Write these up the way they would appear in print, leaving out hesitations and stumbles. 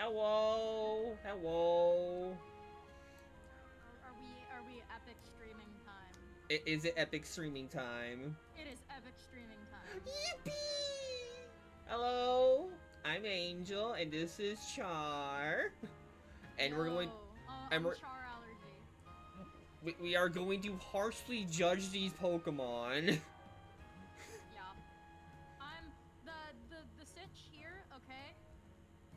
Hello. Hello. Are we epic streaming time? Is it epic streaming time? It is epic streaming time. Yippee! Hello. I'm Angel, and this is Char. And we're going. And I'm we're. Char Allergy. We are going to harshly judge these Pokemon. Yeah. I'm the Sitch here, okay?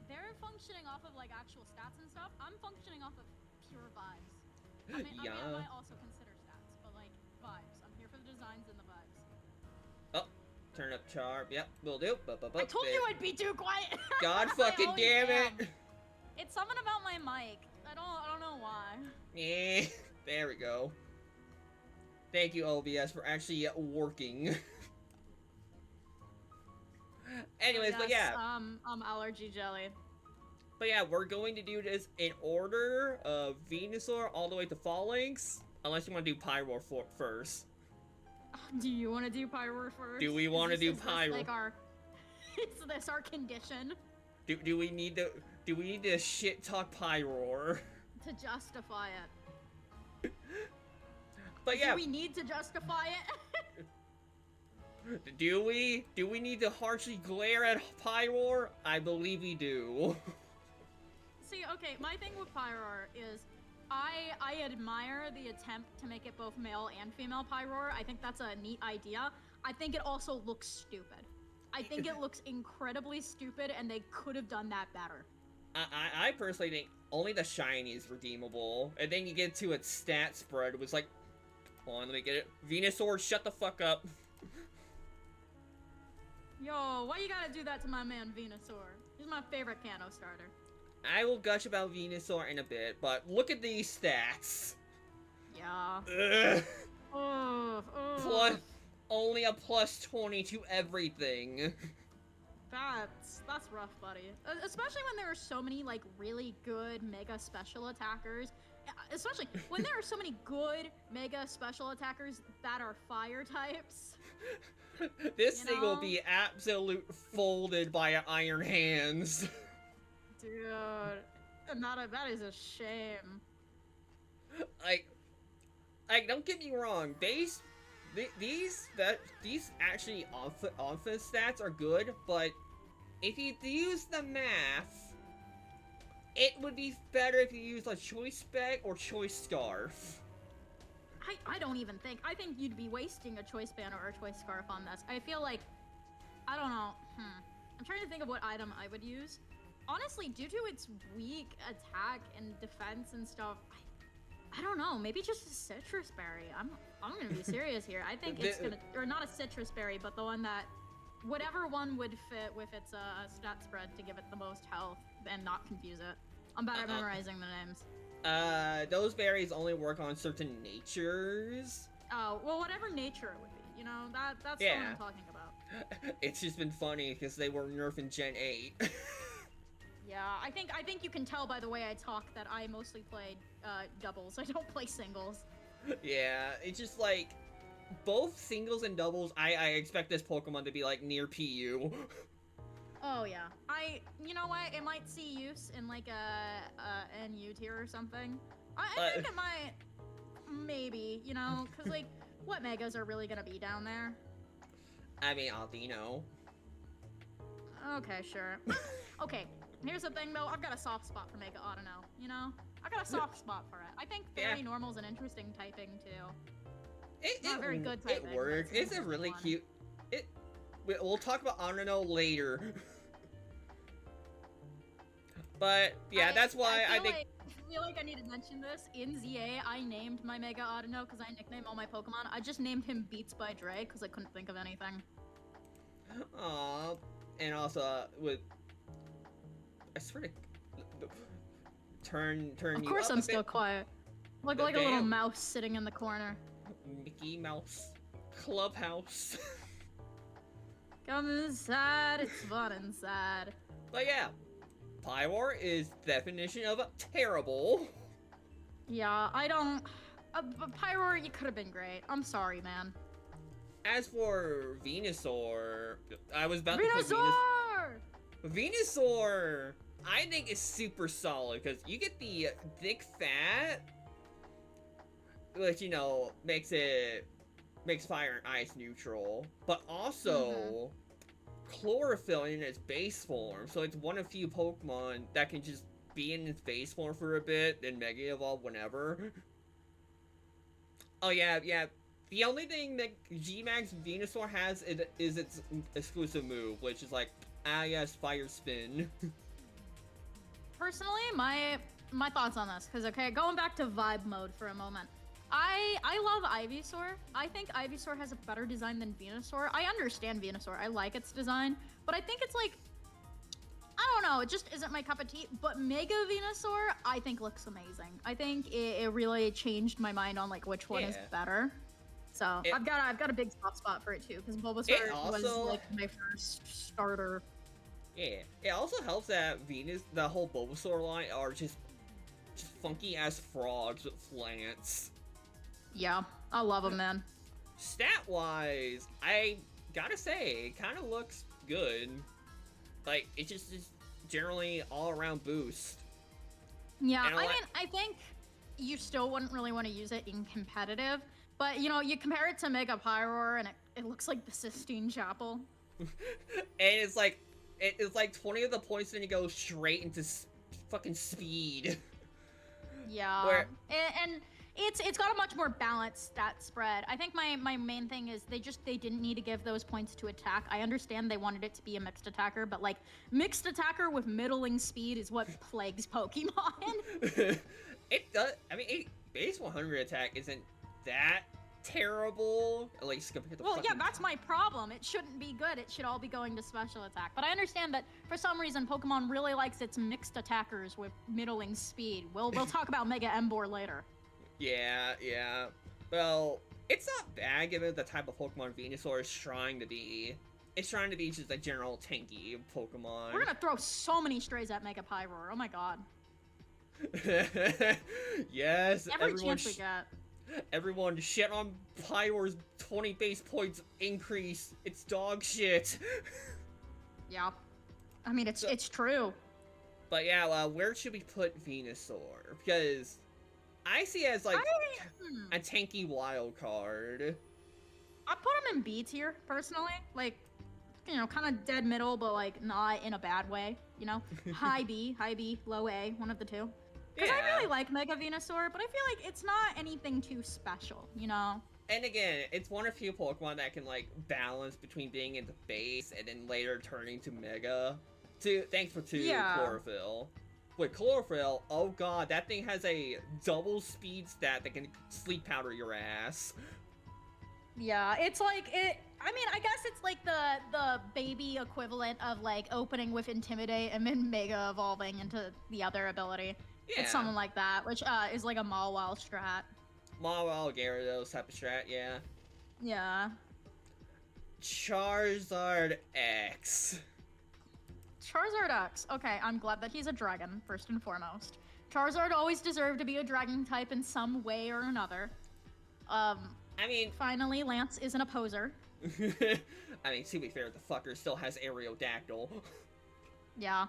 They're functioning off of like actual stats and stuff. I'm functioning off of pure vibes. I mean, Yeah. I might also consider stats, but like vibes. I'm here for the designs and the vibes. Oh, turn up Char. Yep, will do. I told you I'd be too quiet. God fucking damn it! It's something about my mic. I don't know why. Yeah, there we go. Thank you, OBS, for actually working. Anyways, yes, but yeah. Allergy jelly. But yeah, we're going to do this in order of Venusaur all the way to Phalanx. Unless you want to do Pyroar first. Do you want to do Pyroar first? Do we want to do Pyroar? Like is this our condition? Do we need to shit talk Pyroar? To justify it. But yeah. Do we need to justify it? Do we need to harshly glare at Pyroar? I believe we do. See, okay, my thing with Pyroar is I admire the attempt to make it both male and female Pyroar. I think that's a neat idea. I think it also looks stupid. I think it looks incredibly stupid, and they could have done that better. I personally think only the shiny is redeemable, and then you get to its stat spread, it was like, hold on, let me get it. Venusaur, shut the fuck up. Yo, why you gotta do that to my man Venusaur? He's my favorite Kanto starter. I will gush about Venusaur in a bit, but look at these stats. Yeah. Ugh. Ugh. Only a plus 20 to everything. That's rough, buddy. Especially when there are so many, like, really good Mega Special attackers. Especially when there are so many good Mega Special attackers that are Fire types. This thing will be absolute folded by Iron Hands. Dude, that is a shame. Like, don't get me wrong. These actually offense stats are good, but if you use the math, it would be better if you used a Choice Bag or Choice Scarf. I don't even think. I think you'd be wasting a Choice Band or a Choice Scarf on this. I feel like, I don't know. I'm trying to think of what item I would use. Honestly, due to its weak attack and defense and stuff, I don't know. Maybe just a citrus berry. I'm gonna be serious here. I think it's gonna, or not a citrus berry, but the one that, whatever one would fit with its stat spread to give it the most health and not confuse it. I'm bad at memorizing the names. Those berries only work on certain natures. Oh, well, whatever nature it would be. You know, that's what I'm talking about. It's just been funny because they were nerfed in Gen 8. Yeah, I think you can tell by the way I talk that I mostly play doubles. I don't play singles. Yeah, it's just like both singles and doubles. I expect this Pokemon to be like near PU. Oh yeah, you know what? It might see use in like a NU tier or something. I think it might, maybe, you know, because like what megas are really gonna be down there? I mean, Aldino. Okay, sure. Okay. Here's the thing, though. I've got a soft spot for Mega Audino, you know? I got a soft spot for it. I think Fairy Normal is an interesting typing, too. It's not very good typing. It works. It's a really cute... We'll talk about Audino later. But, yeah, that's why I think... I feel like I need to mention this. In ZA, I named my Mega Audino because I nickname all my Pokemon. I just named him Beats by Dre because I couldn't think of anything. Aww. And also, with... I swear to turn Of course I'm still quiet. Look like a little mouse sitting in the corner. Mickey Mouse. Clubhouse. Come inside, it's fun inside. But yeah, Pyroar is definition of terrible. Yeah, I don't... Pyroar, you could have been great. I'm sorry, man. As for Venusaur, I was about to put put Venusaur! I think is super solid because you get the thick fat, which makes fire and ice neutral, but also chlorophyll in its base form. So it's one of few Pokemon that can just be in its base form for a bit, then Mega Evolve whenever. Oh yeah. The only thing that G-Max Venusaur has is its exclusive move, which is like, yes, Fire Spin. Personally, my thoughts on this, because okay, going back to vibe mode for a moment. I love Ivysaur. I think Ivysaur has a better design than Venusaur. I understand Venusaur. I like its design, but I think it's like, I don't know, it just isn't my cup of tea. But Mega Venusaur, I think looks amazing. I think it really changed my mind on like which one is better. So I've got a big soft spot for it too, because Bulbasaur was like my first starter. Yeah, it also helps that the whole Bulbasaur line are just funky ass frogs with flants. Yeah, I love them, man. Stat-wise, I gotta say, it kind of looks good. Like, it just is generally all-around boost. Yeah, I mean, I think you still wouldn't really want to use it in competitive, but, you know, you compare it to Mega Pyroar, and it looks like the Sistine Chapel. And it's like 20 of the points, then you go straight into fucking speed. Yeah, and it's got a much more balanced stat spread. I think my main thing is they didn't need to give those points to attack. I understand they wanted it to be a mixed attacker, but like mixed attacker with middling speed is what plagues Pokemon. It does. I mean, base 100 attack isn't that terrible, at least compared to. Well, yeah, that's my problem. It shouldn't be good. It should all be going to special attack. But I understand that for some reason Pokemon really likes its mixed attackers with middling speed. We'll talk about Mega Emboar later. Yeah. Well, it's not bad given the type of Pokemon Venusaur is trying to be. It's trying to be just a general tanky Pokemon. We're gonna throw so many strays at Mega Pyroar. Oh my god. Yes, every chance we get. Everyone shit on Pyroar's 20 base points increase. It's dog shit. Yeah. I mean, it's true. But yeah, where should we put Venusaur? Because I see it as like a tanky wild card. I put him in B tier, personally. Like, you know, kind of dead middle, but like not in a bad way, you know? High B, low A, one of the two. Because I really like Mega Venusaur, but I feel like it's not anything too special, you know? And again, it's one of few Pokemon that can, like, balance between being in the base and then later turning to Mega. Thanks for Chlorophyll. With Chlorophyll, oh god, that thing has a double speed stat that can sleep powder your ass. Yeah, it's like, I mean, I guess it's like the baby equivalent of, like, opening with Intimidate and then Mega evolving into the other ability. Yeah. It's something like that, which is like a Mawile strat. Mawile, Gyarados type of strat, yeah. Yeah. Charizard X. Charizard X. Okay, I'm glad that he's a dragon, first and foremost. Charizard always deserved to be a dragon type in some way or another. I mean... Finally, Lance isn't a poser. I mean, to be fair, the fucker still has Aerodactyl. Yeah.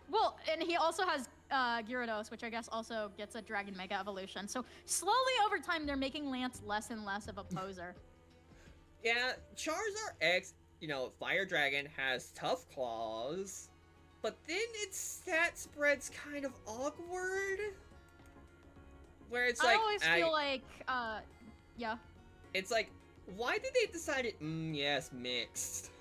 Well, and he also has Gyarados, which I guess also gets a Dragon Mega Evolution. So slowly over time, they're making Lance less and less of a poser. Yeah, Charizard X, you know, Fire Dragon has Tough Claws, but then its stat spread's kind of awkward. Where it's like... I always feel like, yeah. It's like, why did they decide it? Yes, mixed.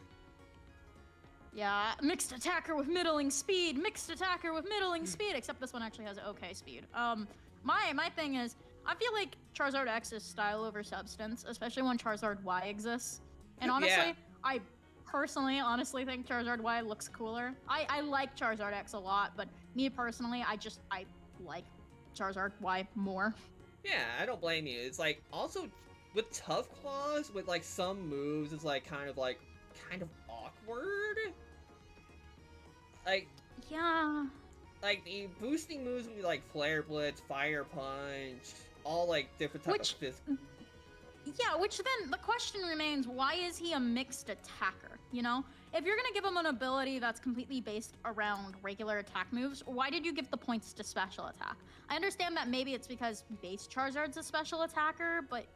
Yeah, mixed attacker with middling speed, mixed attacker with middling speed, except this one actually has okay speed. My thing is, I feel like Charizard X is style over substance, especially when Charizard Y exists. And honestly, I personally honestly think Charizard Y looks cooler. I like Charizard X a lot, but me personally, I like Charizard Y more. Yeah, I don't blame you. It's like, also, with Tough Claws, with like some moves, it's like kind of awkward. Like, yeah, like the boosting moves would be like Flare Blitz, Fire Punch, all like different types of physical. Yeah, which then the question remains: why is he a mixed attacker? You know, if you're gonna give him an ability that's completely based around regular attack moves, why did you give the points to special attack? I understand that maybe it's because base Charizard's a special attacker, but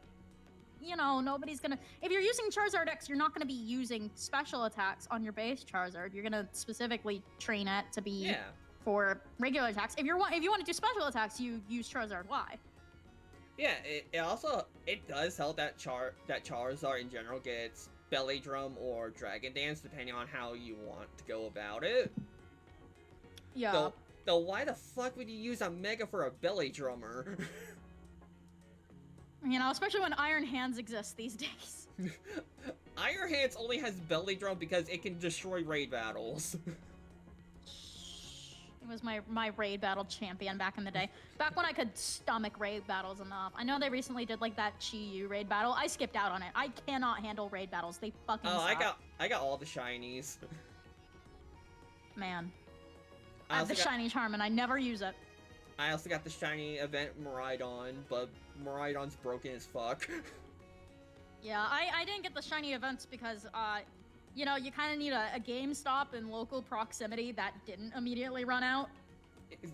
you know, nobody's gonna. If you're using Charizard X, you're not gonna be using special attacks on your base Charizard. You're gonna specifically train it to be Yeah. for regular attacks. If you want to do special attacks, you use Charizard Y. Yeah, it also does help that Charizard in general gets Belly Drum or Dragon Dance depending on how you want to go about it. Yeah. Though why the fuck would you use a Mega for a Belly Drummer? You know, especially when Iron Hands exists these days. Iron Hands only has Belly Drum because it can destroy raid battles. It was my raid battle champion back in the day. Back when I could stomach raid battles enough. I know they recently did like that Chi-Yu raid battle. I skipped out on it. I cannot handle raid battles. They fucking suck. I got all the shinies. Man. I have the shiny charm and I never use it. I also got the shiny event Miraidon, but Miraidon's broken as fuck. Yeah, I didn't get the shiny events because, you know, you kind of need a GameStop in local proximity that didn't immediately run out.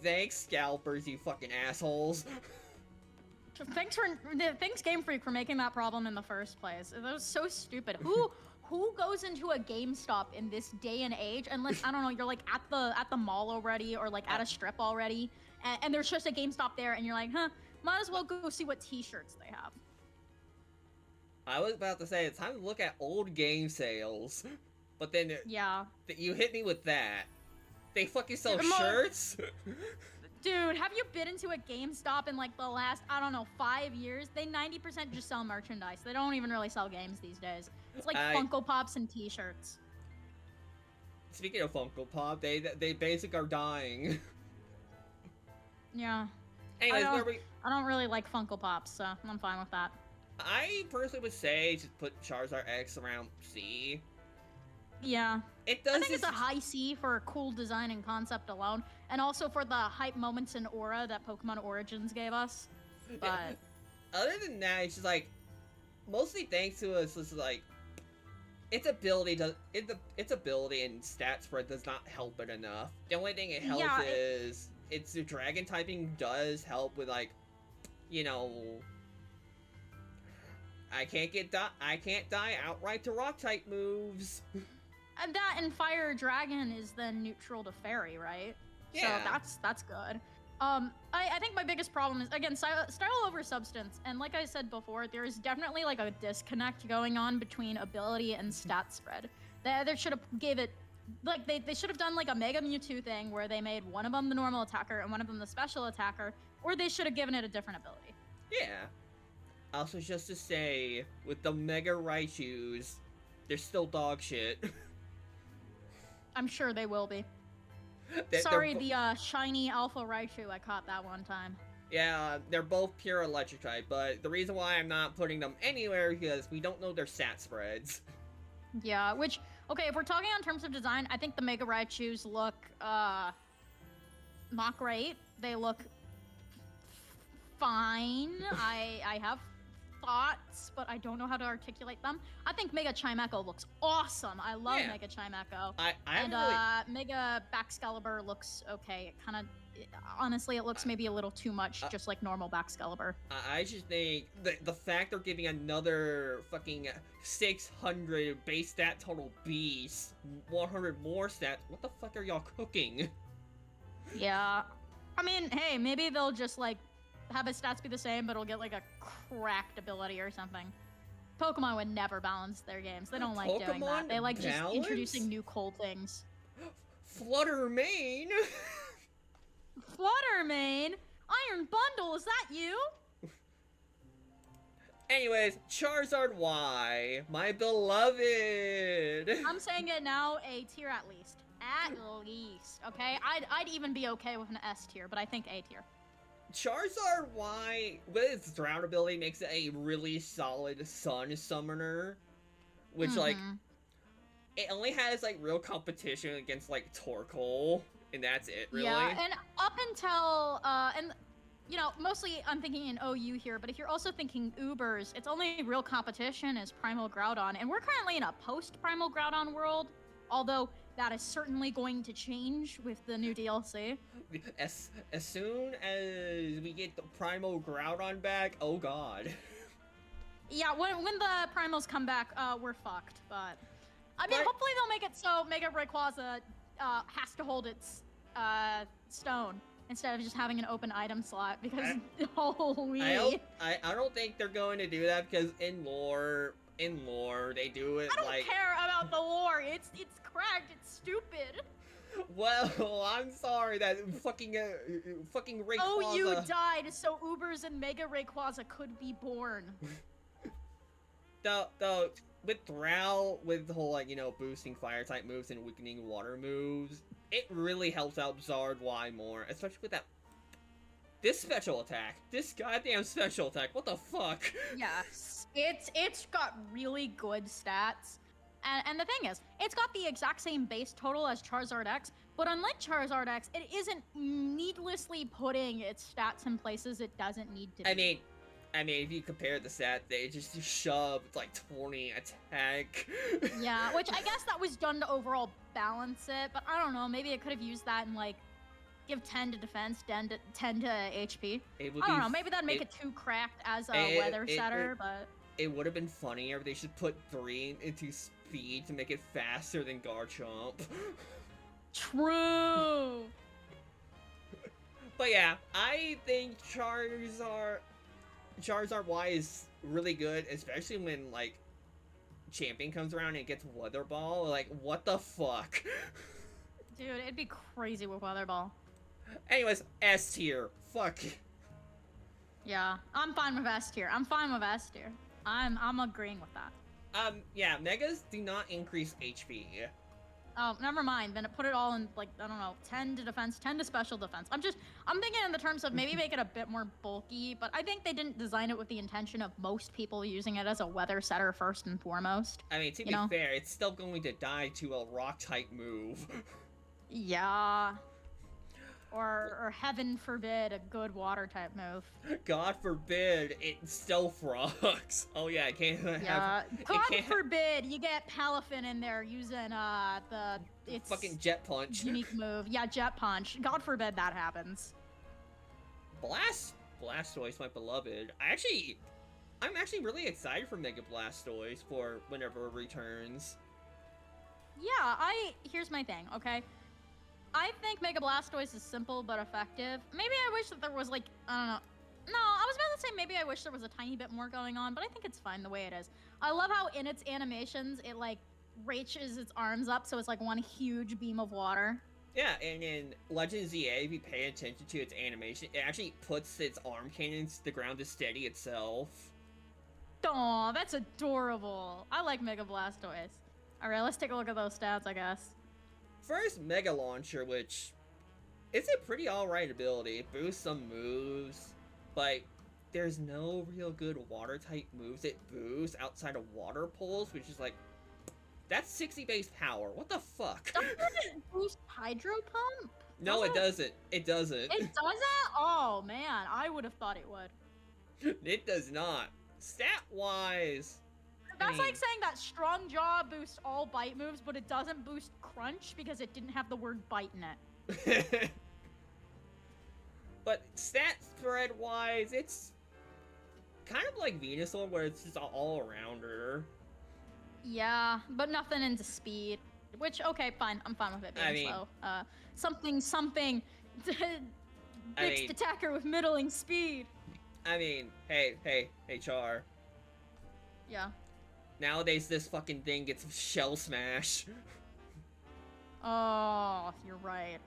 Thanks, scalpers, you fucking assholes. Thanks Game Freak for making that problem in the first place. That was so stupid. Who goes into a GameStop in this day and age unless, I don't know, you're like at the mall already or like at a strip already and there's just a GameStop there and you're like, huh, might as well go see what t-shirts they have. I was about to say, it's time to look at old game sales. But then yeah, you hit me with that. They fucking sell shirts? Dude, have you been into a GameStop in like the last, I don't know, 5 years? They 90% just sell merchandise. They don't even really sell games these days. It's like Funko Pops and t-shirts. Speaking of Funko Pop, they basically are dying. Yeah. Anyways, I don't really like Funko Pops, so I'm fine with that. I personally would say just put Charizard X around C. Yeah. It does. I think it's a high C for cool design and concept alone, and also for the hype moments and aura that Pokemon Origins gave us. But yeah. Other than that, it's just like mostly thanks to us. It's like its ability and stat spread does not help it enough. The only thing it helps is its dragon typing does help with like, you know, I can't die outright to rock type moves. And that and Fire Dragon is then neutral to Fairy, right? Yeah. So that's good. I think my biggest problem is, again, style over substance. And like I said before, there is definitely like a disconnect going on between ability and stat spread. They should have gave it, like they should have done like a Mega Mewtwo thing where they made one of them the normal attacker and one of them the special attacker, or they should have given it a different ability. Yeah. Also, just to say, with the Mega Raichus, they're still dog shit. I'm sure they will be. Sorry, the shiny Alpha Raichu I caught that one time. Yeah, they're both pure electric type, but the reason why I'm not putting them anywhere is because we don't know their stat spreads. Yeah, which, okay, if we're talking on terms of design, I think the Mega Raichus look, not great. They look fine. I have thoughts, but I don't know how to articulate them. I think Mega Chimecho looks awesome. I love Mega Chimecho. Mega Baxcalibur looks okay. It kind of, honestly, it looks maybe a little too much, just like normal Baxcalibur. I just think the fact they're giving another fucking 600 base stat total beast, 100 more stats. What the fuck are y'all cooking? Yeah, I mean, hey, maybe they'll just like have his stats be the same, but it'll get like a cracked ability or something. Pokemon would never balance their games. They don't like doing that. They like just introducing new cool things. Flutter Mane! Flutter Mane? Iron Bundle, is that you? Anyways, Charizard Y, my beloved. I'm saying it now, A tier at least. At least, okay? I'd even be okay with an S tier, but I think A tier. Charizard Y, with its Drown ability, makes it a really solid Sun Summoner. Which, like, it only has, like, real competition against, like, Torkoal. And that's it, really. Yeah, and up until, and, you know, mostly I'm thinking in OU here, but if you're also thinking Ubers, its only real competition is Primal Groudon. And we're currently in a post-Primal Groudon world. although that is certainly going to change with the new DLC. As soon as we get the Primal Groudon back, oh god. Yeah, when the primals come back, we're fucked. But I mean, But- hopefully they'll make it so Mega Rayquaza has to hold its stone instead of just having an open item slot because holy. I don't think they're going to do that because in lore they do it I don't like. care about the lore. It's cracked. It's stupid. Well, I'm sorry that fucking Rayquaza. Oh, you died so Ubers and Mega Rayquaza could be born. The with Drow, with the whole like boosting fire type moves and weakening water moves, it really helps out Zard-Y more, especially with this special attack, this goddamn special attack. What the fuck? Yes, it's got really good stats, and the thing is, it's got the exact same base total as Charizard X, but unlike Charizard X, it isn't needlessly putting its stats in places it doesn't need to. I mean, if you compare the stat, they just shoved like 20 attack. Yeah, which I guess that was done to overall balance it, but I don't know, maybe it could have used that and like give 10 to defense, 10 to HP. I don't know, maybe that'd make it too cracked as a weather setter, but... It would have been funnier if they should put 3 into speed to make it faster than Garchomp. True! But yeah, I think Charizard Y is really good, especially when, like, Champion comes around and it gets Weather Ball. Like, what the fuck? Dude, it'd be crazy with Weather Ball. Anyways, S tier. Fuck. Yeah, I'm fine with S tier. I'm agreeing with that. Yeah, Megas do not increase HP. Oh, never mind. Then put it all in, like, I don't know, 10 to defense, 10 to special defense. I'm thinking in the terms of maybe make it a bit more bulky, but I think they didn't design it with the intention of most people using it as a weather setter first and foremost. I mean, to be fair, it's still going to die to a rock-type move. Yeah. Or heaven forbid, a good water-type move. God forbid, it still frogs. Oh yeah, it can't have... God forbid you get Palafin in there using, its... fucking Jet Punch. Unique move. Yeah, Jet Punch. God forbid that happens. Blastoise, my beloved. I'm actually really excited for Mega Blastoise for whenever it returns. Yeah, here's my thing, okay? I think Mega Blastoise is simple but effective. Maybe I wish that there was, like, I don't know. No, I was about to say maybe I wish there was a tiny bit more going on, but I think it's fine the way it is. I love how in its animations, it, like, reaches its arms up, so it's like one huge beam of water. Yeah, and in Legends ZA, if you pay attention to its animation, it actually puts its arm cannons to the ground to steady itself. Aw, that's adorable. I like Mega Blastoise. Alright, let's take a look at those stats, I guess. First, Mega Launcher, which it's a pretty alright ability. It boosts some moves, but there's no real good water-type moves it boosts outside of Water Pulse, which is like, that's 60 base power. What the fuck? Doesn't it boost Hydro Pump? No, it doesn't. It doesn't. It doesn't? Oh, man. I would have thought it would. It does not. Stat-wise... That's like saying that Strong Jaw boosts all bite moves, but it doesn't boost Crunch because it didn't have the word bite in it. But stat spread-wise, it's kind of like Venusaur, where it's just an all-arounder. Yeah, but nothing into speed. Which, okay, fine. I'm fine with it being slow. Something. Mixed attacker with middling speed. I mean, hey, Char. Yeah. Nowadays, this fucking thing gets Shell Smash. Oh, you're right.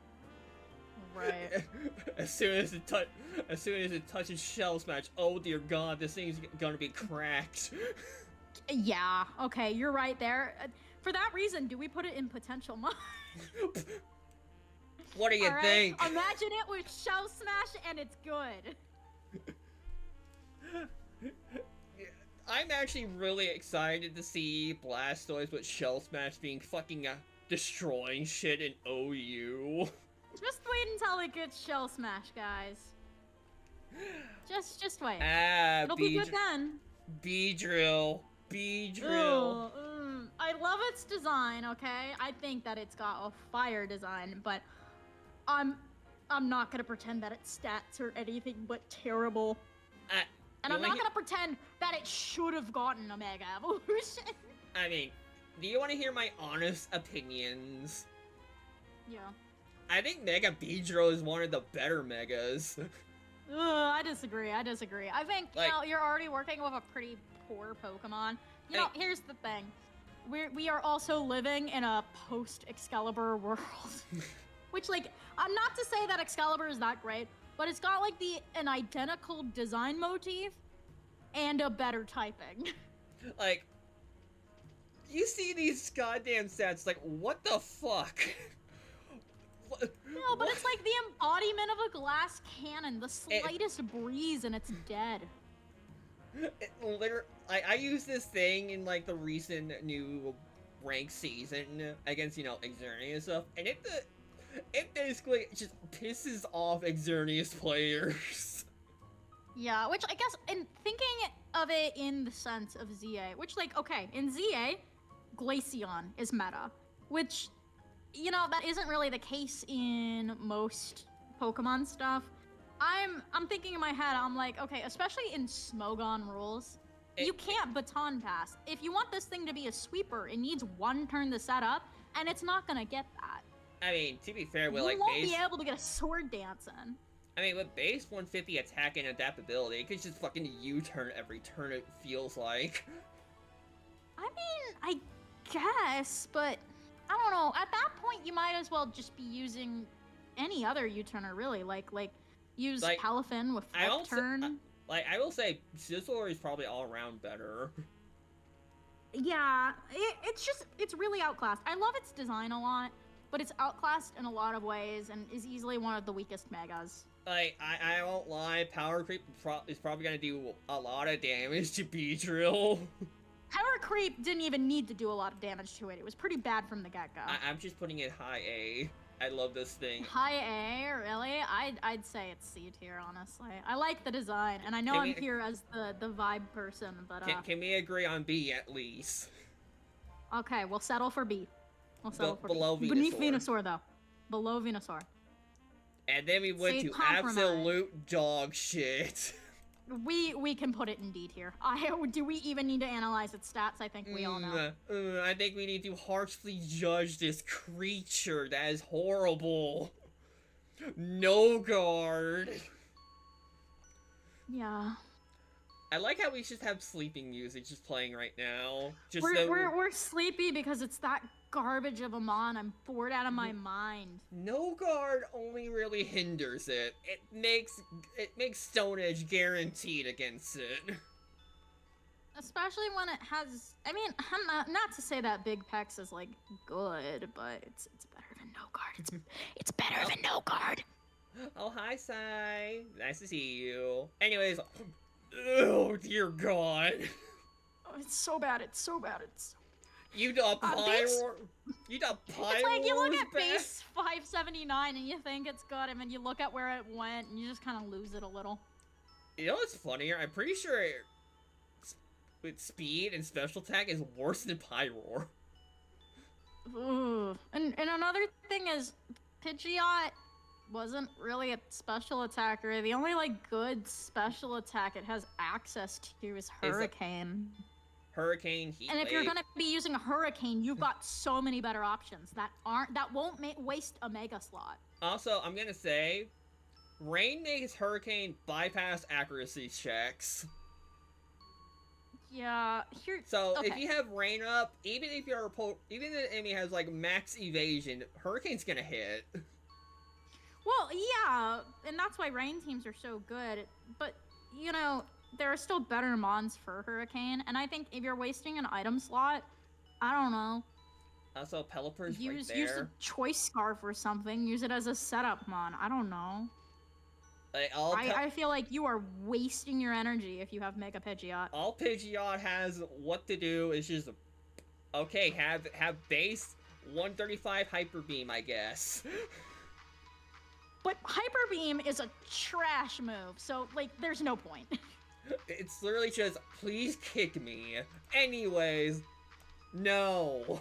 Right. as soon as it touches Shell Smash, oh dear God, this thing's gonna be cracked. Yeah. Okay, you're right there. For that reason, do we put it in potential mode? What do you think? Imagine it with Shell Smash and it's good. I'm actually really excited to see Blastoise with Shell Smash being fucking destroying shit in OU. Just wait until it gets Shell Smash, guys. Just wait. It'll be good then. B-Drill. Ugh, I love its design, okay? I think that it's got a fire design, but I'm not gonna pretend that its stats are anything but terrible. And I'm not gonna pretend that it should have gotten a Mega Evolution. I mean, do you want to hear my honest opinions? Yeah. I think Mega Beedrill is one of the better Megas. I disagree. I think, Like, you know, you're already working with a pretty poor Pokemon. You know, here's the thing. We are also living in a post-Excalibur world. Which, like, I'm not to say that Excalibur is that great, but it's got, like, an identical design motif and a better typing. Like, you see these goddamn stats, like, what the fuck? No, but it's like the embodiment of a glass cannon. The slightest breeze and it's dead. I use this thing in, like, the recent new ranked season against, you know, Xerneas and stuff, and it basically just pisses off Xerneas players. Yeah, which I guess, in thinking of it in the sense of ZA, which, like, okay, in ZA, Glaceon is meta, which, you know, that isn't really the case in most Pokemon stuff. I'm thinking in my head, I'm like, okay, especially in Smogon rules, you can't baton pass. If you want this thing to be a sweeper, it needs one turn to set up, and it's not gonna get that. I mean, to be fair, with, you like, won't be able to get a sword dance in. I mean, with base 150 attack and adaptability, it could just fucking U-turn every turn, it feels like. I mean, I guess, but I don't know. At that point, you might as well just be using any other U-turner, really. Like use Like, Palafin with flip turn. I will say, Scizor is probably all around better. Yeah, it's really outclassed. I love its design a lot, but it's outclassed in a lot of ways and is easily one of the weakest Megas. Like, I won't lie, Power Creep is probably gonna do a lot of damage to Beedrill. Power Creep didn't even need to do a lot of damage to it. It was pretty bad from the get-go. I'm just putting it high A. I love this thing. High A, really? I'd say it's C tier, honestly. I like the design, and I know I'm here as the vibe person, but Can we agree on B at least? Okay, we'll settle for B. We'll settle for below B. Venusaur. Beneath Venusaur, though. Below Venusaur. And then we went to compromise. absolute dog shit. We can put it in D tier. Do we even need to analyze its stats? I think we all know. I think we need to harshly judge this creature. That is horrible. No guard. Yeah. I like how we just have sleeping music just playing right now. We're sleepy because it's that garbage of a mon. I'm bored out of my mind. No guard only really hinders it. It makes Stone Edge guaranteed against it. Especially when it has. I mean, not to say that Big Pex is like good, but it's better than no guard. It's better than no guard. Oh, hi, Sai. Nice to see you. Anyways, oh dear God. Oh, it's so bad. You the Pyroar. You the Pyroar. It's like you look at base 579 and you think it's good, and then you look at where it went and you just kind of lose it a little. You know what's funnier? I'm pretty sure with speed and special attack is worse than Pyroar. Ooh. And another thing is, Pidgeot wasn't really a special attacker. The only like good special attack it has access to is Hurricane. Hurricane, Heat and if Wave. you're gonna be using a Hurricane, you've got so many better options that won't waste a Mega slot. Also, I'm gonna say, Rain makes Hurricane bypass accuracy checks. Yeah, So okay. if you have Rain up, even if the enemy has like max evasion, Hurricane's gonna hit. Well, yeah, and that's why Rain teams are so good. But you know, there are still better mons for Hurricane, and I think if you're wasting an item slot, I don't know. Also, Pelipper's use right there. a Choice Scarf or something. Use it as a setup mon. I don't know. I feel like you are wasting your energy if you have Mega Pidgeot. All Pidgeot has what to do is just, okay, have base 135 Hyper Beam, I guess. But Hyper Beam is a trash move, so like, there's no point. It's literally just, please kick me. Anyways, No.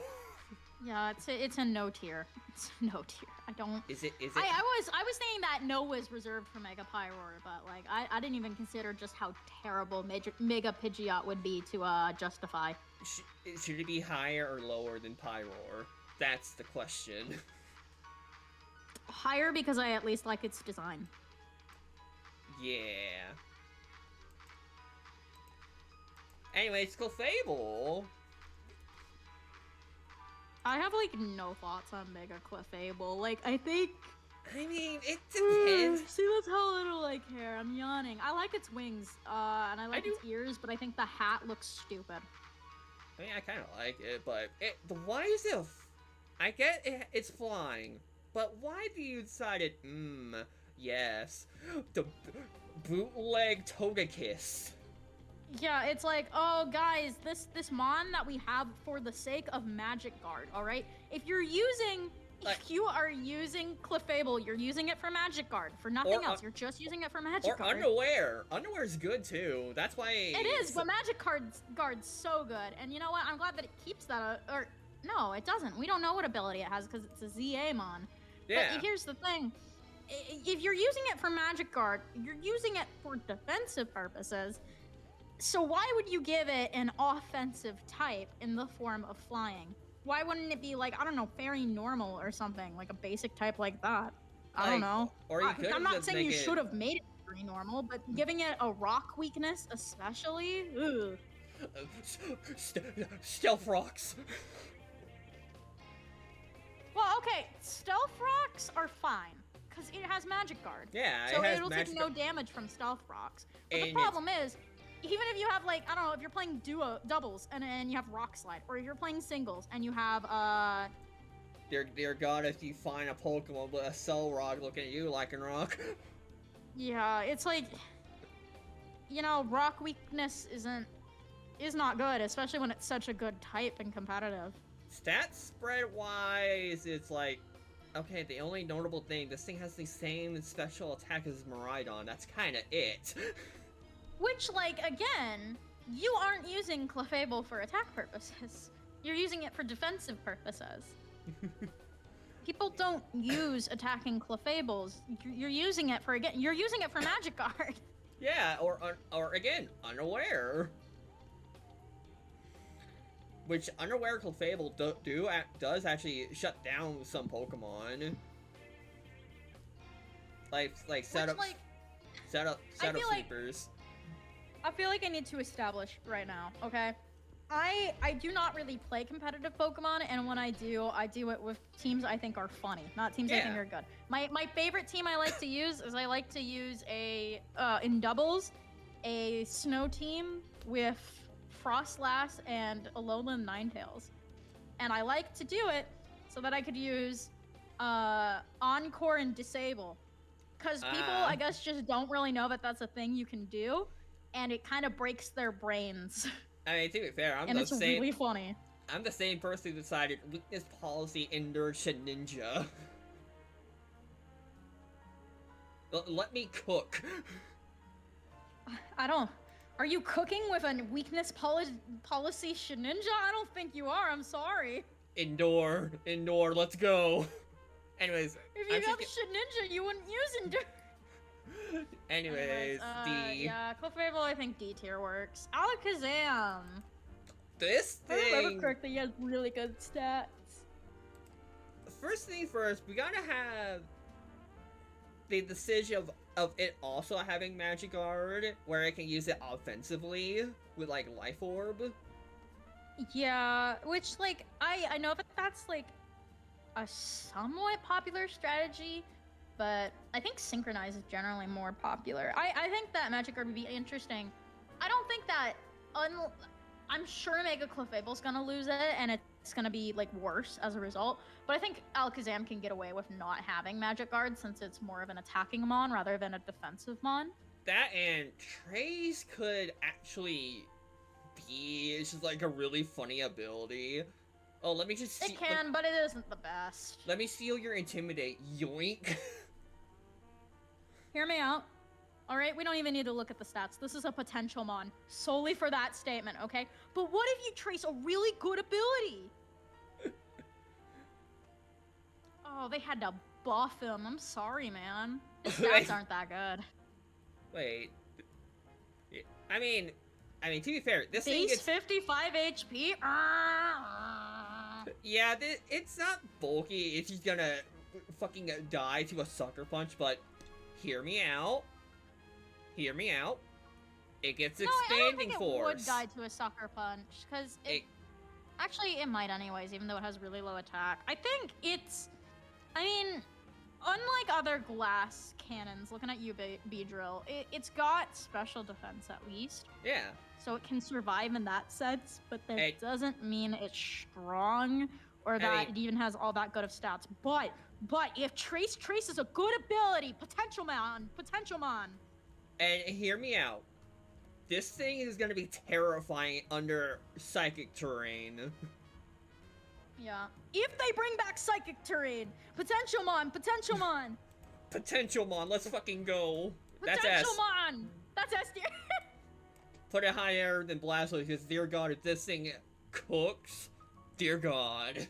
Yeah, it's a no tier. It's a no tier. I don't. Is it? I was thinking that no was reserved for Mega Pyroar, but like I didn't even consider just how terrible Mega Pidgeot would be to justify. Should it be higher or lower than Pyroar? That's the question. Higher because I at least like its design. Yeah. Anyways, Clefable. I have like no thoughts on Mega Clefable. Like I think. I mean, it depends. See, that's how little I care. I'm yawning. I like its wings, and I like its ears, but I think the hat looks stupid. I mean, I kind of like it, but why is it? I get it's flying, but why do you decided? Yes, the bootleg Togekiss. Yeah, it's like, oh guys, this mon that we have for the sake of Magic Guard, all right? If you are using Clefable, you're using it for Magic Guard, for nothing else. You're just using it for Magic Guard. Or Underwear. Underwear's good too. That's why it is, but Magic Guard's so good. And you know what? I'm glad that it keeps that or no, it doesn't. We don't know what ability it has because it's a ZA mon. Yeah. But here's the thing. If you're using it for Magic Guard, you're using it for defensive purposes. So why would you give it an offensive type in the form of flying? Why wouldn't it be like, I don't know, Fairy Normal or something, like a basic type like that? I don't know. Or you could I'm not saying you should have made it Fairy Normal, but giving it a rock weakness especially? Ugh. Stealth Rocks. Well, okay, Stealth Rocks are fine, because it has Magic Guard. Yeah, so it'll take no damage from Stealth Rocks. But the problem is, even if you have like, I don't know, if you're playing doubles and you have Rock Slide, or if you're playing singles and you have Dear God, if you find a Pokemon with a Cell Rock looking at you like a rock. Yeah, it's like, you know, rock weakness is not good, especially when it's such a good type and competitive. Stat spread wise, it's like, okay, the only notable thing, this thing has the same special attack as Miraidon. That's kind of it. Which, like, again, you aren't using Clefable for attack purposes. You're using it for defensive purposes. People don't use attacking Clefables. You're using it for, you're using it for Magic Guard. Yeah, or again, Unaware. Which Unaware Clefable does actually shut down some Pokemon. Like set up sleepers. I feel like I need to establish right now, okay? I do not really play competitive Pokemon, and when I do it with teams I think are funny, not teams I think are good. My favorite team I like to use is I like to use in doubles, a snow team with Frostlass and Alolan Ninetales. And I like to do it so that I could use Encore and Disable. Because people, I guess, just don't really know that that's a thing you can do, and it kind of breaks their brains. I mean, to be fair, it's really funny. I'm the same person who decided weakness policy endured Shedinja. Let me cook. I don't... Are you cooking with a weakness policy Shedinja? I don't think you are, I'm sorry. Endure, let's go. Anyways, if you got Shedinja, you wouldn't use Endure. Anyways, yeah, Clefable, I think D tier works. Alakazam. This thing. If I remember correctly, he has really good stats. First thing first, we gotta have the decision of it also having Magic Guard, where it can use it offensively with like Life Orb. Yeah, which like I know that that's like a somewhat popular strategy. But I think Synchronize is generally more popular. I think that Magic Guard would be interesting. I don't think that... I'm sure Mega Clefable's gonna lose it, and it's gonna be, like, worse as a result. But I think Alakazam can get away with not having Magic Guard, since it's more of an attacking mon rather than a defensive mon. That and Trace could actually be just, like, a really funny ability. Oh, let me just... It can, but it isn't the best. Let me steal your Intimidate. Yoink. Hear me out. All right, we don't even need to look at the stats. This is a potential mon solely for that statement, okay? But what if you trace a really good ability? Oh, they had to buff him. I'm sorry, man. His stats aren't that good. Wait. I mean, to be fair, this thing Base is 55 HP. yeah, it's not bulky. It's just gonna fucking die to a sucker punch. But hear me out. Hear me out. It gets expanding I don't think force. it would die to a sucker punch, because actually it might anyways, even though it has really low attack. I think it's, I mean, unlike other glass cannons, looking at you, Beedrill, it's got special defense at least. Yeah. So it can survive in that sense, but that doesn't mean it's strong or that it even has all that good of stats. But if Trace is a good ability, potential mon. And hear me out. This thing is gonna be terrifying under psychic terrain. Yeah. If they bring back psychic terrain, potential mon. Potential mon, let's fucking go. Potential That's S. mon. That's S tier. Put it higher than Blastoise, because dear god, if this thing cooks, dear god.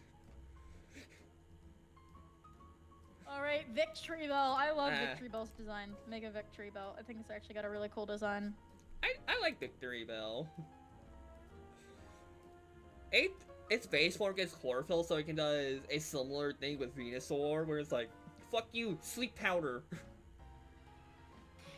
Alright, Victory Bell. I love Victory Bell's design. Mega Victory Bell. I think it's actually got a really cool design. I like Victory Bell. Its base form gets chlorophyll, so it can do a similar thing with Venusaur, where it's like, fuck you, sleep powder.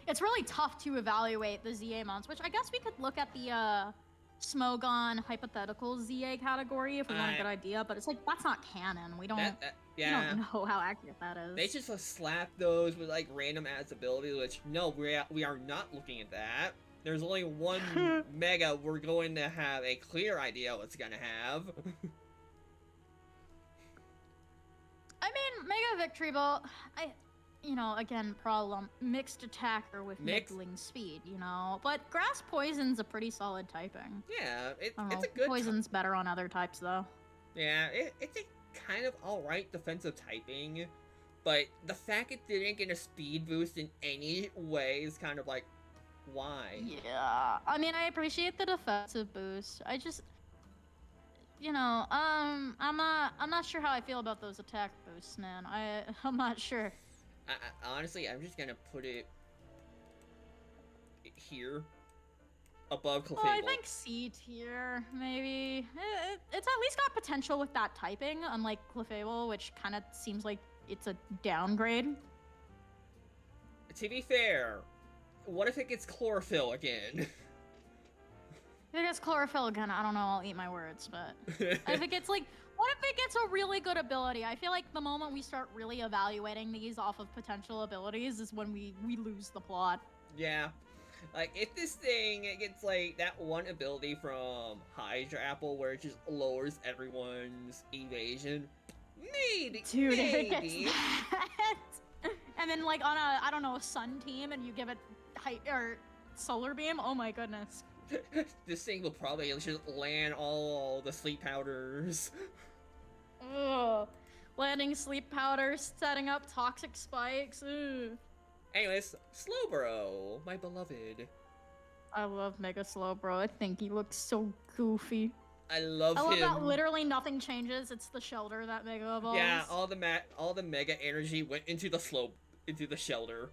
It's really tough to evaluate the ZA mounts, which I guess we could look at the Smogon hypothetical ZA category if we want a good idea, but it's like, that's not canon. We don't know how accurate that is. They just slap those with like random ass abilities, which no, we are not looking at that. There's only one Mega we're going to have a clear idea what it's gonna have. I mean, Mega Victory Bell, again, problem, mixed attacker with middling speed, but Grass Poison's a pretty solid typing. Yeah, it's a good Poison's better on other types, though. Yeah, it's a kind of alright defensive typing, but the fact it didn't get a speed boost in any way is kind of like, why? Yeah, I mean, I appreciate the defensive boost. I just, I'm not sure how I feel about those attack boosts, man. I'm not sure. Honestly, I'm just gonna put it here, above Clefable. Well, I think C tier, maybe. It's at least got potential with that typing, unlike Clefable, which kind of seems like it's a downgrade. To be fair, what if it gets chlorophyll again? If it gets chlorophyll again, I don't know, I'll eat my words, but if it gets what if it gets a really good ability? I feel like the moment we start really evaluating these off of potential abilities is when we lose the plot. Yeah. Like, if this thing gets, like, that one ability from Hydra Apple where it just lowers everyone's evasion, maybe, Dude, if it gets that, and then, like, on a sun team and you give it solar beam, oh my goodness. This thing will probably just land all the sleep powders. Ugh. Landing sleep powders, setting up toxic spikes. Ugh. Anyways, Slowbro, my beloved. I love Mega Slowbro. I think he looks so goofy. I love him. That literally nothing changes. It's the shelter that Mega evolves. Yeah, all the Mega energy went into the shelter.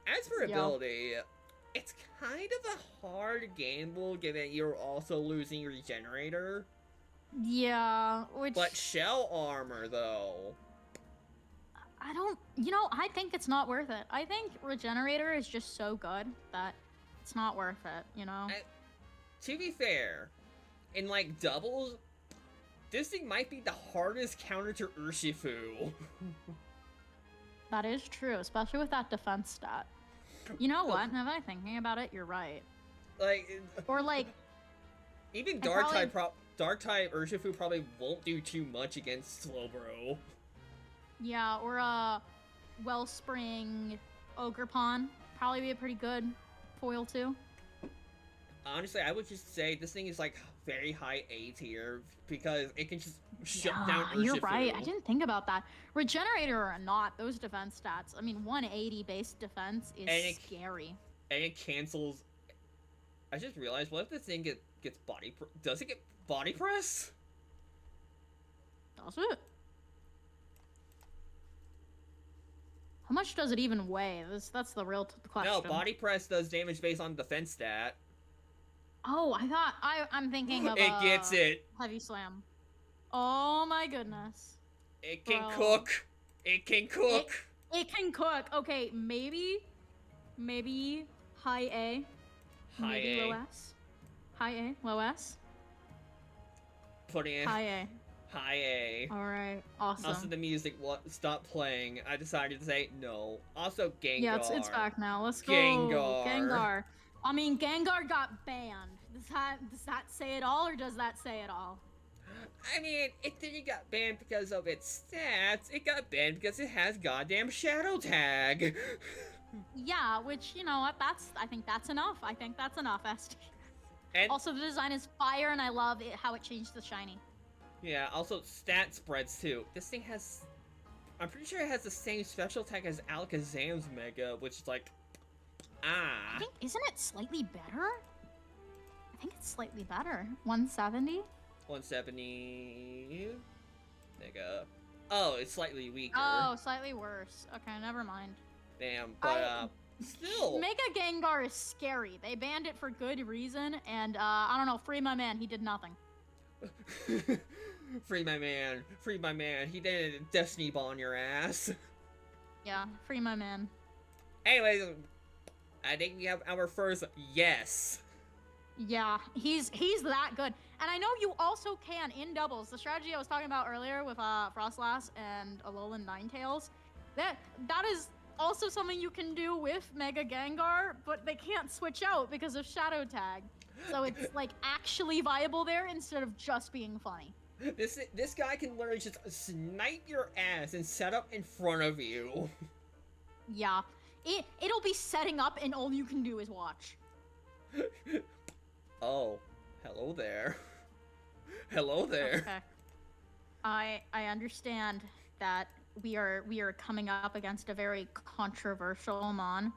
As for ability, it's kind of a hard gamble given you're also losing your Regenerator. Yeah, But Shell Armor, though... I think it's not worth it. I think Regenerator is just so good that it's not worth it, To be fair, in, like, doubles, this thing might be the hardest counter to Urshifu. That is true, especially with that defense stat. You know what? Now that I'm thinking about it, you're right. Like... Or, like... Even Dark-type Urshifu probably won't do too much against Slowbro. Yeah, or Wellspring Ogerpon. Probably be a pretty good foil, too. honestly, I would just say this thing is like very high A tier because it can just shut down Yeah, you're Urshifu. right. I didn't think about that. Regenerator or not, those defense stats. I mean, 180 base defense is And scary. And it cancels. I just realized, what if this thing gets body? Does it get body press? Does it? How much does it even weigh? That's the real question. No, body press does damage based on defense stat. Oh, I'm thinking of It gets it. Heavy slam. Oh my goodness. It can Bro. cook. It can cook. It can cook. Okay, maybe high A. High maybe A. low S. High A, low S. Putting in High A. high A. All right, awesome. Also, the music stopped playing. I decided to say no. Also, Gengar. Yeah, it's back now. Let's go. Gengar. Gengar. I mean, Gengar got banned. Does that say it all, or does that say it all? I mean, it didn't get banned because of its stats. It got banned because it has goddamn Shadow Tag. Yeah, which, you know what, I think that's enough. I think that's enough, ST. And Also, the design is fire, and I love how it changed the shiny. yeah, also stat spreads too. This thing has, I'm pretty sure it has the same special attack as Alakazam's Mega, which is like, I think, isn't it slightly better? I think it's slightly better. 170? 170 Mega. Oh, it's slightly weaker. Oh, slightly worse. Okay, never mind. Damn, but still. Mega Gengar is scary. They banned it for good reason, and I don't know, free my man, he did nothing. Free my man. Free my man. He did a Destiny Ball on your ass. Yeah, free my man. Anyways, I think we have our first yes. Yeah, he's that good. And I know you also can in doubles. The strategy I was talking about earlier with Frostlass and Alolan Ninetales, that is also something you can do with Mega Gengar, but they can't switch out because of Shadow Tag. So it's like actually viable there instead of just being funny. This guy can literally just snipe your ass and set up in front of you. Yeah. It'll be setting up and all you can do is watch. Oh, hello there. Hello there. Okay. I understand that we are coming up against a very controversial Mon.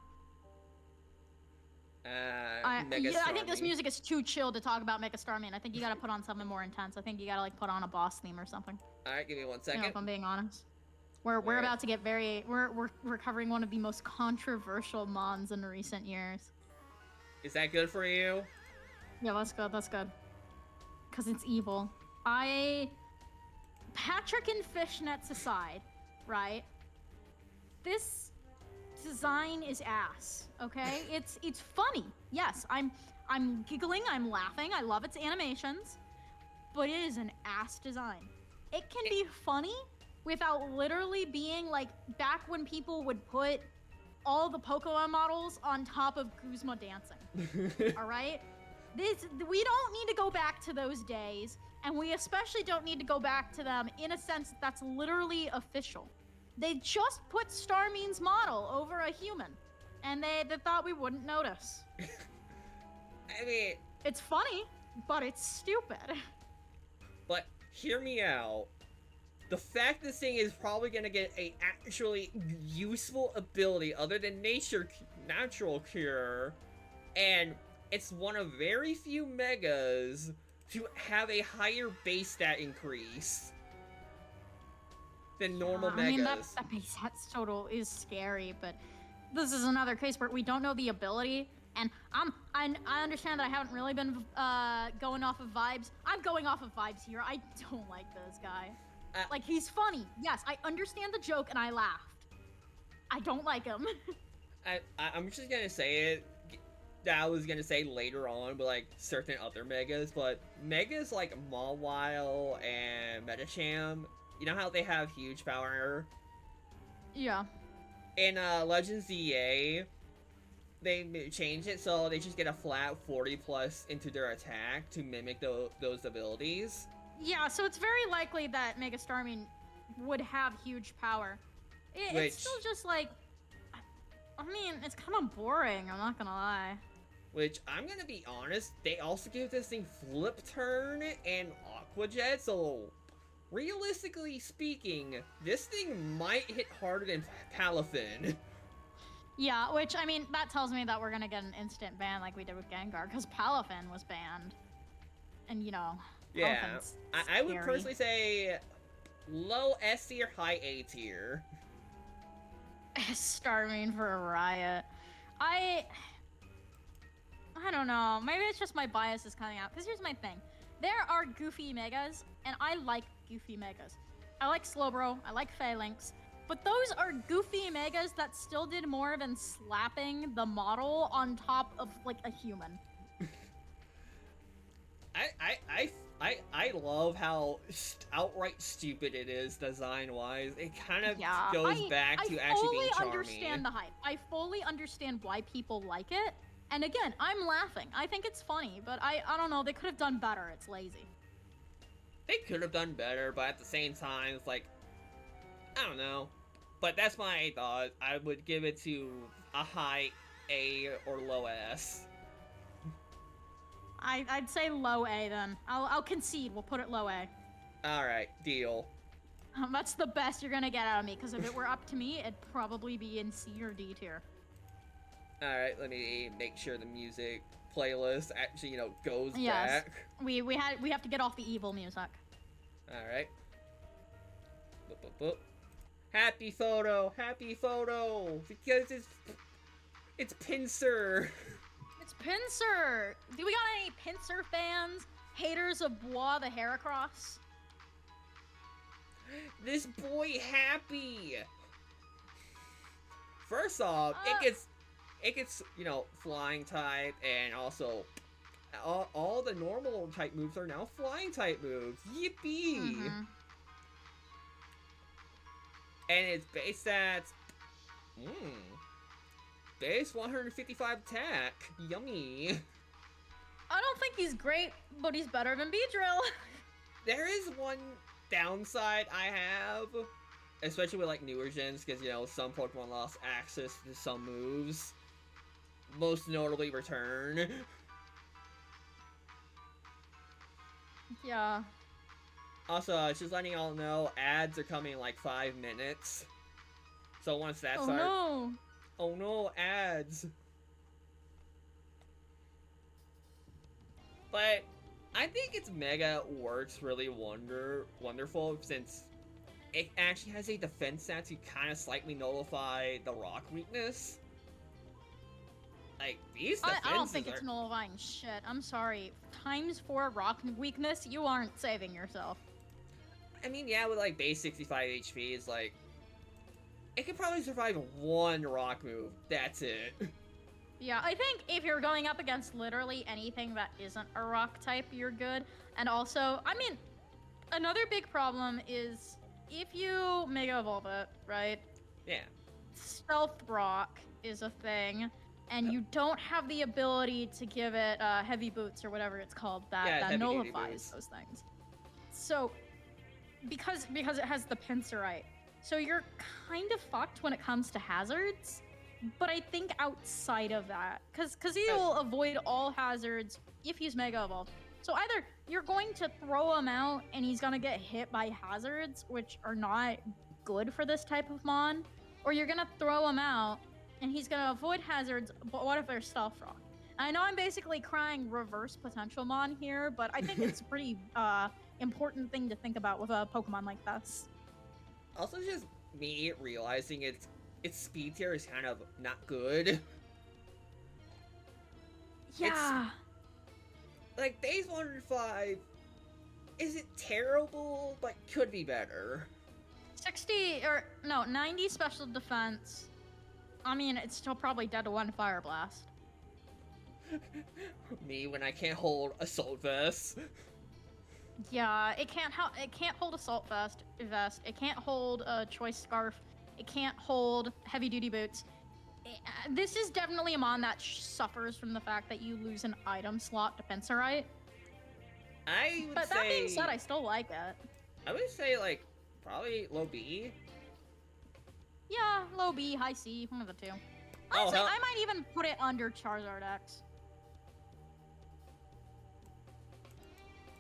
I think this music is too chill to talk about Mega Starmie. I think you gotta put on something more intense. I think you gotta like put on a boss theme or something. Alright, give me 1 You second. know, if I'm being honest. We're about to get we're covering one of the most controversial Mons in recent years. Is that good for you? Yeah, that's good. Cause it's evil. Patrick and Fishnets aside, right? This design is ass, okay? It's funny. Yes, I'm giggling, I'm laughing, I love its animations, but it is an ass design. It can be funny without literally being like back when people would put all the Pokemon models on top of Guzma dancing. All right? We don't need to go back to those days, and we especially don't need to go back to them in a sense that's literally official. They just put Starmine's model over a human, and they thought we wouldn't notice. I mean, It's funny, but it's stupid. but hear me out. The fact this thing is probably gonna get a actually useful ability other than natural cure, and it's one of very few megas to have a higher base stat increase than normal megas. I mean, that base stat total is scary, but this is another case where we don't know the ability, and I understand that I haven't really been going off of vibes. I'm going off of vibes here. I don't like this guy. Like, he's funny. Yes, I understand the joke, and I laughed. I don't like him. I'm just gonna say it. That I was gonna say later on, but like certain other megas, but megas like Mawile and Metacham, you know how they have huge power? Yeah. In Legends ZA, they changed it so they just get a flat 40 plus into their attack to mimic those abilities. Yeah, so it's very likely that Mega Starmie would have huge power. It's still just like, I mean, it's kind of boring, I'm not gonna lie. Which, I'm gonna be honest, they also give this thing Flip Turn and Aqua Jet, so realistically speaking, this thing might hit harder than Palafin. Yeah, which, I mean, that tells me that we're gonna get an instant ban like we did with Gengar, because Palafin was banned. And, you know, Yeah, Palafin's I would scary. personally say low S tier, high A tier. Starving for a riot. I don't know. Maybe it's just my bias is coming out. Because here's my thing. There are goofy megas, and I like goofy megas. I like Slowbro, I like Phalanx, but those are goofy megas that still did more than slapping the model on top of, like, a human. I love how outright stupid it is design-wise. It kind of Yeah, goes back to actually being charming. I fully understand the hype. I fully understand why people like it. And again, I'm laughing. I think it's funny, but I don't know. They could have done better. It's lazy. They could have done better, but at the same time, it's like, I don't know. But that's my thought. I would give it to a high A or low S. I'd say low A then. I'll concede. We'll put it low A. Alright, deal. That's the best you're gonna get out of me, because if it were up to me, it'd probably be in C or D tier. Alright, let me make sure the music playlist actually, goes Yes. back. We have to get off the evil music. Alright. Boop, boop, boop. Happy photo! Happy photo! Because it's Pinsir! It's Pinsir! Do we got any Pinsir fans? Haters of Bois the Heracross? This boy happy! First off, it gets, flying type, and also all the normal type moves are now flying type moves. Yippee! Mm-hmm. And its base stats, base 155 attack. Yummy. I don't think he's great, but he's better than Beedrill. There is one downside I have, especially with like newer gens, because some Pokemon lost access to some moves. Most notably Return. Yeah. Also, just letting y'all know, ads are coming in like 5 minutes. So once that starts... no! Oh no, ads! But I think its Mega works really wonderful, since it actually has a defense stat to kind of slightly nullify the rock weakness. Like, these defenses I don't think it's nullifying shit. I'm sorry. ×4 rock weakness, you aren't saving yourself. I mean, yeah, with like base 65 HP, it's like, it could probably survive one rock move. That's it. Yeah, I think if you're going up against literally anything that isn't a rock type, you're good. And also, I mean, another big problem is if you Mega Evolve it, right? Yeah. Stealth Rock is a thing, and you don't have the ability to give it Heavy Boots or whatever it's called that nullifies those things. So, because it has the Pinsirite, so you're kind of fucked when it comes to hazards. But I think outside of that, because he will avoid all hazards if he's Mega Evolved. So either you're going to throw him out and he's gonna get hit by hazards, which are not good for this type of Mon, or you're gonna throw him out and he's gonna avoid hazards, but what if they're Stealth Rock? I know I'm basically crying reverse potential Mon here, but I think it's a pretty important thing to think about with a Pokemon like this. Also, just me realizing its speed tier is kind of not good. Yeah. Like, base 105 isn't terrible, but could be better. 90 special defense. I mean, it's still probably dead to 1 Fire Blast. Me when I can't hold Assault Vest. Yeah, it can't hold Assault Vest. It can't hold a Choice Scarf. It can't hold Heavy Duty Boots. This is definitely a Mon that suffers from the fact that you lose an item slot to Pinsirite. But that being said, I still like it. I would say, like, probably low B. Yeah, low B, high C, one of the two. Honestly, I might even put it under Charizard X.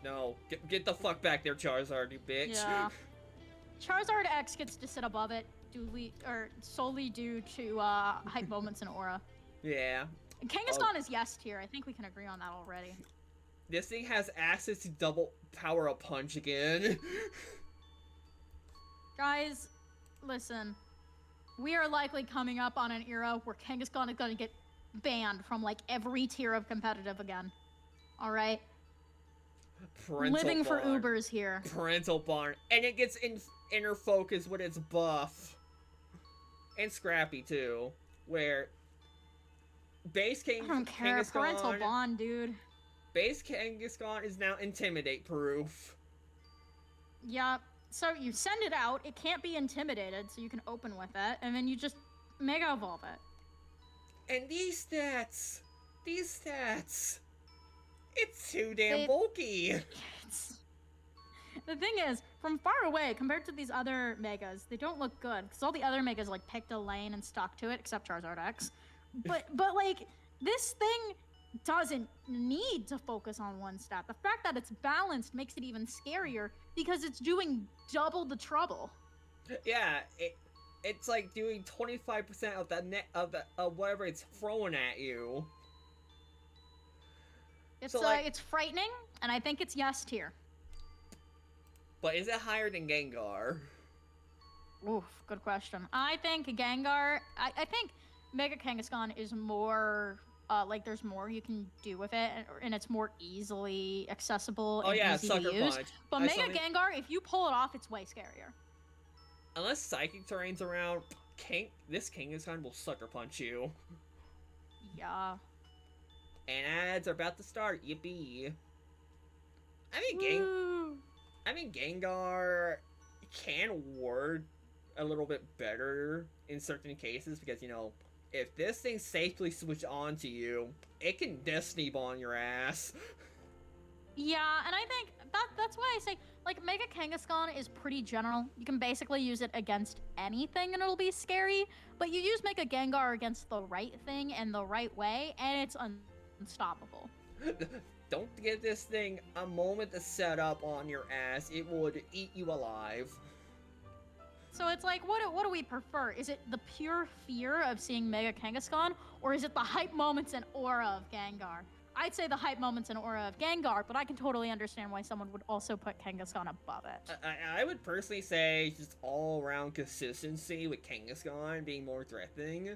No, get the fuck back there, Charizard, you bitch. Yeah. Charizard X gets to sit above it, solely due to hype moments and aura. Yeah. Kangaskhan is yes tier. I think we can agree on that already. This thing has access to double power up punch again. Guys, listen. We are likely coming up on an era where Kangaskhan is going to get banned from like every tier of competitive again. All right. Living for Ubers here. Parental Barn, and it gets inner focus with its buff, and Scrappy too, where base King. I don't care. Parental Bond, dude. Base Kangaskhan is now intimidate proof. Yeah. So you send it out. It can't be intimidated, so you can open with it, and then you just Mega Evolve it. And these stats, it's too damn bulky. The thing is, from far away, compared to these other Megas, they don't look good, because all the other Megas, like, picked a lane and stuck to it, except Charizard X. But like, this thing doesn't need to focus on one stat. The fact that it's balanced makes it even scarier, because it's doing double the trouble. Yeah, it's like doing 25% of the net of whatever it's throwing at you. It's so, like, it's frightening, and I think it's yes tier. But is it higher than Gengar? Oof, good question. I think Gengar. I think Mega Kangaskhan is more. Like there's more you can do with it, and it's more easily accessible and easy to use. Punch. But Mega Gengar, if you pull it off, it's way scarier. Unless Psychic Terrain's around, this Kangaskhan will Sucker Punch you. Yeah. And ads are about to start. Yippee! I mean, Gengar can ward a little bit better in certain cases because, you know, if this thing safely switch on to you, it can Destiny Ball your ass. Yeah, and I think that's why I say, like, Mega Kangaskhan is pretty general. You can basically use it against anything and it'll be scary, but you use Mega Gengar against the right thing and the right way, and it's unstoppable. Don't give this thing a moment to set up on your ass. It would eat you alive. So it's like, what do we prefer? Is it the pure fear of seeing Mega Kangaskhan, or is it the hype moments and aura of Gengar? I'd say the hype moments and aura of Gengar, but I can totally understand why someone would also put Kangaskhan above it. I would personally say just all-around consistency with Kangaskhan being more threatening.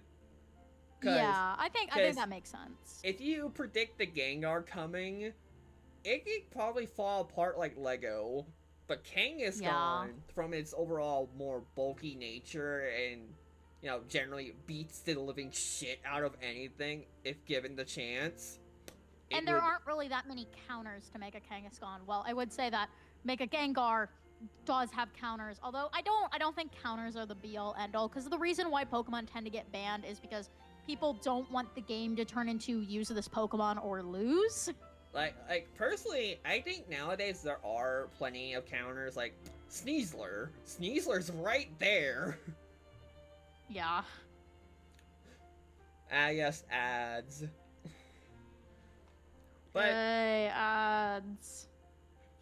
Yeah, I think that makes sense. If you predict the Gengar coming, it could probably fall apart like Lego. But Kangaskhan, from its overall more bulky nature and, you know, generally beats the living shit out of anything if given the chance. And there aren't really that many counters to Mega Kangaskhan. Well, I would say that Mega Gengar does have counters, although I don't think counters are the be-all end-all, because the reason why Pokemon tend to get banned is because people don't want the game to turn into use this Pokemon or lose. Like personally, I think nowadays there are plenty of counters, like Sneasler. Sneasler's right there. Yeah. Yes, ads. But hey, ads.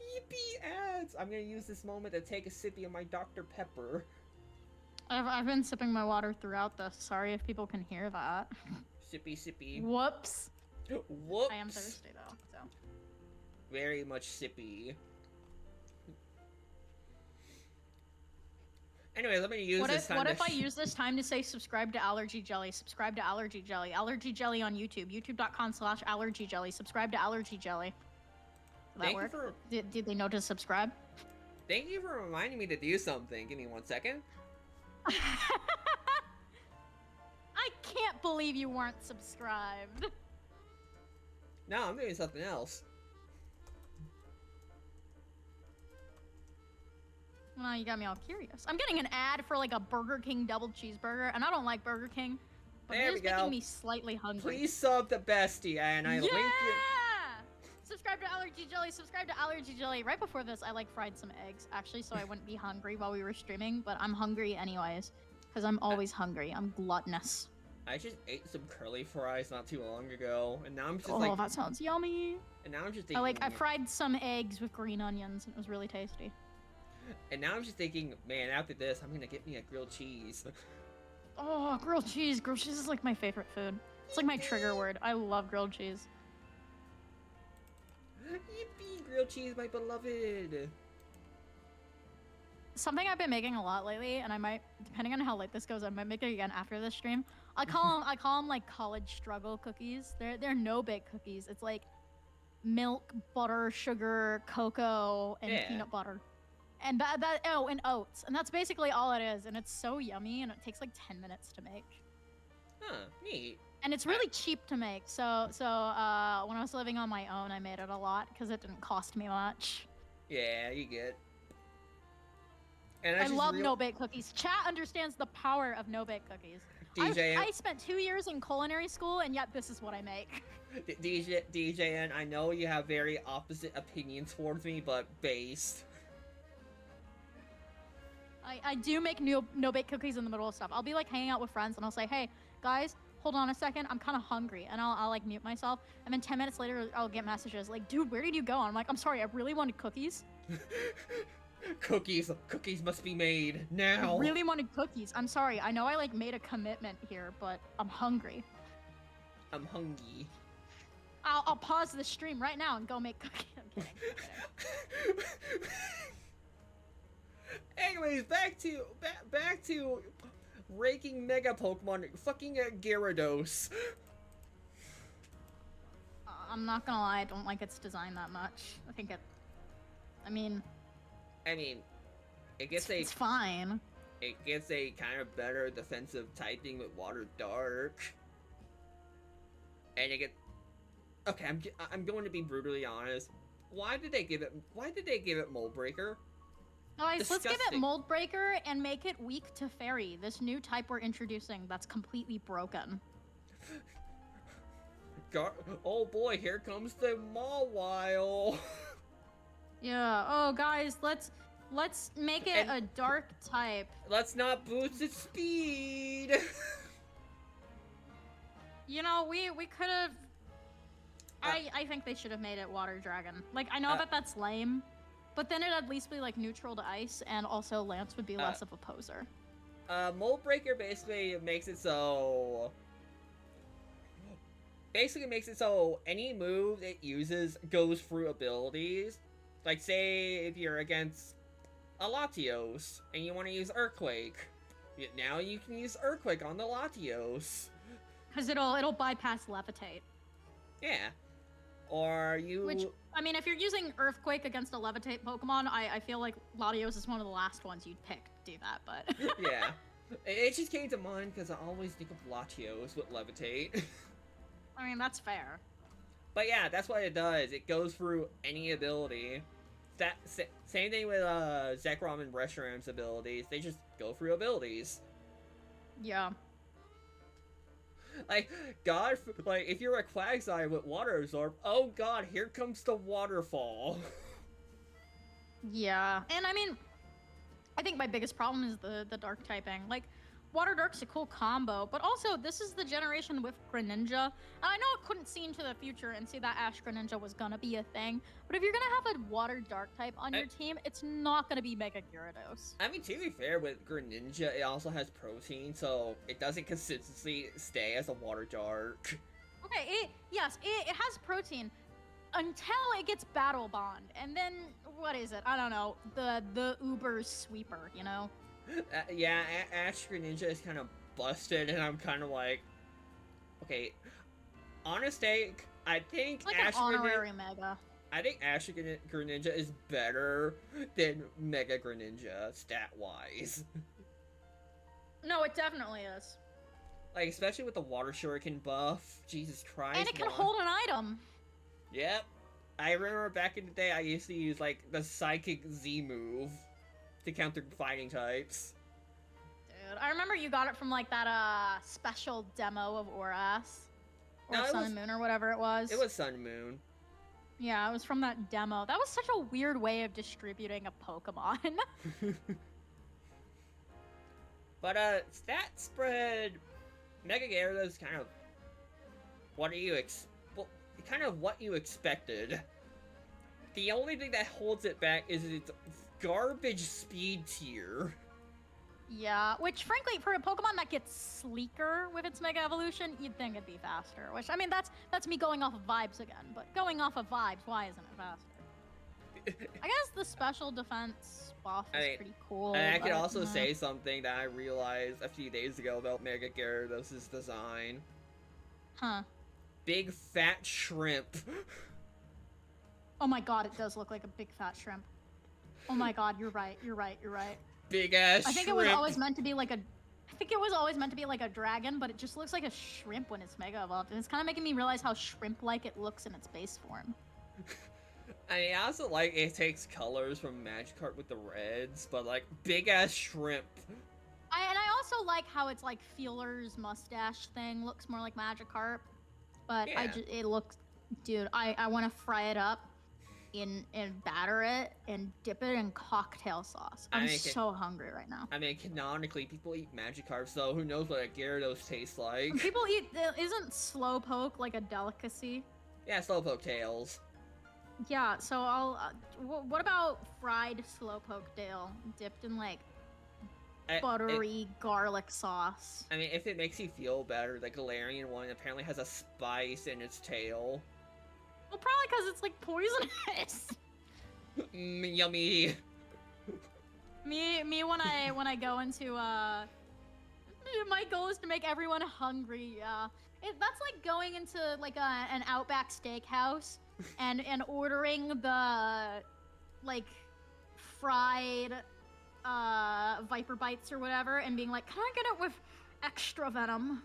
Yippee, ads! I'm gonna use this moment to take a sippy of my Dr. Pepper. I've been sipping my water throughout this. Sorry if people can hear that. Sippy, sippy. Whoops. Whoops. I am thirsty though, so. Very much sippy. Anyway, let me use this time. What if I use this time to say subscribe to Allergy Jelly? Subscribe to Allergy Jelly. Allergy Jelly on YouTube. YouTube.com/Allergy Jelly. Subscribe to Allergy Jelly. Did that work? Did they know to subscribe? Thank you for reminding me to do something. Give me 1 second. I can't believe you weren't subscribed. No, I'm doing something else. Well, you got me all curious. I'm getting an ad for like a Burger King double cheeseburger, and I don't like Burger King, but it is making me slightly hungry. Please sub the bestie, and I link you. Subscribe to Allergy Jelly. Subscribe to Allergy Jelly. Right before this, I like fried some eggs, actually, so I wouldn't be hungry while we were streaming. But I'm hungry anyways, because I'm always hungry. I'm gluttonous. I just ate some curly fries not too long ago, and now I'm just Oh, that sounds yummy. and now I'm just I thinking, fried some eggs with green onions, and it was really tasty. and now I'm just thinking, man, after this, I'm gonna get me a grilled cheese. Oh, grilled cheese. Grilled cheese is like my favorite food. It's like my trigger word. I love grilled cheese. Yippee, grilled cheese, my beloved. Something I've been making a lot lately, and I might, depending on how late this goes, I might make it again after this stream. I call them like college struggle cookies. They're no bake cookies. It's like milk, butter, sugar, cocoa, and Yeah. peanut butter, and and oats, and that's basically all it is. And it's so yummy, and it takes like 10 minutes to make. Huh, neat. And it's really cheap to make. So when I was living on my own, I made it a lot because it didn't cost me much. Yeah, you get. And I love no-bake cookies. Chat understands the power of no-bake cookies. DJ, I spent 2 years in culinary school, and yet this is what I make. DJN, I know you have very opposite opinions towards me, but based. I do make no-bake cookies in the middle of stuff. I'll be like hanging out with friends, and I'll say, hey, guys, hold on a second, I'm kind of hungry, and I'll like mute myself, and then 10 minutes later, I'll get messages like, dude, where did you go? And I'm like, I'm sorry, I really wanted cookies. Cookies must be made now. I really wanted cookies. I'm sorry, I know I like made a commitment here, but I'm hungry. I'm hungry. I'll pause the stream right now and go make cookies. I'm kidding. Anyways, back to raking Mega Pokemon, fucking Gyarados. I'm not gonna lie, I don't like its design that much. I mean, it gets it's fine. It gets a kind of better defensive typing with Water Dark, and it gets. Okay, I'm going to be brutally honest. Why did they give it Mold Breaker? Guys, let's give it Disgusting. Mold Breaker and make it weak to Fairy. This new type we're introducing that's completely broken. Oh boy, here comes the Mawile. Yeah. Oh, guys, let's make it a dark type. Let's not boost its speed. You know, we could have. I think they should have made it Water Dragon. Like, I know that's lame, but then it'd at least be like neutral to ice, and also Lance would be less of a poser. Mold Breaker basically makes it so any move it uses goes through abilities. Like, say if you're against a Latios and you want to use Earthquake, now you can use Earthquake on the Latios. Cause it'll bypass Levitate. Yeah. Or you. Which, I mean, if you're using Earthquake against a Levitate Pokemon, I feel like Latios is one of the last ones you'd pick to do that, but. Yeah. It just came to mind because I always think of Latios with Levitate. I mean, that's fair. But yeah, that's what it does. It goes through any ability. Same thing with Zekrom and Reshiram's abilities. They just go through abilities. Yeah. Like, if you're a Quagsire with Water Absorb, oh god, here comes the waterfall. Yeah, and I mean, I think my biggest problem is the dark typing. Like, Water Dark's a cool combo, but also this is the generation with Greninja. And I know I couldn't see into the future and see that Ash Greninja was gonna be a thing, but if you're gonna have a Water Dark type on your team, it's not gonna be Mega Gyarados. I mean, to be fair, with Greninja, it also has protein, so it doesn't consistently stay as a Water Dark. Okay, it has protein until it gets Battle Bond, and then what is it? I don't know. The Uber sweeper, you know? Yeah, Ash Greninja is kind of busted, and I'm kind of like, okay, honest take, I think It's like an honorary Mega. I think Ash Greninja is better than Mega Greninja stat-wise. No, it definitely is. Like, especially with the Water Shuriken buff. Jesus Christ. And it can man. hold an item. Yep. I remember back in the day, I used to use, like, the Psychic Z move to counter fighting types. Dude, I remember you got it from, like, that, special demo of Oras. Or No, Sun and Moon, or whatever it was. It was Sun and Moon. Yeah, it was from that demo. That was such a weird way of distributing a Pokemon. But, stat spread Mega Gyarados kind of what kind of what you expected. The only thing that holds it back is its garbage speed tier. Yeah, which frankly, for a Pokemon that gets sleeker with its Mega Evolution, you'd think it'd be faster. Which, I mean, that's me going off of vibes again, but going off of vibes, why isn't it faster? I guess the special defense buff is pretty cool. And I can also say something that I realized a few days ago about Mega Gyarados' design. Huh. Big fat shrimp. Oh my god, it does look like a big fat shrimp. Oh my god, you're right. Big ass shrimp. I think it was always meant to be like a dragon, but it just looks like a shrimp when it's Mega Evolved. And it's kind of making me realize how shrimp-like it looks in its base form. I mean, I also like it takes colors from Magikarp with the reds, but like big ass shrimp. And I also like how its like feelers mustache thing looks more like Magikarp, but Yeah. it looks, dude. I want to fry it up and batter it and dip it in cocktail sauce. I'm so hungry right now. I mean, canonically, people eat Magikarp, so who knows what a Gyarados tastes like? People eat. Isn't Slowpoke like a delicacy? Yeah, Slowpoke tails. Yeah, so I'll. What about fried Slowpoke Dale dipped in like buttery garlic sauce? I mean, if it makes you feel better, the Galarian one apparently has a spice in its tail. Well, probably because it's like poisonous. Yummy. Me when I go into my goal is to make everyone hungry. That's like going into like an Outback Steakhouse and ordering the like fried Viper Bites or whatever and being like, can I get it with extra venom?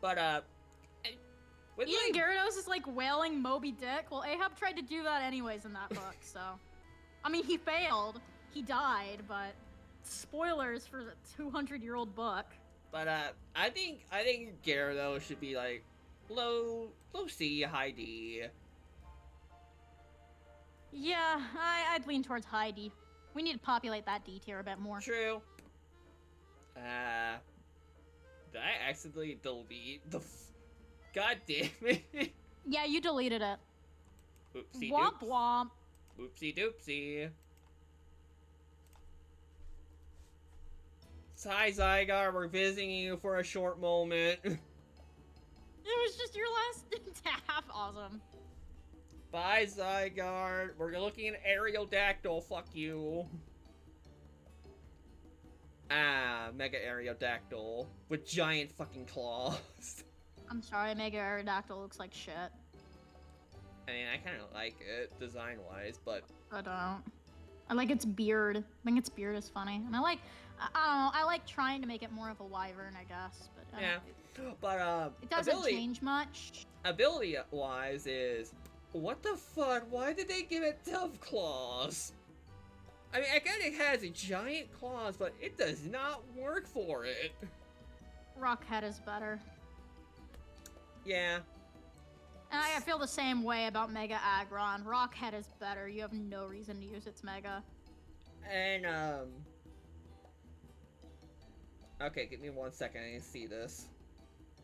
But eating Gyarados is like whaling Moby Dick. Well, Ahab tried to do that anyways in that book, so I mean he failed. He died, but spoilers for the 200-year-old book. But I think Gyarados should be like low C, high D. Yeah, I'd lean towards high D. We need to populate that D tier a bit more. True. Did I accidentally delete the? God damn it! Yeah, you deleted it. Oopsie Womp doops. womp. Oopsie doopsie. Hi Zygar, we're visiting you for a short moment. It was just your last tap. Awesome. Bye Zygar. We're looking at Aerodactyl. Fuck you. Mega Aerodactyl with giant fucking claws. I'm sorry, Mega Aerodactyl looks like shit. I mean, I kind of like it design-wise, but I don't. I like its beard. I think its beard is funny, and I don't know. I like trying to make it more of a wyvern, I guess. But yeah. But it doesn't change much. Ability-wise, is what the fuck? Why did they give it tough claws? I mean, I get it has a giant claws, but it does not work for it. Rockhead is better. Yeah. And I feel the same way about Mega Aggron. Rockhead is better. You have no reason to use its Mega. And okay, give me 1 second. I need to see this.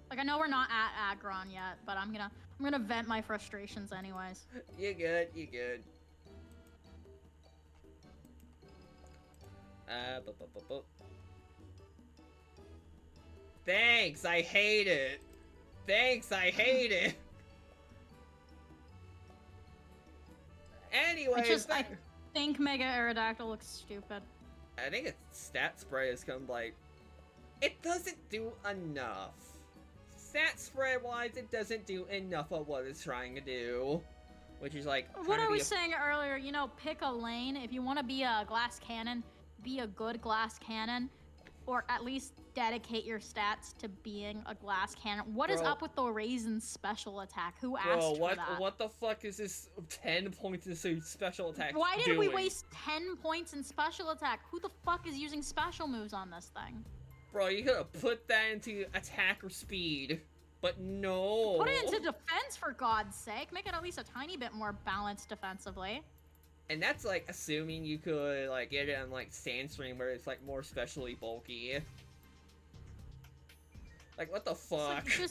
Like I know we're not at Aggron yet, but I'm gonna vent my frustrations anyways. You good? You good? Thanks. I hate it. Thanks. I hate it. Anyways, I think Mega Aerodactyl looks stupid. I think its stat spray is kind of like, it doesn't do enough. Stat spread wise, it doesn't do enough of what it's trying to do. Which is like, what I was saying earlier, you know, pick a lane. If you want to be a glass cannon, be a good glass cannon. Or at least dedicate your stats to being a glass cannon. What is up with the Raisin special attack? Who asked for that? What the fuck is this 10 points in special attack Why did doing? we waste 10 points in special attack? Who the fuck is using special moves on this thing? Bro, you could have put that into attack or speed. But no. Put it into defense, for God's sake. Make it at least a tiny bit more balanced defensively. And that's like assuming you could like get it on like Sandstream where it's like more specially bulky. Like, what the It's fuck? like,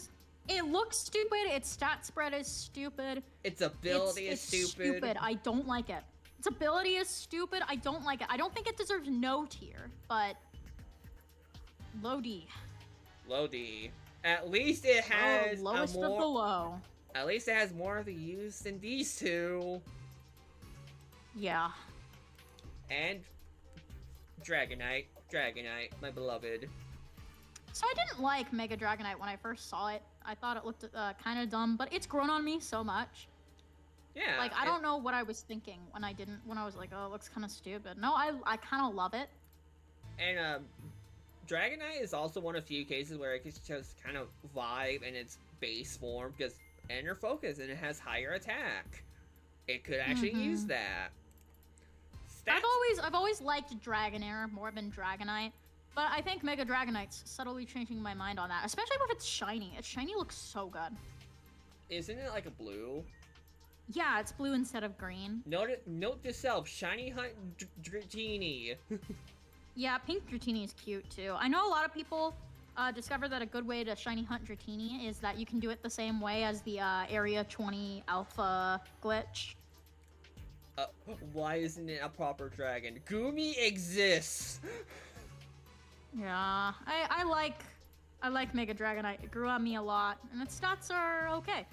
it looks stupid. Its stat spread is stupid. Its ability is it's stupid. I don't like it. Its ability is stupid. I don't like it. I don't think it deserves no tier, but low D. Low D. At least it has lowest a more. of the low. At least it has more of the use than these two. Yeah. And Dragonite, my beloved. So I didn't like Mega Dragonite when I first saw it. I thought it looked kind of dumb, but it's grown on me so much. Yeah. Like, I don't know what I was thinking when I was like, oh, it looks kind of stupid. No, I kind of love it. And Dragonite is also one of few cases where it can just kind of vibe in its base form because Inner Focus and it has higher attack. It could actually use that. I've always liked Dragonair more than Dragonite, but I think Mega Dragonite's subtly changing my mind on that, especially with its shiny. Its shiny looks so good. Isn't it like a blue? Yeah, it's blue instead of green. Note to self, Shiny Hunt Dratini. Yeah, Pink Dratini is cute too. I know a lot of people discovered that a good way to shiny hunt Dratini is that you can do it the same way as the Area 20 Alpha glitch. Why isn't it a proper dragon? Gumi exists! Yeah, I like Mega Dragonite. It grew on me a lot, and its stats are okay.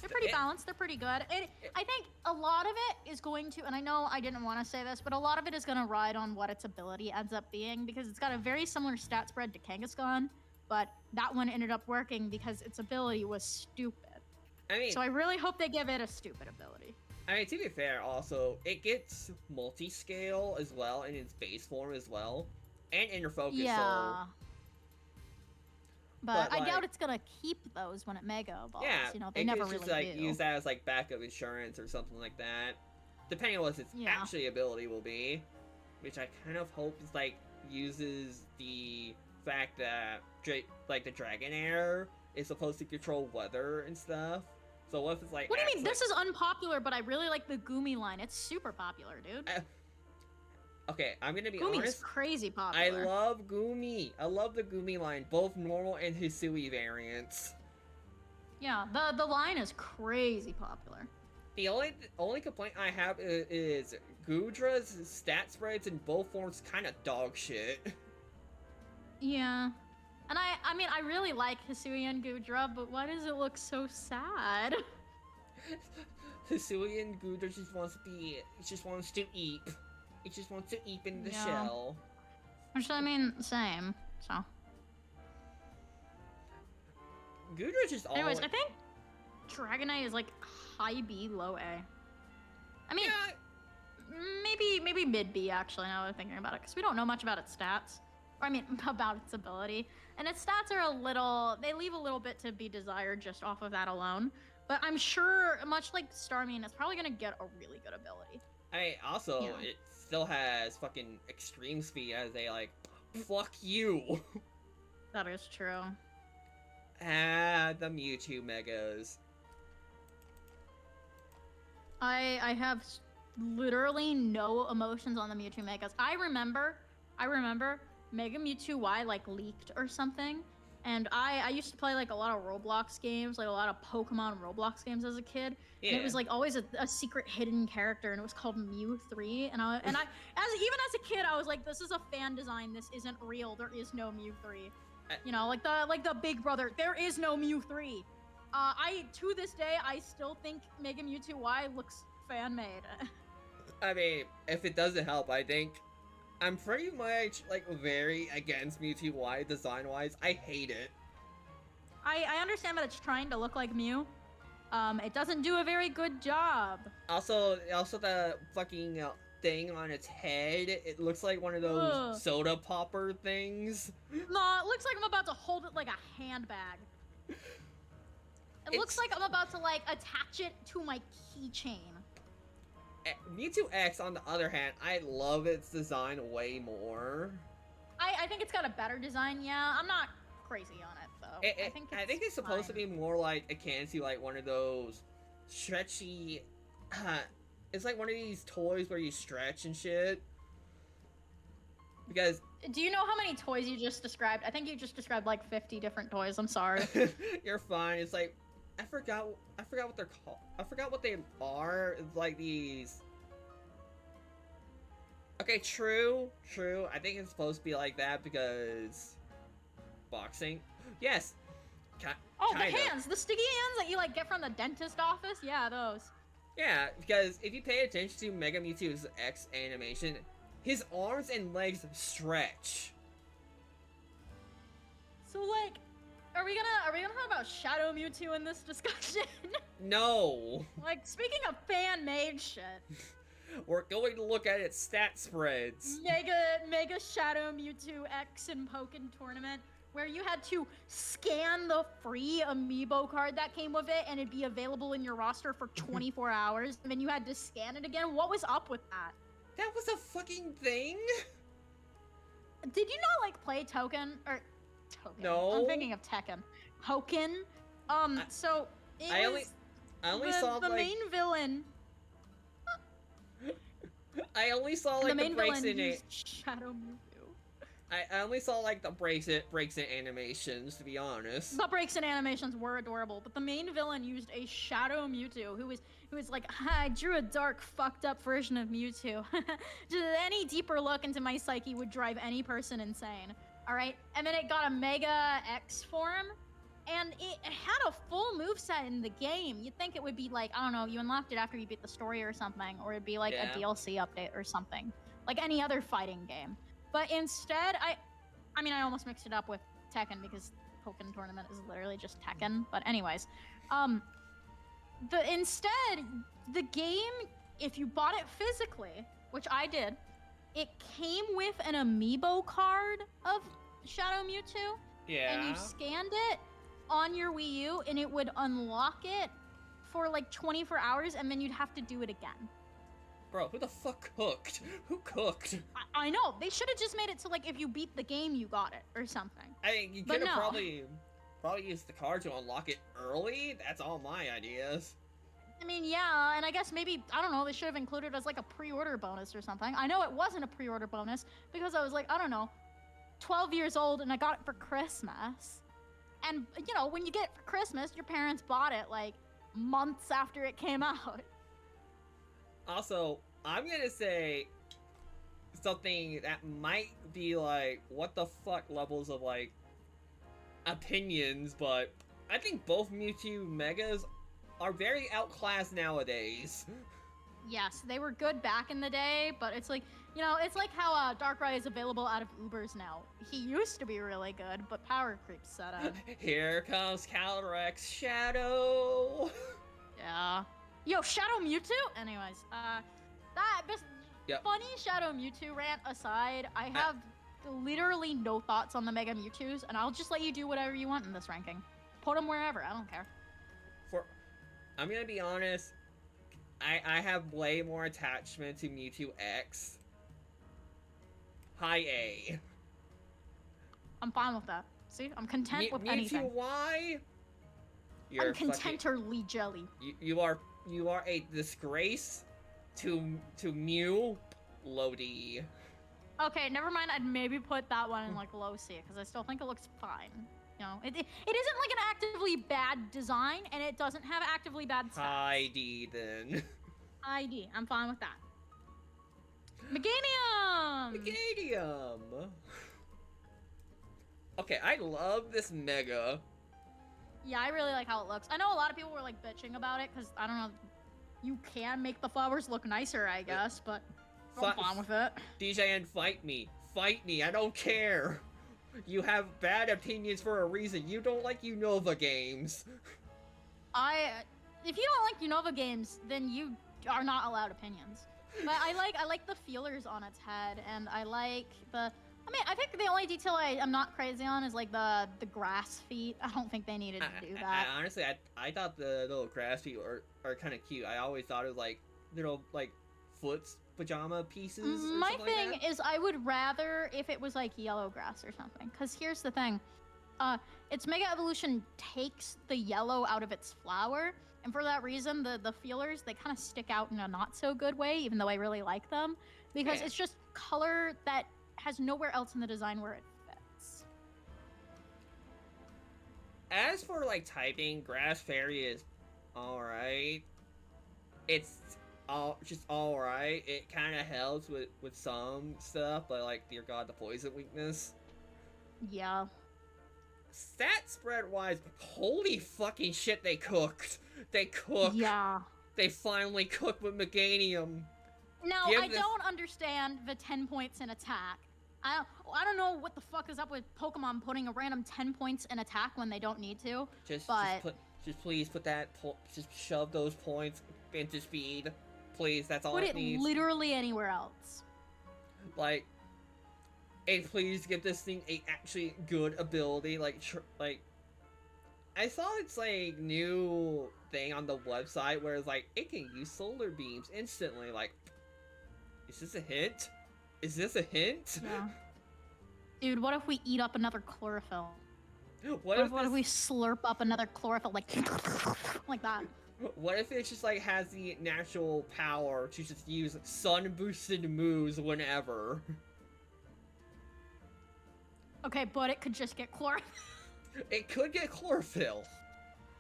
They're pretty balanced. They're pretty good. I think a lot of it is going to, and I know I didn't want to say this, but a lot of it is going to ride on what its ability ends up being, because it's got a very similar stat spread to Kangaskhan, but that one ended up working because its ability was stupid. I mean, so I really hope they give it a stupid ability. I mean, to be fair, also, it gets multi-scale as well in its base form as well, and Inner Focus, Yeah. so... But I like, doubt it's gonna keep those when it Mega Evolves. Yeah, You know, they it never could really just, do. use that as, like, backup insurance or something like that. Depending on what its actually ability will be. Which I kind of hope is, like, uses the fact that, like, the Dragonair is supposed to control weather and stuff. So what if it's, like... What do you mean? This is unpopular, but I really like the Gumi line. It's super popular, dude. Okay, I'm gonna be Gumi's honest. Crazy popular. I love Gumi. I love the Gumi line, both normal and Hisui variants. Yeah, the line is crazy popular. The only complaint I have is Goodra's stat spreads in both forms kind of dog shit. Yeah. And I mean, I really like Hisui and Goodra, but why does it look so sad? Hisui and Goodra just wants to eat. It just wants to eat in the shell. Which, I mean, same, so. Goodra just all... Anyways, I think Dragonite is like high B, low A. I mean, maybe mid B actually, now that I'm thinking about it, because we don't know much about its stats. Or I mean, about its ability. And its stats are they leave a little bit to be desired just off of that alone. But I'm sure, much like Starmie, it's probably gonna get a really good ability. It still has fucking extreme speed as they like, fuck you. That is true. The Mewtwo Megas. I have literally no emotions on the Mewtwo Megas. I remember Mega Mewtwo Y like leaked or something. And I used to play like a lot of Roblox games, like a lot of Pokemon Roblox games as a kid. Yeah. And it was like always a secret hidden character, and it was called Mew 3. And I even as a kid, I was like, this is a fan design. This isn't real. There is no Mew 3. You know, like the Big Brother. There is no Mew 3. To this day, I still think Mega Mewtwo Y looks fan made. I mean, if it doesn't help, I think I'm pretty much, like, very against Mewtwo Y design-wise. I hate it. I understand that it's trying to look like Mew. It doesn't do a very good job. Also the fucking thing on its head, it looks like one of those soda popper things. No, it looks like I'm about to hold it like a handbag. It looks like I'm about to, like, attach it to my keychain. Mewtwo X, on the other hand, I love its design way more. I think it's got a better design, yeah. I'm not crazy on it, though. I think it's supposed to be more like akin to, like, one of those stretchy... it's like one of these toys where you stretch and shit. Because Do you know how many toys you just described? I think you just described like 50 different toys. I'm sorry. you're fine. It's like I forgot what they're called. I forgot what they are. It's like these. Okay, true. I think it's supposed to be like that because boxing. Yes. Oh, Kinda. the hands, the sticky hands that you like get from the dentist office. Yeah, those. Yeah, because if you pay attention to Mega Mewtwo's X animation, his arms and legs stretch. So like, are we gonna talk about Shadow Mewtwo in this discussion? No. Like, speaking of fan-made shit, We're going to look at its stat spreads. Mega Shadow Mewtwo X and Pokken Tournament, where you had to scan the free amiibo card that came with it and it'd be available in your roster for 24 hours, and then you had to scan it again. What was up with that? That was a fucking thing? Did you not like play Token or Token? No. I'm thinking of Tekken. Pokken. So it I was only saw the like main villain. I only saw like The main breaks villain in used it. Shadow Mewtwo. I only saw like the breaks in animations, to be honest. The breaks and animations were adorable, but the main villain used a Shadow Mewtwo, who was like, I drew a dark, fucked up version of Mewtwo. Just any deeper look into my psyche would drive any person insane. All right, and then it got a Mega X form, and it had a full moveset in the game. You'd think it would be like, I don't know, you unlocked it after you beat the story or something, or it'd be like Yeah. a DLC update or something, like any other fighting game. But instead, I mean, I almost mixed it up with Tekken because Pokken Tournament is literally just Tekken. But anyways, instead, the game, if you bought it physically, which I did, it came with an amiibo card of Shadow Mewtwo, Yeah. and you scanned it on your Wii U, and it would unlock it for like 24 hours, and then you'd have to do it again. Bro, who the fuck cooked? Who cooked? I know, they should have just made it so like if you beat the game, you got it or something. I think you But could have no. probably used the card to unlock it early. That's all my ideas. I mean, yeah, and I guess maybe, I don't know, they should have included as like a pre-order bonus or something. I know it wasn't a pre-order bonus because I was like, I don't know, 12 years old and I got it for Christmas. And, you know, when you get it for Christmas, your parents bought it like months after it came out. Also, I'm gonna say something that might be like, what the fuck levels of like opinions, but I think both Mewtwo Megas are very outclassed nowadays. Yes, they were good back in the day, but it's like, you know, it's like how Darkrai is available out of Ubers now. He used to be really good, but power creep set in. Here comes Calyrex Shadow. Yeah. Yo, Shadow Mewtwo? Anyways, Yep. funny Shadow Mewtwo rant aside, I have literally no thoughts on the Mega Mewtwo's, and I'll just let you do whatever you want in this ranking. Put them wherever, I don't care. I'm gonna be honest, I have way more attachment to Mewtwo X. High A. I'm fine with that. See, I'm content with Mewtwo anything. Y? I'm contenterly jelly. You are a disgrace to Mew, Lodi. Okay, never mind. I'd maybe put that one in like low C because I still think it looks fine. You know, it isn't like an actively bad design, and it doesn't have actively bad stats. High D then. ID. I'm fine with that. Meganium. Meganium. Okay, I love this Mega. Yeah, I really like how it looks. I know a lot of people were like bitching about it because I don't know. You can make the flowers look nicer, I guess, but I'm fine with it. DJN, fight me. Fight me. I don't care. You have bad opinions for a reason. You don't like Unova games. If you don't like Unova games, then you are not allowed opinions. But I like the feelers on its head, and I like the. I mean, I think the only detail I'm not crazy on is like the grass feet. I don't think they needed to do that. Honestly, I thought the little grass feet are kind of cute. I always thought it was like little like foot pajama pieces. Or My something thing like that. is, I would rather if it was like yellow grass or something. Because here's the thing, its Mega Evolution takes the yellow out of its flower, and for that reason, the feelers they kind of stick out in a not so good way. Even though I really like them, because Yeah. it's just color that has nowhere else in the design where it fits. As for like typing, Grass Fairy is alright. It's just alright. It kind of helps with some stuff, but like, dear God, the poison weakness. Yeah. Stat spread wise, holy fucking shit, they cooked. They cooked. Yeah. They finally cooked with Meganium. Now, I don't understand the 10 points in attack. I don't know what the fuck is up with Pokemon putting a random 10 points in attack when they don't need to. Just please put that, just shove those points into speed. Please, that's all it needs. Put it literally anywhere else. Like, and please give this thing a actually good ability. Like, I saw its like new thing on the website where it's like it can use solar beams instantly. Like, is this a hint? Is this a hint? Yeah. Dude, what if we eat up another chlorophyll? What if we slurp up another chlorophyll like like that? What if it just like has the natural power to just use sun boosted moves whenever? Okay, but it could just get chlorophyll. It could get chlorophyll.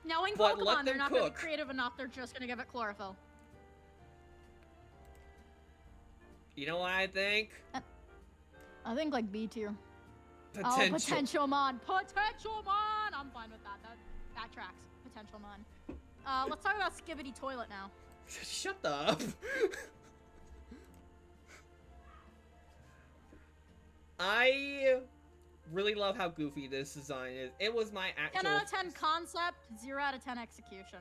Knowing But Pokemon, they're not going to cook. be creative enough. They're just going to give it chlorophyll. You know what I think? I think like B tier. Potential. Oh, Potential Mon. Potential Mon! I'm fine with that. That tracks. Potential Mon. Let's talk about Skibidi Toilet now. Shut up. I really love how goofy this design is. It was my actual... 10 out of 10 concept, 0 out of 10 execution.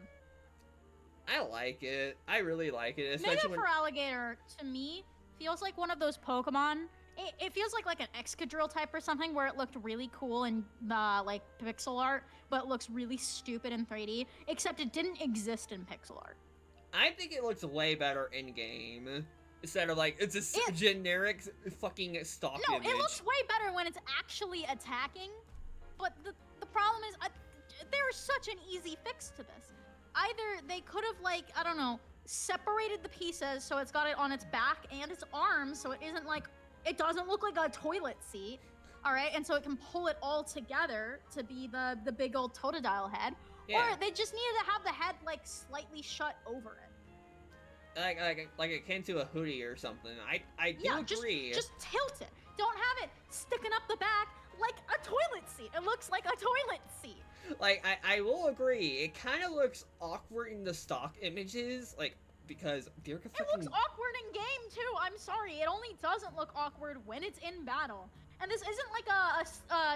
I like it. I really like it. Mega Especially when... Feraligatr, to me, feels like one of those Pokemon. It feels like an Excadrill type or something where it looked really cool in like pixel art, but it looks really stupid in 3D, except it didn't exist in pixel art. I think it looks way better in-game. Instead of like, it's a generic fucking stock image. No, it looks way better when it's actually attacking, but the problem is, there is such an easy fix to this. Either they could have like, I don't know, separated the pieces so it's got it on its back and its arms so it isn't like, it doesn't look like a toilet seat, all right? And so it can pull it all together to be the big old Totodile head. Yeah. Or they just needed to have the head like slightly shut over it. Like akin to a hoodie or something. I do agree. Just tilt it. Don't have it sticking up the back like a toilet seat. It looks like a toilet seat. Like, I will agree. It kind of looks awkward in the stock images, like, because It looks awkward in game too. I'm sorry. It only doesn't look awkward when it's in battle. And this isn't like a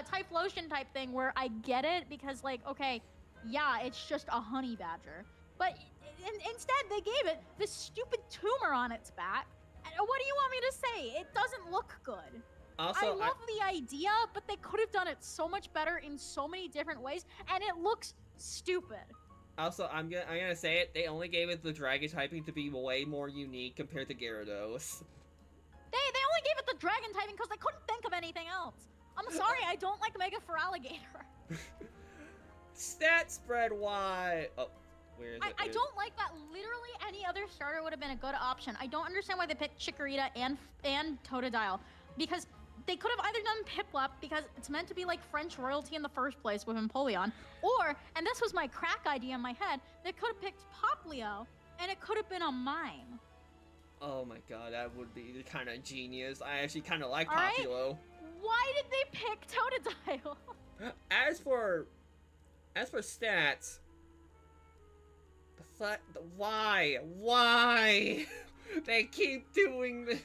Typhlosion type thing where I get it because like, okay, yeah, it's just a honey badger. But instead they gave it this stupid tumor on its back. And what do you want me to say? It doesn't look good. Also, I love the idea, but they could have done it so much better in so many different ways, and it looks stupid. Also, I'm gonna say it. They only gave it the dragon typing to be way more unique compared to Gyarados. They only gave it the dragon typing because they couldn't think of anything else. I'm sorry, I don't like Mega Feraligatr. Stat spread wide. Oh, where is it? I don't like that. Literally any other starter would have been a good option. I don't understand why they picked Chikorita and Totodile, because they could have either done Piplup, because it's meant to be like French royalty in the first place with Empoleon, or, and this was my crack idea in my head, they could have picked Poplio, and it could have been a mime. Oh my god, that would be kind of genius. I actually kind of like Alright. Populo. Why did they pick Totodile? As for stats, why? They keep doing this.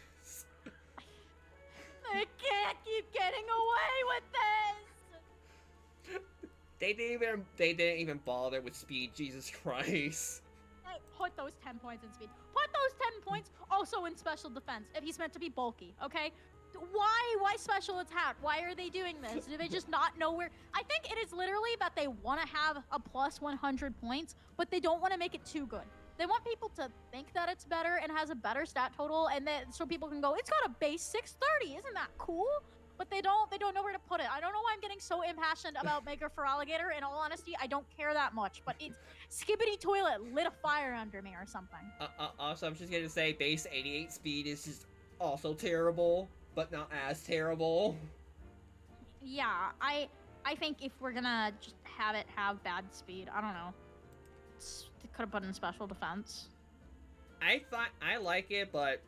They can't keep getting away with this. They didn't even bother with speed. Jesus Christ. Hey, put those 10 points in speed. Put those 10 points also in special defense if he's meant to be bulky. Okay. Why special attack? Why are they doing this? Do they just not know where? I think it is literally that they want to have a plus 100 points, but they don't want to make it too good. They want people to think that it's better and has a better stat total, and then so people can go, it's got a base 630. Isn't that cool? But they don't know where to put it. I don't know why I'm getting so impassioned about Mega Feraligatr. In all honesty, I don't care that much. But it's Skibidi Toilet lit a fire under me or something. Also, I'm just gonna say base 88 speed is just also terrible. but not as terrible. Yeah, I think if we're gonna just have it have bad speed, I don't know. Could have put in special defense. I like it, but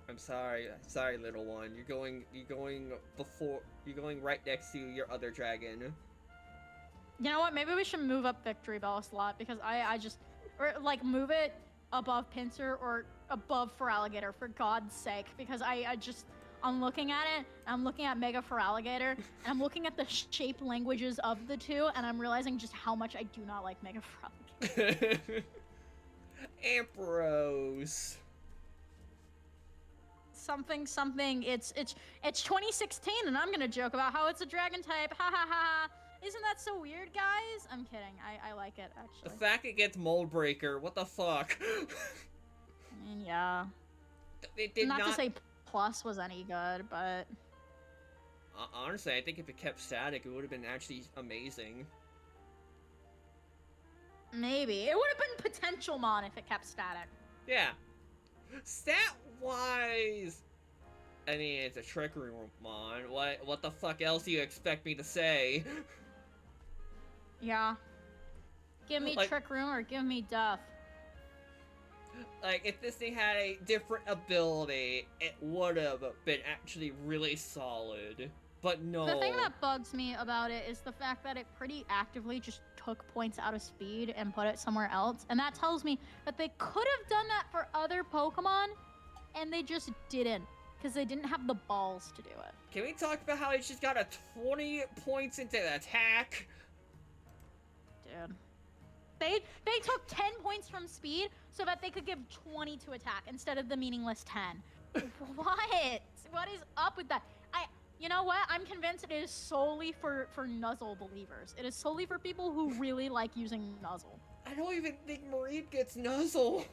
I'm sorry, little one. You're going right next to your other dragon. You know what? Maybe we should move up Victory Bell a slot because I just, or like move it above Pinsir or above Feraligatr for God's sake, because I'm looking at it, I'm looking at Mega Feraligatr, and I'm looking at the shape languages of the two, and I'm realizing just how much I do not like Mega Feraligatr. Ampharos. Something, it's 2016, and I'm gonna joke about how it's a dragon type, ha ha ha. Isn't that so weird, guys? I'm kidding, I like it, actually. The fact it gets Mold Breaker, what the fuck? I mean, yeah. It did not to say Plus was any good, but... Honestly, I think if it kept static, it would have been actually amazing. Maybe. It would have been Potential Mon if it kept static. Yeah. Stat-wise... I mean, it's a Trick Room Mon. What the fuck else do you expect me to say? Yeah. Give me Trick Room or give me Death. Like, if this thing had a different ability, it would have been actually really solid. But no. The thing that bugs me about it is the fact that it pretty actively just took points out of speed and put it somewhere else. And that tells me that they could have done that for other Pokemon, and they just didn't. Because they didn't have the balls to do it. Can we talk about how it's just got a 20 points into the attack? Dude. They took 10 points from speed so that they could give 20 to attack instead of the meaningless 10. What? What is up with that? You know what? I'm convinced it is solely for Nuzzle believers. It is solely for people who really like using Nuzzle. I don't even think Mareep gets Nuzzle.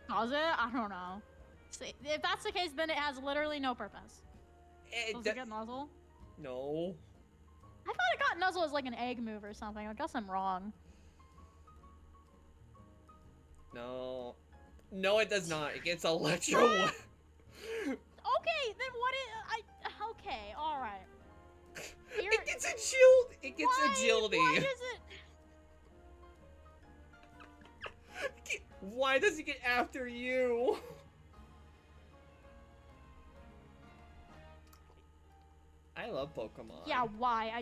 Does it? I don't know. See, if that's the case, then it has literally no purpose. Does it get Nuzzle? No. I thought it got Nuzzle as like an egg move or something. I guess I'm wrong. No. No, it does not. It gets Electro. Okay, then what is... Okay, alright. It gets agility. It gets agility. Why does it... Why does it get after you? I love Pokemon. Yeah, why?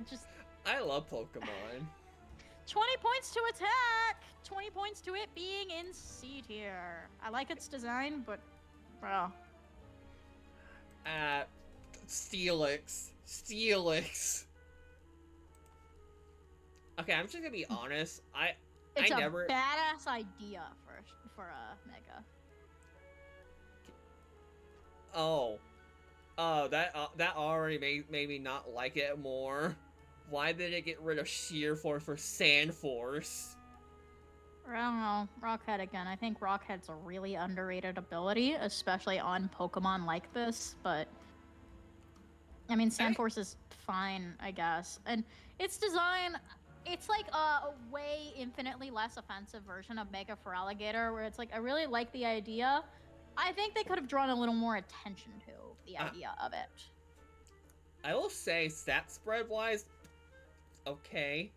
I love Pokemon. 20 points to attack! 20 points to it being in C tier. I like its design, but... Bro. Steelix. Steelix. Okay, I'm just gonna be honest. It's I never... a badass idea for a Mega. Oh, that already made me not like it more. Why did it get rid of Sheer Force for Sand Force? I don't know. Rockhead again. I think Rockhead's a really underrated ability, especially on Pokemon like this, but... I mean, Sand Force is fine, I guess. And its design... It's like a way infinitely less offensive version of Mega Feraligatr, where it's like, I really like the idea. I think they could have drawn a little more attention to the idea of it. I will say, stat spread wise, okay.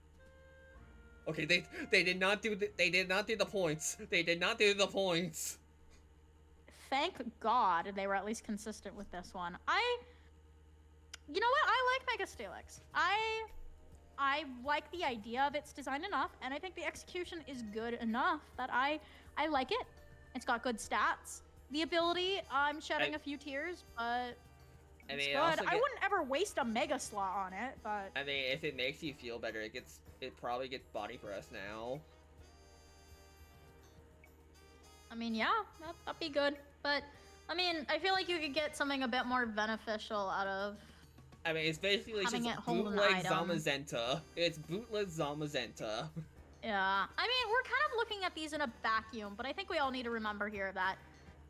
Okay, they did not do the points. They did not do the points. Thank God they were at least consistent with this one. You know what? I like Mega Steelix. I like the idea of its design enough, and I think the execution is good enough that I like it. It's got good stats. The ability, I'm shedding a few tears, but it's good. I wouldn't ever waste a Mega slot on it, but... I mean, if it makes you feel better, it probably gets Body Press now. I mean, yeah, that'd be good. But, I mean, I feel like you could get something a bit more beneficial out of... I mean, it's basically just bootleg Zamazenta. It's bootleg Zamazenta. Yeah. I mean, we're kind of looking at these in a vacuum, but I think we all need to remember here that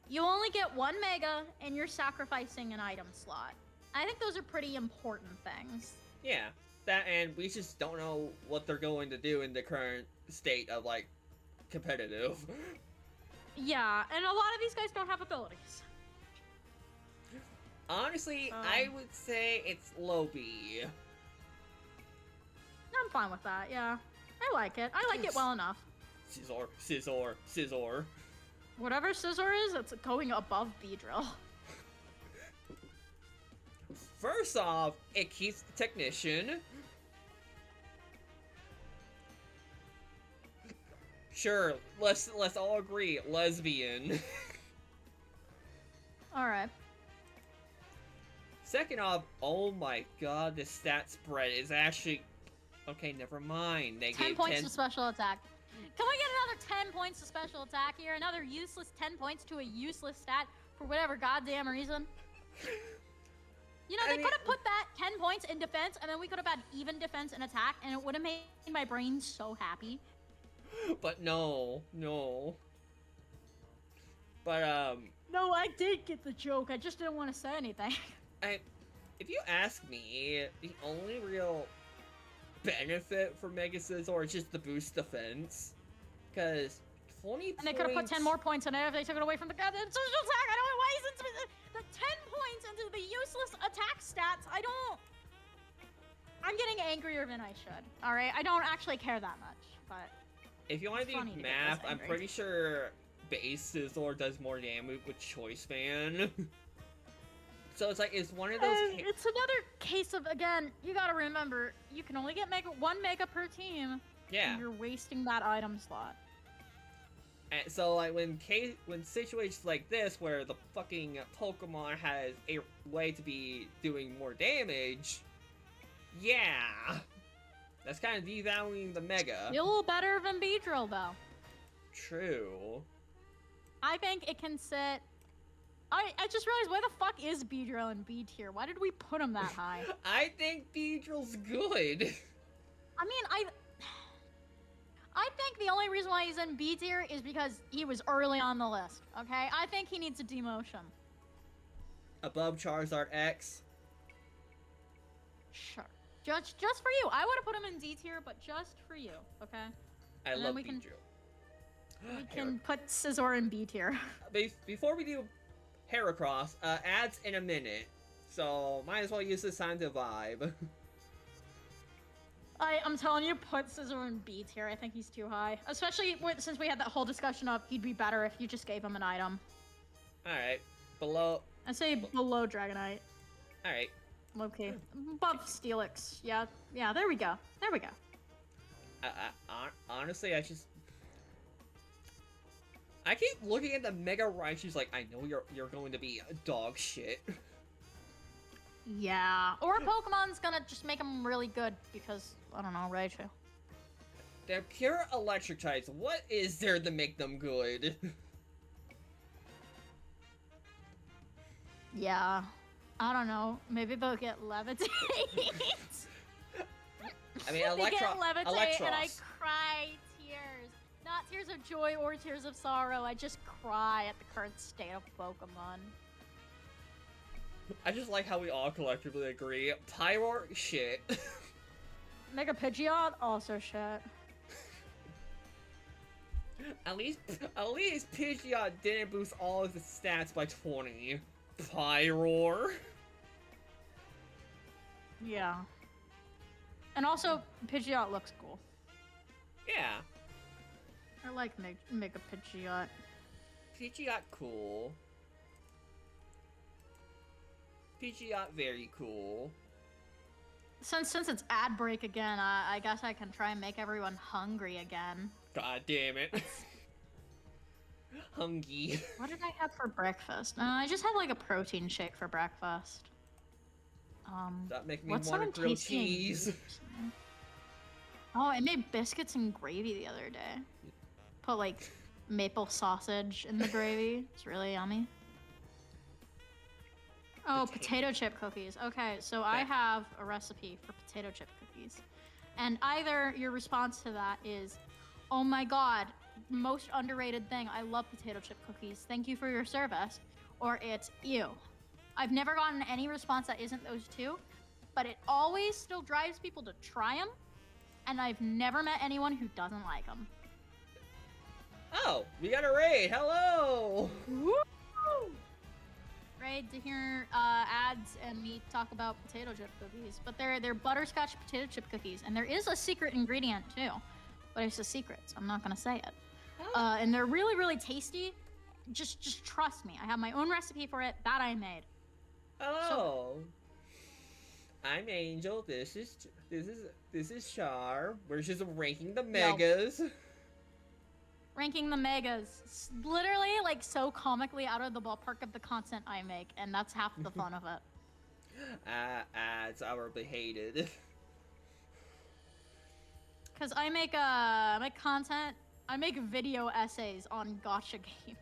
you only get one Mega and you're sacrificing an item slot. I think those are pretty important things. Yeah. That, and we just don't know what they're going to do in the current state of, like, competitive. Yeah, and a lot of these guys don't have abilities. Honestly, I would say it's low B. I'm fine with that, yeah. I like it. I like it well enough. Scizor, Scizor, Scizor. Whatever Scizor is, it's going above Beedrill. First off, it keeps the technician. Sure, let's all agree, lesbian. Alright. Second off, oh my god, the stat spread is actually... Okay, never mind. They 10 gave points 10... to special attack. Can we get another 10 points to special attack here? Another useless 10 points to a useless stat for whatever goddamn reason? You know, they could have put that 10 points in defense, and then we could have had even defense and attack, and it would have made my brain so happy. But no. But, No, I did get the joke. I just didn't want to say anything. If you ask me, the only real benefit for Mega Scizor is just the boost defense. Because 20 And they could have put 10 more points in it if they took it away from the goddamn social attack. I don't know why he's the 10 points into the useless attack stats. I'm getting angrier than I should. Alright, I don't actually care that much, but... If you want to do math, I'm pretty sure base Scizor does more damage with Choice Band. So it's like, it's one of those... It's another case of, again, you gotta remember, you can only get one mega per team. Yeah. And you're wasting that item slot. And so, like, when situations like this, where the fucking Pokemon has a way to be doing more damage, yeah! That's kind of devaluing the Mega. Still better than Beedrill, though. True. I think it can sit... I just realized, why the fuck is Beedrill in B tier? Why did we put him that high? I think Beedrill's good. I mean, I think the only reason why he's in B tier is because he was early on the list, okay? I think he needs a demotion. Above Charizard X? Sure. Just for you. I would have put him in D tier, but just for you, okay? I love Beedrill. We can put Scizor in B tier. Before we do Heracross, ads in a minute, so might as well use this time to vibe. I'm telling you, put Scizor in B tier. I think he's too high. Especially since we had that whole discussion of he'd be better if you just gave him an item. Alright, below... I'd say below Dragonite. Alright. Okay. Above Steelix. Yeah, there we go. There we go. Honestly, I keep looking at the Mega Raichu's like, I know you're going to be dog shit. Yeah. Or Pokemon's gonna just make them really good because, I don't know, Raichu. They're pure electric types. What is there to make them good? Yeah. I don't know. Maybe they'll get Levitate. I mean, they get Levitate Electros. and I cry tears. Not tears of joy or tears of sorrow. I just cry at the current state of Pokemon. I just like how we all collectively agree. Pyroar, shit. Mega Pidgeot, also shit. At least Pidgeot didn't boost all of his stats by 20. Pyroar. Yeah. And also, Pidgeot looks cool. Yeah. I like Mega Pidgeot. Pidgeot cool. Pidgeot very cool. Since it's ad break again, I guess I can try and make everyone hungry again. God damn it. Hungry. What did I have for breakfast? I just had like a protein shake for breakfast. That make me what's want on to grill tasty cheese. Oh, I made biscuits and gravy the other day. Put like maple sausage in the gravy. It's really yummy. Oh, potato chip cookies. Okay, so I have a recipe for potato chip cookies. And either your response to that is, oh my god, most underrated thing, I love potato chip cookies, thank you for your service, or it's, ew. I've never gotten any response that isn't those two, but it always still drives people to try them, and I've never met anyone who doesn't like them. Oh, we got a raid. Hello. Woo! right, to hear ads and me talk about potato chip cookies, but they're butterscotch potato chip cookies, and there is a secret ingredient too, but it's a secret, so I'm not gonna say it. And they're really, really tasty. Just trust me. I have my own recipe for it that I made. Oh. I'm Angel. This is Char. We're just ranking the megas. Ranking the megas. Literally, like, so comically out of the ballpark of the content I make, and that's half the fun of it. Ads, hourly hated. Because I make content, I make video essays on gacha games.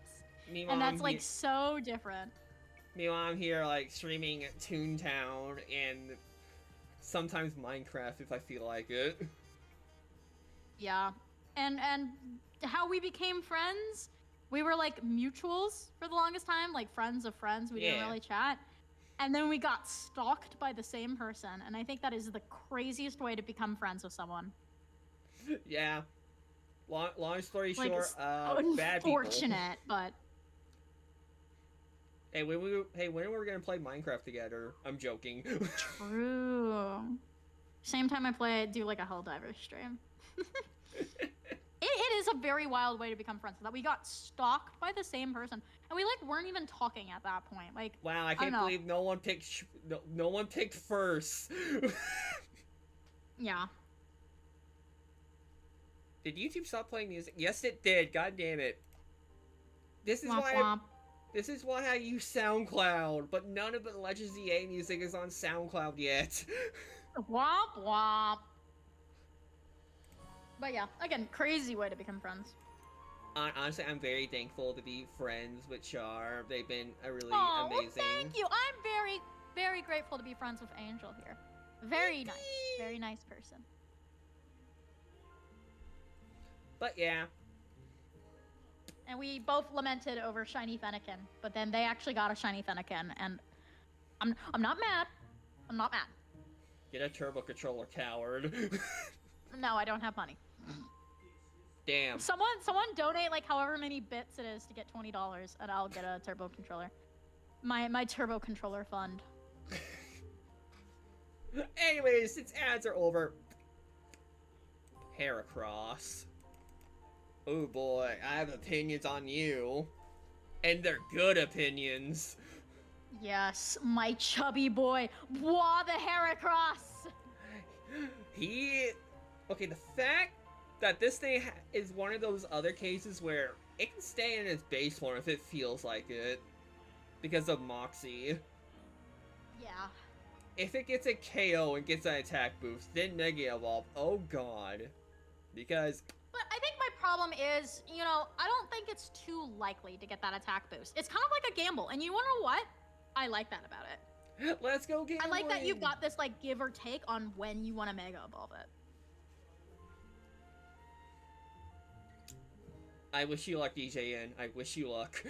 Meanwhile, And that's, like, so different. Meanwhile, I'm here, like, streaming Toontown and sometimes Minecraft if I feel like it. Yeah. And how we became friends, we were like mutuals for the longest time, like friends of friends. We didn't really chat. And then we got stalked by the same person, and I think that is the craziest way to become friends with someone. Yeah. Long story like, short, bad people. Unfortunate, but Hey, when are we gonna play Minecraft together? I'm joking. true. Same time I do like a Helldiver stream. It is a very wild way to become friends. That we got stalked by the same person, and we like weren't even talking at that point. Like, wow, I can't believe no one picked first. Yeah. Did YouTube stop playing music? Yes, it did. God damn it. This is why I use SoundCloud, but none of the Legends EA music is on SoundCloud yet. Womp womp. But yeah, again, crazy way to become friends. Honestly, I'm very thankful to be friends with Char. They've been a really Well, amazing. thank you. I'm very, very grateful to be friends with Angel here. Very nice. Very nice person. But yeah. And we both lamented over Shiny Fennekin, but then they actually got a Shiny Fennekin, and I'm not mad. I'm not mad. Get a turbo controller, coward. No, I don't have money. Damn. Someone donate like however many bits it is to get $20, and I'll get a turbo controller. My turbo controller fund. Anyways, since ads are over, Heracross. Oh boy, I have opinions on you. And they're good opinions. Yes, my chubby boy, Bwa the Heracross! Okay, the fact that this thing is one of those other cases where it can stay in its base form if it feels like it. Because of Moxie. Yeah. If it gets a KO and gets an attack boost, then Mega Evolve, oh god. Because... But I think my problem is, you know, I don't think it's too likely to get that attack boost. It's kind of like a gamble, and you wanna know what? I like that about it. Let's go gambling! I like that you've got this, like, give or take on when you want to Mega Evolve it. I wish you luck, DJN. I wish you luck.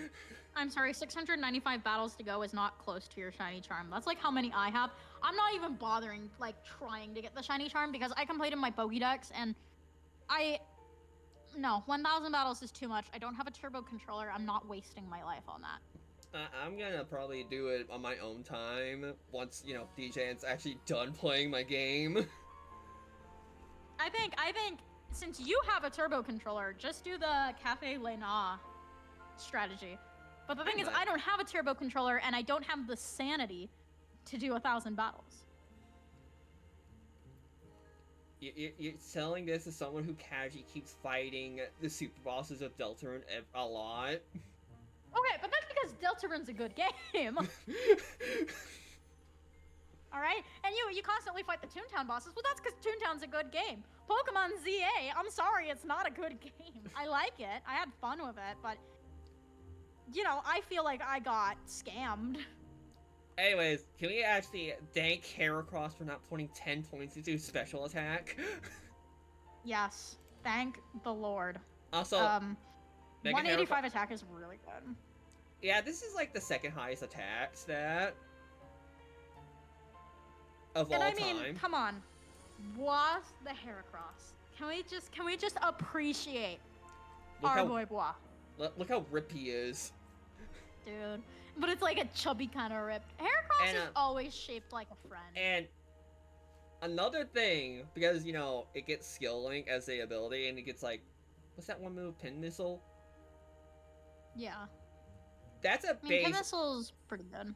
I'm sorry, 695 battles to go is not close to your Shiny Charm. That's like how many I have. I'm not even bothering, like, trying to get the Shiny Charm because I completed my Pokédex, and no, 1,000 battles is too much. I don't have a turbo controller. I'm not wasting my life on that. I'm gonna probably do it on my own time once, you know, DJN's actually done playing my game. I think since you have a turbo controller, just do the Cafe Lena strategy. But the thing is, I don't have a turbo controller, and I don't have the sanity to do 1,000 battles. You're selling this as someone who casually keeps fighting the super bosses of Deltarune a lot. Okay, but that's because Deltarune's a good game. Alright? And you constantly fight the Toontown bosses. Well, that's because Toontown's a good game. Pokemon ZA, I'm sorry, it's not a good game. I like it. I had fun with it, but... You know, I feel like I got scammed. Anyways, can we actually thank Heracross for not putting 10 points into special attack? Yes. Thank the Lord. Also, 185 attack is really good. Yeah, this is like the second highest attack stat of all time. And I mean, come on. Bois the Heracross. Can we just appreciate our boy Bois? Look how ripped he is. dude. But it's like a chubby kind of ripped. Heracross And, is always shaped like a friend. And another thing, because, you know, it gets skill link as a ability, and it gets like, what's that one move? Pin Missile? Yeah. That's a I mean, Pin base. Missile's pretty good.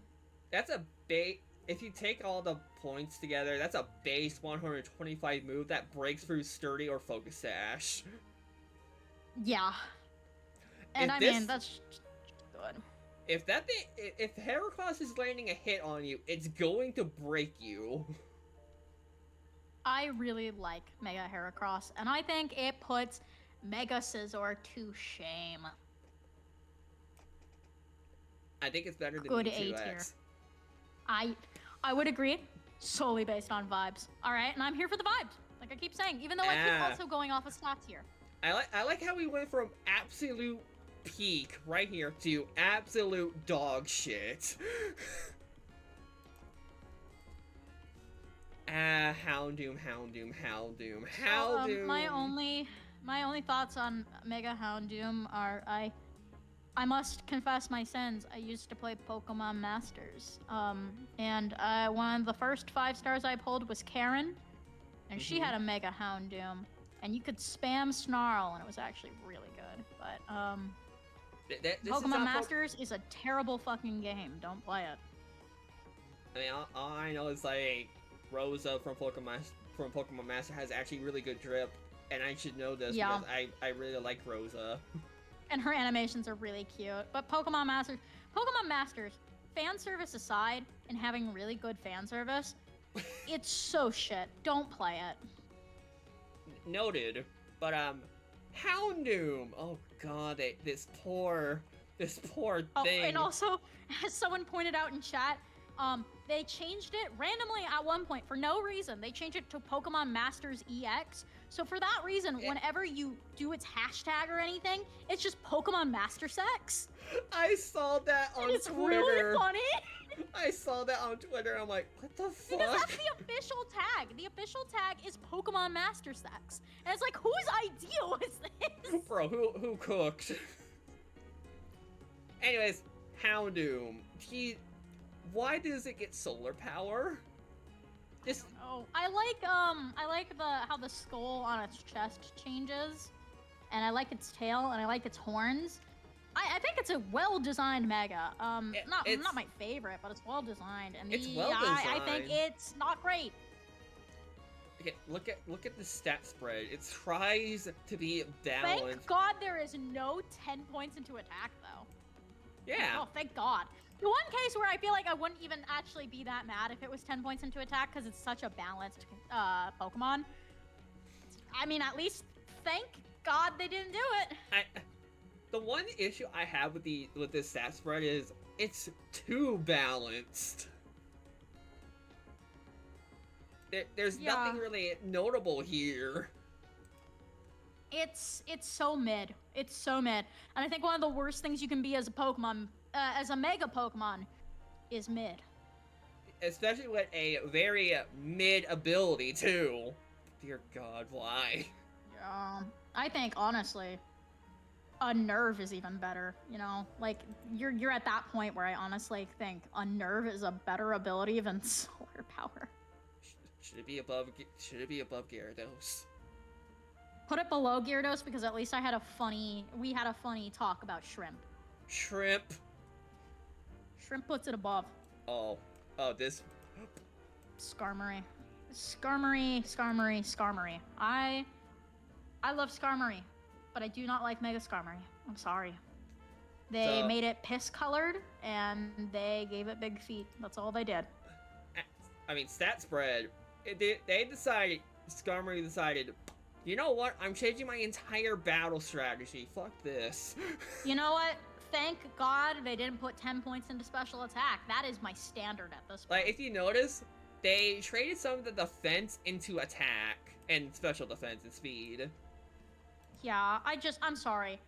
That's a base. If you take all the points together, that's a base 125 move that breaks through Sturdy or Focus Sash. Yeah. And If I this- mean, that's good. If that thing, if Heracross is landing a hit on you, it's going to break you. I really like Mega Heracross, and I think it puts Mega Scizor to shame. I think it's better than Good Mewtwo A tier. X. I would agree, solely based on vibes. All right, and I'm here for the vibes. Like I keep saying, even though I keep Ah. also going off of stats here. I like how we went from absolute peak right here to absolute dog shit. Houndoom. So, my only thoughts on Mega Houndoom are I must confess my sins. I used to play Pokemon Masters. And one of the first 5 stars I pulled was Karen, and she had a Mega Houndoom, and you could spam Snarl, and it was actually really good. But This is Pokemon not Masters is a terrible fucking game. Don't play it. I mean, all I know is like Rosa from Pokemon Master has actually really good drip, and I should know this Yeah. because I really like Rosa. And her animations are really cute. But Pokemon Masters, fan service aside, and having really good fan service, it's so shit. Don't play it. Noted, but Houndoom. Oh god, this poor Oh, thing. and also, as someone pointed out in chat, they changed it randomly at one point for no reason. They changed it to Pokemon Masters EX. So for that reason, whenever you do its hashtag or anything, it's just Pokemon Master Sex. I saw that on It's Twitter. really funny. I saw that on Twitter. I'm like, what the fuck? Because that's the official tag. The official tag is Pokemon Master Sex. And it's like, whose idea was this? Bro, who cooked? Anyways, Houndoom. Why does it get solar power? This Oh, I like how the skull on its chest changes, and I like its tail, and I like its horns. I think it's a well-designed Mega. It's- Not my favorite, but it's well-designed, and It's I think well-designed. it's not great. okay, look at the stat spread. It tries to be balanced. Thank God there is no 10 points into attack, though. Yeah. Oh, thank God. The one case where I feel like I wouldn't even actually be that mad if it was 10 points into attack because it's such a balanced Pokemon. I mean, at least thank God they didn't do it. The one issue I have with this stat spread is it's too balanced. There's Yeah. nothing really notable here. It's so mid. It's so mid. And I think one of the worst things you can be as a Pokemon, as a Mega Pokemon, is mid. Especially with a very mid ability too. Dear God, why? I think honestly, Unnerve is even better. You know, like you're at that point where I honestly think Unnerve is a better ability than Solar Power. Should it be above Gyarados? Put it below Gyarados because at least we had a funny talk about Shrimp. Shrimp. Shrimp puts it above. Oh, this. Skarmory. I love Skarmory, but I do not like Mega Skarmory. I'm sorry. They So- made it piss colored and they gave it big feet. That's all they did. I mean, stat spread. They decided. Skarmory decided. You know what? I'm changing my entire battle strategy. Fuck this. You know what? Thank God they didn't put 10 points into special attack. That is my standard at this point. Like, if you notice, they traded some of the defense into attack and special defense and speed. Yeah, I'm sorry.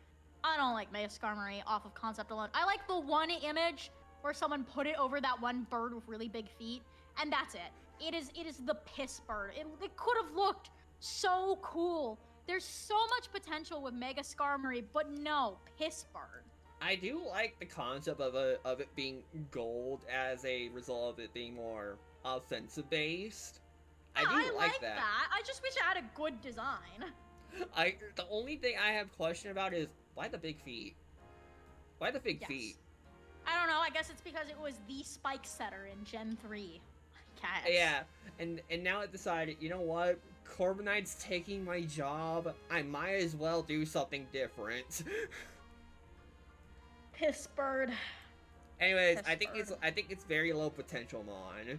I don't like Mega Skarmory off of concept alone. I like the one image where someone put it over that one bird with really big feet, and that's it. It is the piss bird. It could have looked so cool. There's so much potential with Mega Skarmory, but no, piss bird. I do like the concept of it being gold as a result of it being more offensive based. I Yeah, do I like like that. that. I just wish it had a good design. The only thing I have question about is why the big feet? Why the big Yes. feet? I don't know. I guess it's because it was the spike setter in Gen 3. Guess. Yeah, and now it decided, you know what? Corbinite's taking my job. I might as well do something different. Piss bird. Anyways, Piss bird. I think it's very low potential, Mon.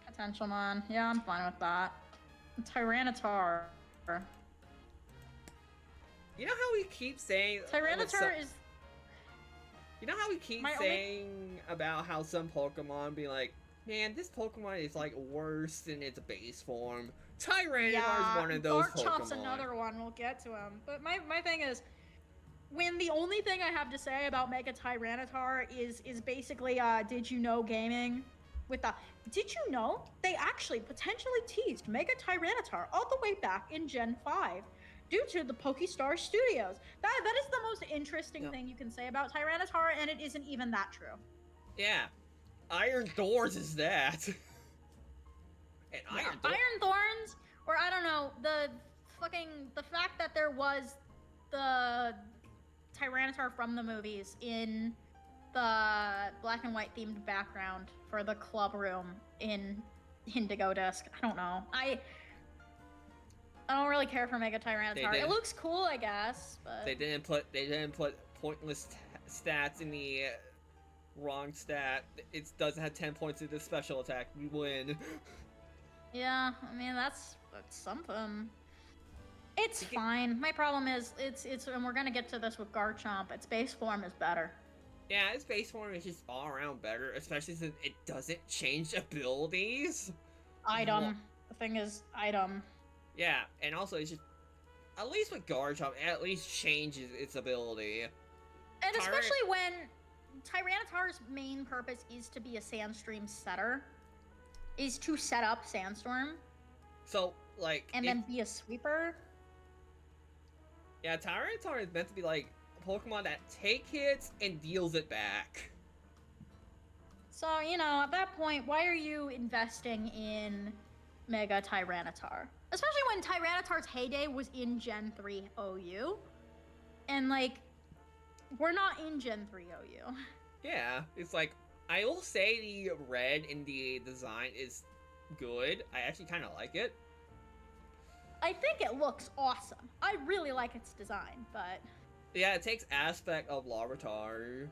Potential Mon. Yeah, I'm fine with that. Tyranitar. You know how we keep saying Tyranitar is. You know how we keep saying about how some Pokemon be like, man, this Pokemon is like worse in its base form. Tyranitar is one of those Garchomp's Pokemon. another one. We'll get to him. But my thing is, when the only thing I have to say about Mega Tyranitar is basically did you know gaming with the did you know they actually potentially teased Mega Tyranitar all the way back in Gen 5 due to the Pokestar Studios. That is the most interesting thing you can say about Tyranitar, and it isn't even that true. Yeah. Iron Thorns is that. And Iron Thorns, or I don't know, the fact that there was the Tyranitar from the movies in the black and white themed background for the club room in Indigo Disc. I don't know. I don't really care for Mega Tyranitar. It looks cool, I guess, but they didn't put pointless stats in the wrong stat. It doesn't have 10 points in the special attack. We win. Yeah, I mean that's something. It's fine. My problem is it's and we're gonna get to this with Garchomp. Its base form is better. Yeah, its base form is just all around better, especially since it doesn't change abilities. Item. The thing is item. Yeah, and also it's just at least with Garchomp, it at least changes its ability. And especially when Tyranitar's main purpose is to be a Sandstream setter. Is to set up Sandstorm. So, like... And then be a sweeper. Yeah, Tyranitar is meant to be, like, a Pokemon that take hits and deals it back. So, you know, at that point, why are you investing in Mega Tyranitar? Especially when Tyranitar's heyday was in Gen 3 OU. And, like, we're not in Gen 3 OU. Yeah, it's like, I will say the red in the design is good. I actually kind of like it. I think it looks awesome. I really like its design, but... Yeah, it takes aspect of Larvitar,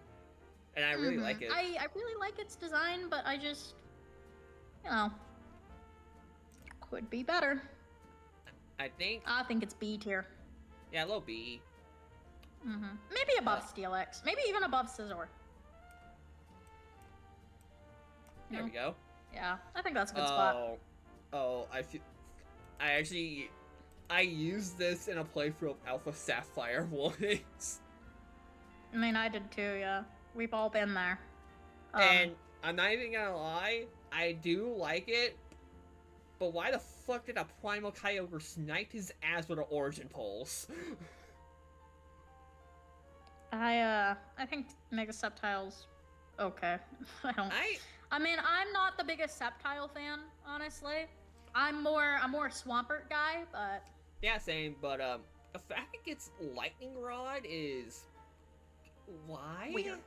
and I really like it. I really like its design, but I just... You know... Could be better. I think it's B tier. Yeah, low B. Maybe above Steelix. Maybe even above Scizor. There we go. Yeah, I think that's a good spot. I used this in a playthrough of Alpha Sapphire once. I mean, I did too, yeah. We've all been there. And I'm not even gonna lie, I do like it, but why the fuck did a Primal Kyogre snipe his ass with an Origin Pulse? I think Mega Sceptile's okay. I mean, I'm not the biggest Sceptile fan, honestly. I'm more a Swampert guy, but... Yeah, same, but, the fact it gets Lightning Rod is... Why? Weird.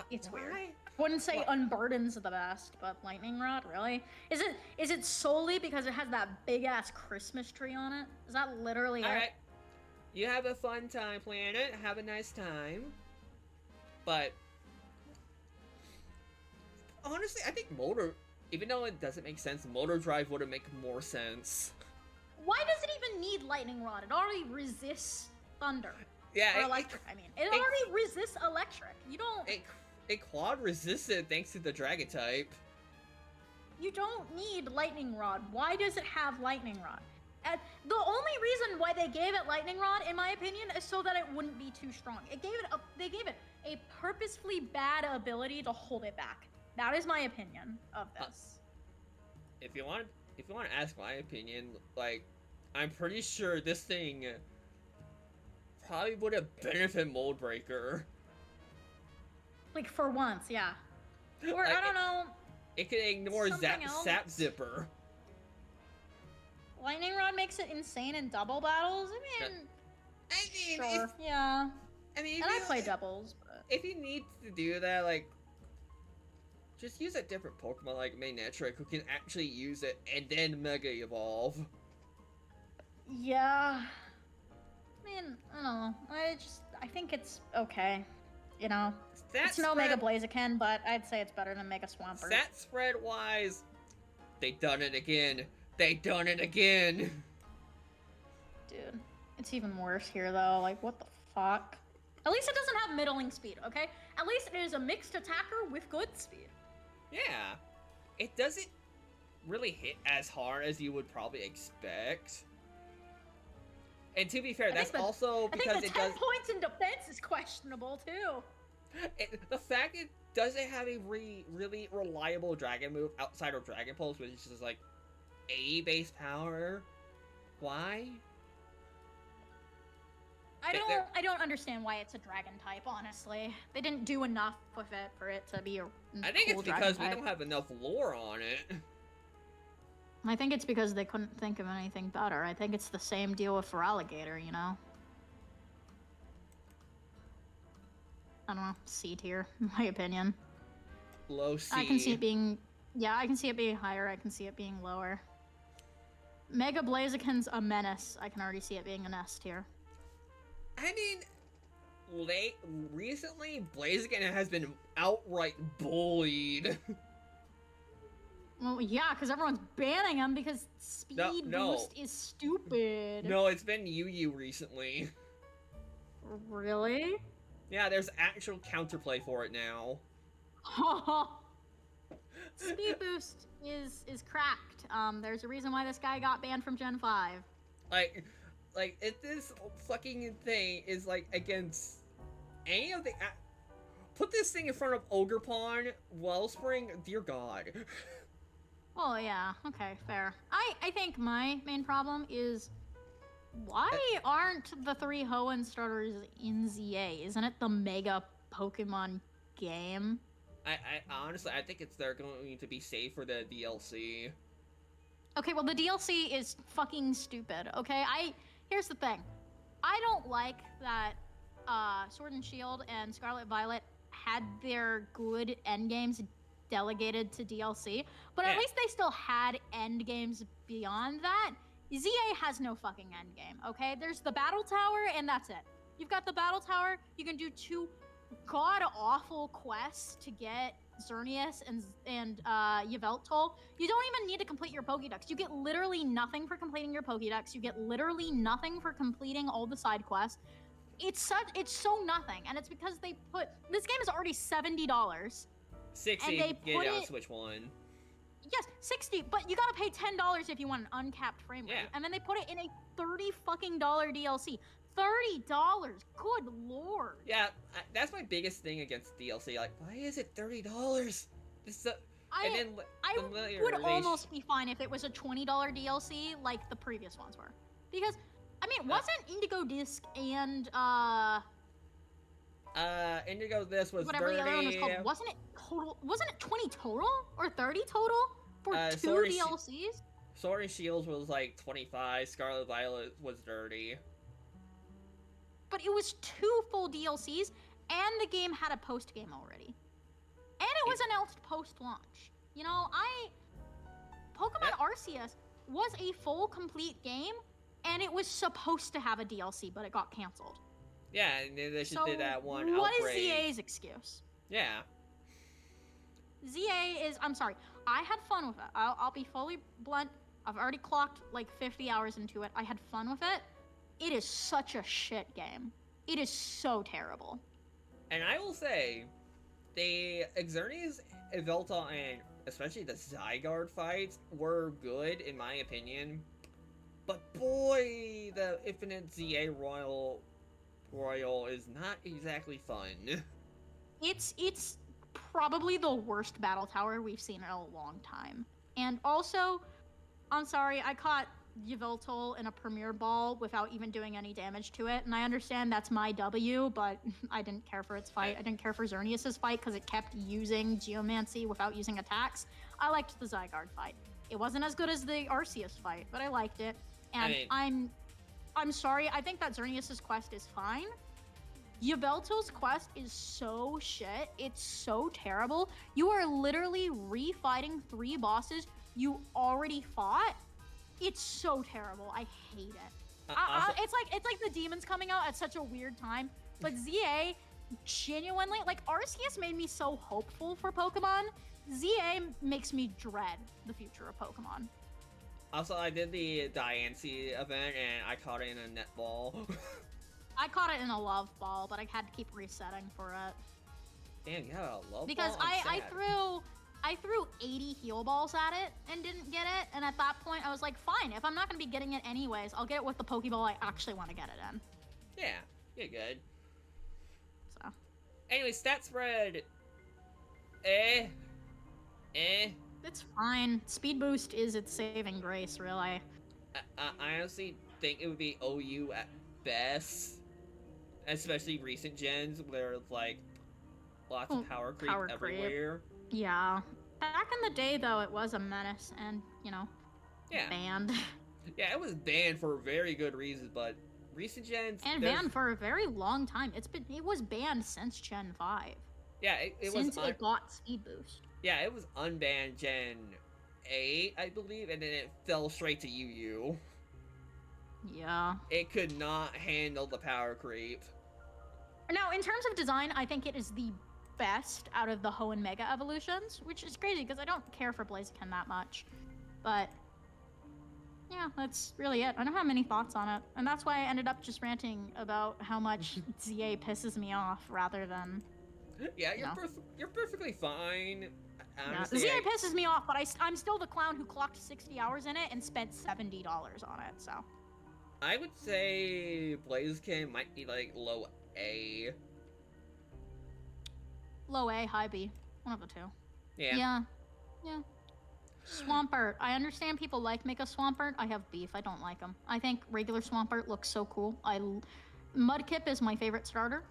It's why? weird. Wouldn't say Unburden's the best, but Lightning Rod, really? Is it solely because it has that big-ass Christmas tree on it? Is that literally it? Alright. You have a fun time, Planet. Have a nice time. But... honestly, I think even though it doesn't make sense, Motor Drive would have make more sense. Why does it even need Lightning Rod? It already resists Thunder. Yeah, or Electric, I mean. It already resists Electric. You don't... It quad resisted thanks to the Dragon type. You don't need Lightning Rod. Why does it have Lightning Rod? And the only reason why they gave it Lightning Rod, in my opinion, is so that it wouldn't be too strong. They gave it a purposefully bad ability to hold it back. That is my opinion of this. If you want to ask my opinion, like, I'm pretty sure this thing probably would have benefited Mold Breaker. Like, for once, yeah. Or, Like, I don't know, It can ignore something else. Sap Zipper. Lightning Rod makes it insane in double battles? I mean, sure, yeah. I mean, And I play doubles, but... If you need to do that, like, just use a different Pokemon like Manectric who can actually use it and then Mega Evolve. Yeah. I mean, I don't know. I think it's okay. You know? It's no Mega Blaziken, but I'd say it's better than Mega Swampert. Stat spread wise, they done it again. They done it again. Dude, it's even worse here though. Like, what the fuck? At least it doesn't have middling speed, okay? At least it is a mixed attacker with good speed. Yeah. It doesn't really hit as hard as you would probably expect. And to be fair, that's also because it does... 10 points in defense is questionable, too. The fact it doesn't have a really reliable dragon move outside of Dragon Pulse, which is just like A base power. Why? I don't understand why it's a dragon type, honestly. They didn't do enough with it for it to be a I think cool it's because we type. don't have enough lore on it. I think it's because they couldn't think of anything better. I think it's the same deal with Feraligatr, you know? I don't know, C tier, in my opinion. Low C. I can see it being... Yeah, I can see it being higher, I can see it being lower. Mega Blaziken's a menace. I can already see it being an S tier. I mean, recently, Blaziken has been outright bullied. Well, yeah, because everyone's banning him because speed boost is stupid. No, it's been Yu recently. Really? Yeah, there's actual counterplay for it now. Speed boost is cracked. There's a reason why this guy got banned from Gen 5. Like, if this fucking thing is, like, against any of the... Put this thing in front of Ogerpon, Wellspring, dear god. Oh, yeah. Okay, fair. I think my main problem is... Why aren't the 3 Hoenn starters in ZA? Isn't it the mega Pokemon game? I honestly, I think they're going to be safe for the DLC. Okay, well, the DLC is fucking stupid, okay? Here's the thing. I don't like that Sword and Shield and Scarlet Violet had their good endgames delegated to DLC, but at least they still had endgames beyond that. ZA has no fucking endgame, okay? There's the Battle Tower, and that's it. You've got the Battle Tower, you can do 2 god-awful quests to get Xerneas and Yveltal. You don't even need to complete your Pokédex. You get literally nothing for completing your Pokédex. You get literally nothing for completing all the side quests. It's so nothing, and it's because they put... This game is already $70. 60 and they get it on Switch 1. Yes, 60, but you gotta pay $10 if you want an uncapped frame rate. Yeah. And then they put it in a $30 fucking DLC. $30! Good lord. Yeah, that's my biggest thing against DLC. Like, why is it $30? I would almost be fine if it was a $20 DLC like the previous ones were. Because, I mean, wasn't Indigo Disc and, Indigo Disc was whatever 30. the other one was called, wasn't it 20 total? Or 30 total? For 2 DLCs? Sword and Shields was like 25, Scarlet Violet was 30. But it was 2 full DLCs, and the game had a post-game already. And it was announced post-launch. You know, Pokemon Arceus was a full, complete game, and it was supposed to have a DLC, but it got canceled. Yeah, and they just did that one what Outbreak. Is ZA's excuse? Yeah. ZA is... I'm sorry. I had fun with it. I'll be fully blunt. I've already clocked like 50 hours into it. I had fun with it. It is such a shit game. It is so terrible. And I will say, the Xerneas, Yveltal, and especially the Zygarde fights were good, in my opinion. But boy, the Infinite ZA Royal is not exactly fun. It's probably the worst battle tower we've seen in a long time. And also, I'm sorry, I caught Yveltal in a Premier Ball without even doing any damage to it, and I understand that's my W, but I didn't care for its fight. I didn't care for Xerneas' fight because it kept using Geomancy without using attacks. I liked the Zygarde fight. It wasn't as good as the Arceus fight, but I liked it. And I'm sorry, I think that Xerneas' quest is fine. Yveltal's quest is so shit. It's so terrible. You are literally refighting 3 bosses you already fought. It's so terrible. I hate it. It's like the demons coming out at such a weird time. But ZA genuinely, like, Arceus made me so hopeful for Pokemon. ZA makes me dread the future of Pokemon. Also, I did the Diancie event and I caught it in a netball. I caught it in a love ball, but I had to keep resetting for it. Damn, you had a love because ball? I threw 80 heal balls at it and didn't get it, and at that point I was like, fine, if I'm not gonna be getting it anyways, I'll get it with the Pokeball I actually want to get it in. Yeah, you're good. So. Anyway, stat spread. It's fine. Speed boost is its saving grace, really. I honestly think it would be OU at best. Especially recent gens where it's like lots of power creep everywhere. Yeah. Back in the day though, it was a menace and, you know, banned. Yeah, it was banned for very good reasons, but recent gens and banned for a very long time. It was banned since Gen 5. Yeah, since it got speed boost. Yeah, it was unbanned Gen 8, I believe, and then it fell straight to UU. Yeah. It could not handle the power creep. Now, in terms of design, I think it is the best out of the Hoenn Mega evolutions, which is crazy because I don't care for Blaziken that much. But yeah, that's really it. I don't have many thoughts on it, and that's why I ended up just ranting about how much ZA pisses me off rather than. Yeah, you're perfectly fine. Honestly, ZA pisses me off, but I'm still the clown who clocked 60 hours in it and spent $70 on it. So. I would say Blaziken might be like low A. Low A, high B. One of the two. Yeah. Yeah. Swampert. I understand people like Mega Swampert. I have beef. I don't like them. I think regular Swampert looks so cool. Mudkip is my favorite starter.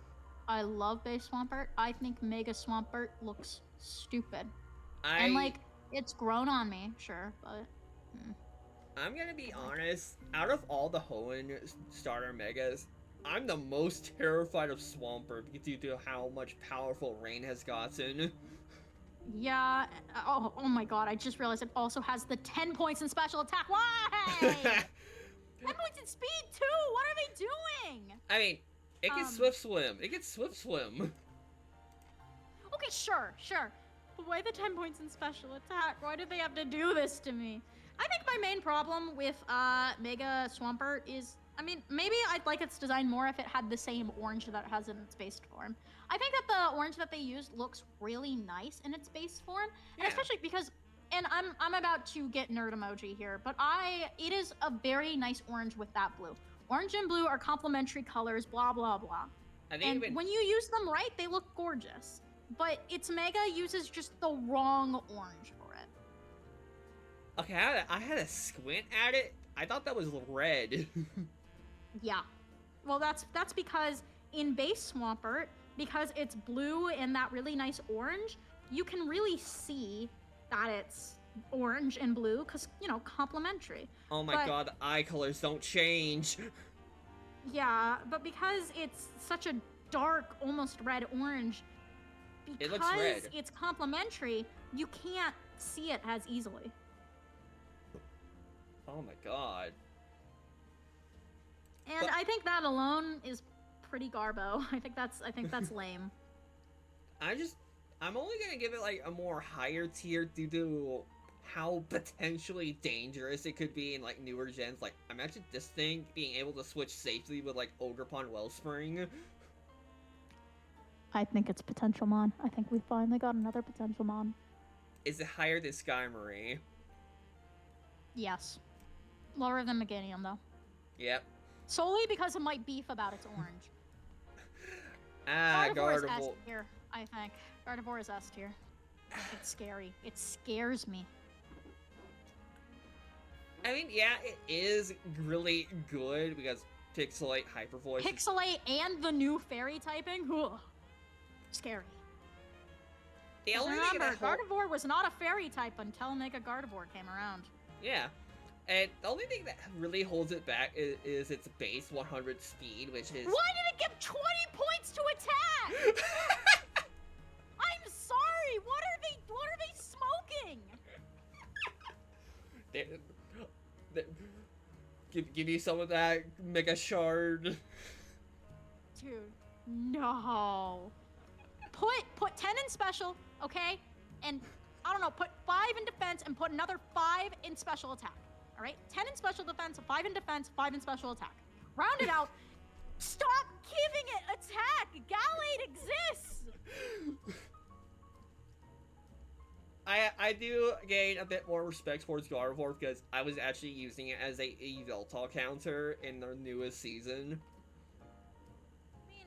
I love base Swampert. I think Mega Swampert looks stupid. And like, it's grown on me, sure, but... I'm gonna be honest, out of all the Hoenn starter megas, I'm the most terrified of Swampert due to how much powerful Rain has gotten. Yeah, oh my god, I just realized it also has the 10 points in special attack. Why? 10 points in speed too! What are they doing? I mean, it gets Swift Swim. It gets Swift Swim. Okay, sure. But why the 10 points in special attack? Why do they have to do this to me? I think my main problem with Mega Swampert is, I mean, maybe I'd like its design more if it had the same orange that it has in its base form. I think that the orange that they used looks really nice in its base form, and especially because, and I'm about to get nerd emoji here, but it is a very nice orange with that blue. Orange and blue are complementary colors, blah blah blah. And when you use them right, they look gorgeous. But its Mega uses just the wrong orange for it. Okay, I had a squint at it. I thought that was red. Yeah. Well, that's because in base Swampert, because it's blue and that really nice orange, you can really see that it's orange and blue because, you know, complementary. Oh my god, the eye colors don't change. Yeah, but because it's such a dark, almost red orange, because it's complementary, you can't see it as easily. Oh my god. And I think that alone is pretty garbo. I think that's lame. I'm only gonna give it like a more higher tier due to how potentially dangerous it could be in like newer gens. Like, imagine this thing being able to switch safely with like Ogerpon Wellspring. I think it's potential mon. I think we finally got another potential mon. Is it higher than Sky Marie? Yes. Lower than Meganium though. Yep. Solely because of my beef about its orange. Gardevoir is S tier, I think. Gardevoir is S tier. It's scary. It scares me. I mean, yeah, it is really good because Pixelate Hyper Voice. Pixelate and the new fairy typing? Ugh. Scary. The only thing Remember, that Gardevoir was not a fairy type until Mega Gardevoir came around. Yeah. And the only thing that really holds it back is its base 100 speed, which is... Why did it give 20 points to attack? I'm sorry. What are they smoking? Give me some of that Mega Shard. Dude, no. Put 10 in special, okay? And I don't know, put 5 in defense and put another 5 in special attack. All right? 10 in special defense, 5 in defense, 5 in special attack. Round it out. Stop giving it attack. Gallade exists. I do gain a bit more respect towards Gardevoir because I was actually using it as a Yveltal counter in their newest season. I mean,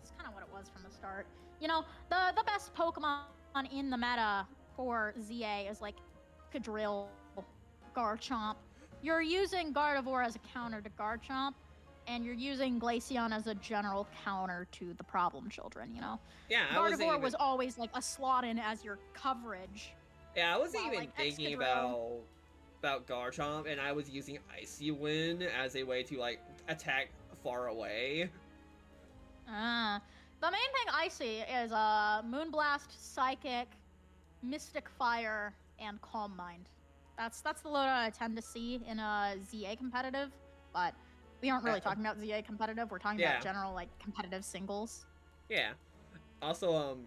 it's kind of what it was from the start. You know, the best Pokemon in the meta for ZA is like Cadrill, Garchomp. You're using Gardevoir as a counter to Garchomp, and you're using Glaceon as a general counter to the Problem Children, you know? Yeah, Gardevoir was always like a slot in as your coverage. Yeah, I wasn't While, even like, thinking Excadrill- about Garchomp, and I was using Icy Wind as a way to like attack far away. The main thing I see is Moonblast, Psychic, Mystic Fire, and Calm Mind. That's the loadout I tend to see in a ZA competitive, but we aren't really talking about ZA competitive. We're talking Yeah. about general like competitive singles. Yeah. Also,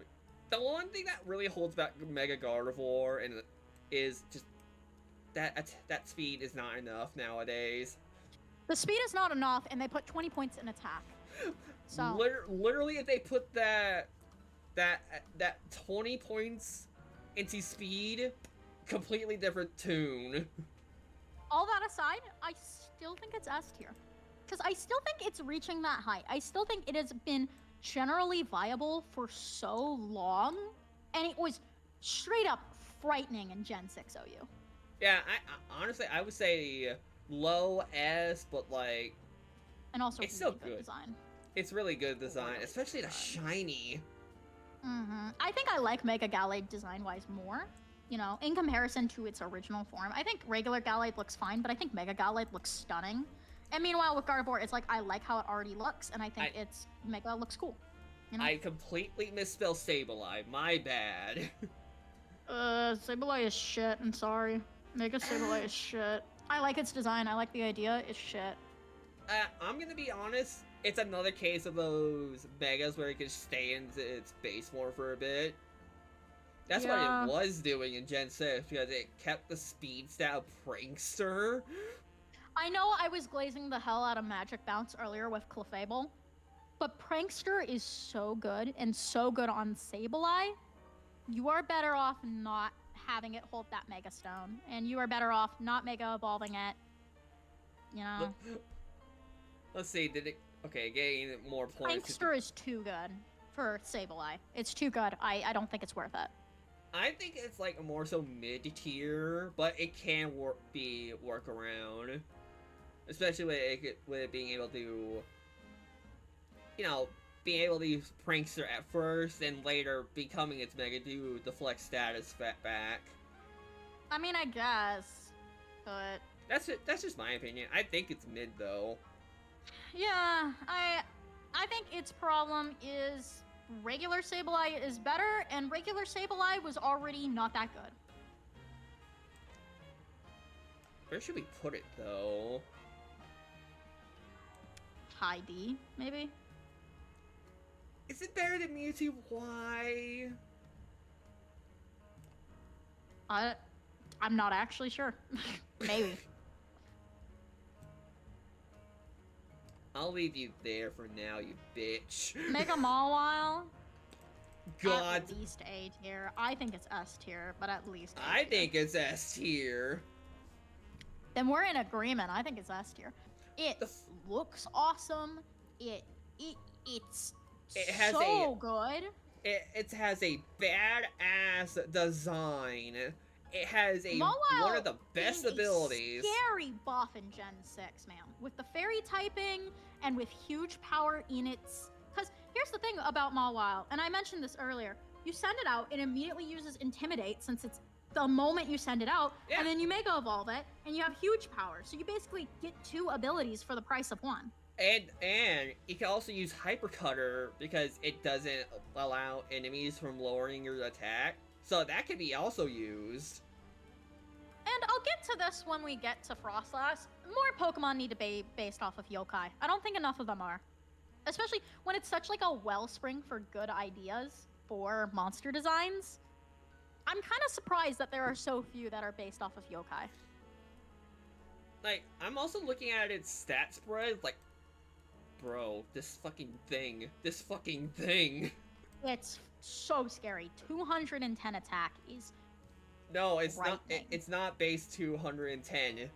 the one thing that really holds back Mega Gardevoir and is just that speed is not enough nowadays. The speed is not enough, and they put 20 points in attack. So Literally, if they put that 20 points into speed, completely different tune. all that aside, I still think it's S tier. Because I still think it's reaching that height. I still think it has been generally viable for so long, and it was straight up frightening in Gen 6 OU. Yeah, I honestly I would say low S, but like And also It's really still good good. design. it's really good design, Really especially the good. shiny. I think I like Mega Gallade design-wise more. You know, in comparison to its original form. I think regular Gallade looks fine, but I think Mega Gallade looks stunning. And meanwhile, with Gardevoir, it's like, I like how it already looks, and I think its Mega looks cool. You know? I completely misspelled Sableye. My bad. Sableye is shit, I'm sorry. Mega Sableye is shit. I like its design, I like the idea, it's shit. I'm gonna be honest. It's another case of those megas where it can stay in its base form for a bit. That's Yeah. what it was doing in Gen 6 because it kept the speed stat of Prankster. I know I was glazing the hell out of Magic Bounce earlier with Clefable, but Prankster is so good and so good on Sableye. You are better off not having it hold that Mega Stone, and you are better off not Mega Evolving it. You know, Let's see, did it... Okay, getting more points. Prankster is too good for Sableye. It's too good. I don't think it's worth it. I think it's like more so mid-tier, but it can be workaround. Especially with it being able to... You know, being able to use Prankster at first, and later becoming its Mega to deflect status back. I mean, I guess, but That's just my opinion. I think it's mid, though. yeah, I think its problem is regular Sableye is better, and regular Sableye was already not that good. Where should we put it, though? High D, maybe? Is it better than Mewtwo? Why? I'm not actually sure. Maybe. I'll leave you there for now, you bitch. Mega Mawile, God, at least A tier. I think it's S tier, but at least A I tier. think it's S tier. Then we're in agreement. I think it's S tier. It The f- looks awesome. It's It has so good. It has a badass design, it has Mawile one of the best being abilities. A scary buff in Gen 6, man. With the fairy typing and with huge power in its. Because here's the thing about Mawile, and I mentioned this earlier. You send it out, it immediately uses Intimidate since it's the moment you send it out, Yeah. and then you Mega Evolve it, and you have huge power. So you basically get 2 abilities for the price of 1. And you can also use Hypercutter because it doesn't allow enemies from lowering your attack. So that can be also used. And I'll get to this when we get to Frostlass. More Pokemon need to be based off of yokai. I don't think enough of them are. Especially when it's such like a wellspring for good ideas for monster designs. I'm kind of surprised that there are so few that are based off of yokai. Like, I'm also looking at its stat spread, like, bro, this fucking thing. It's so scary. 210 attack is No, it's not. frightening. It's not base 210.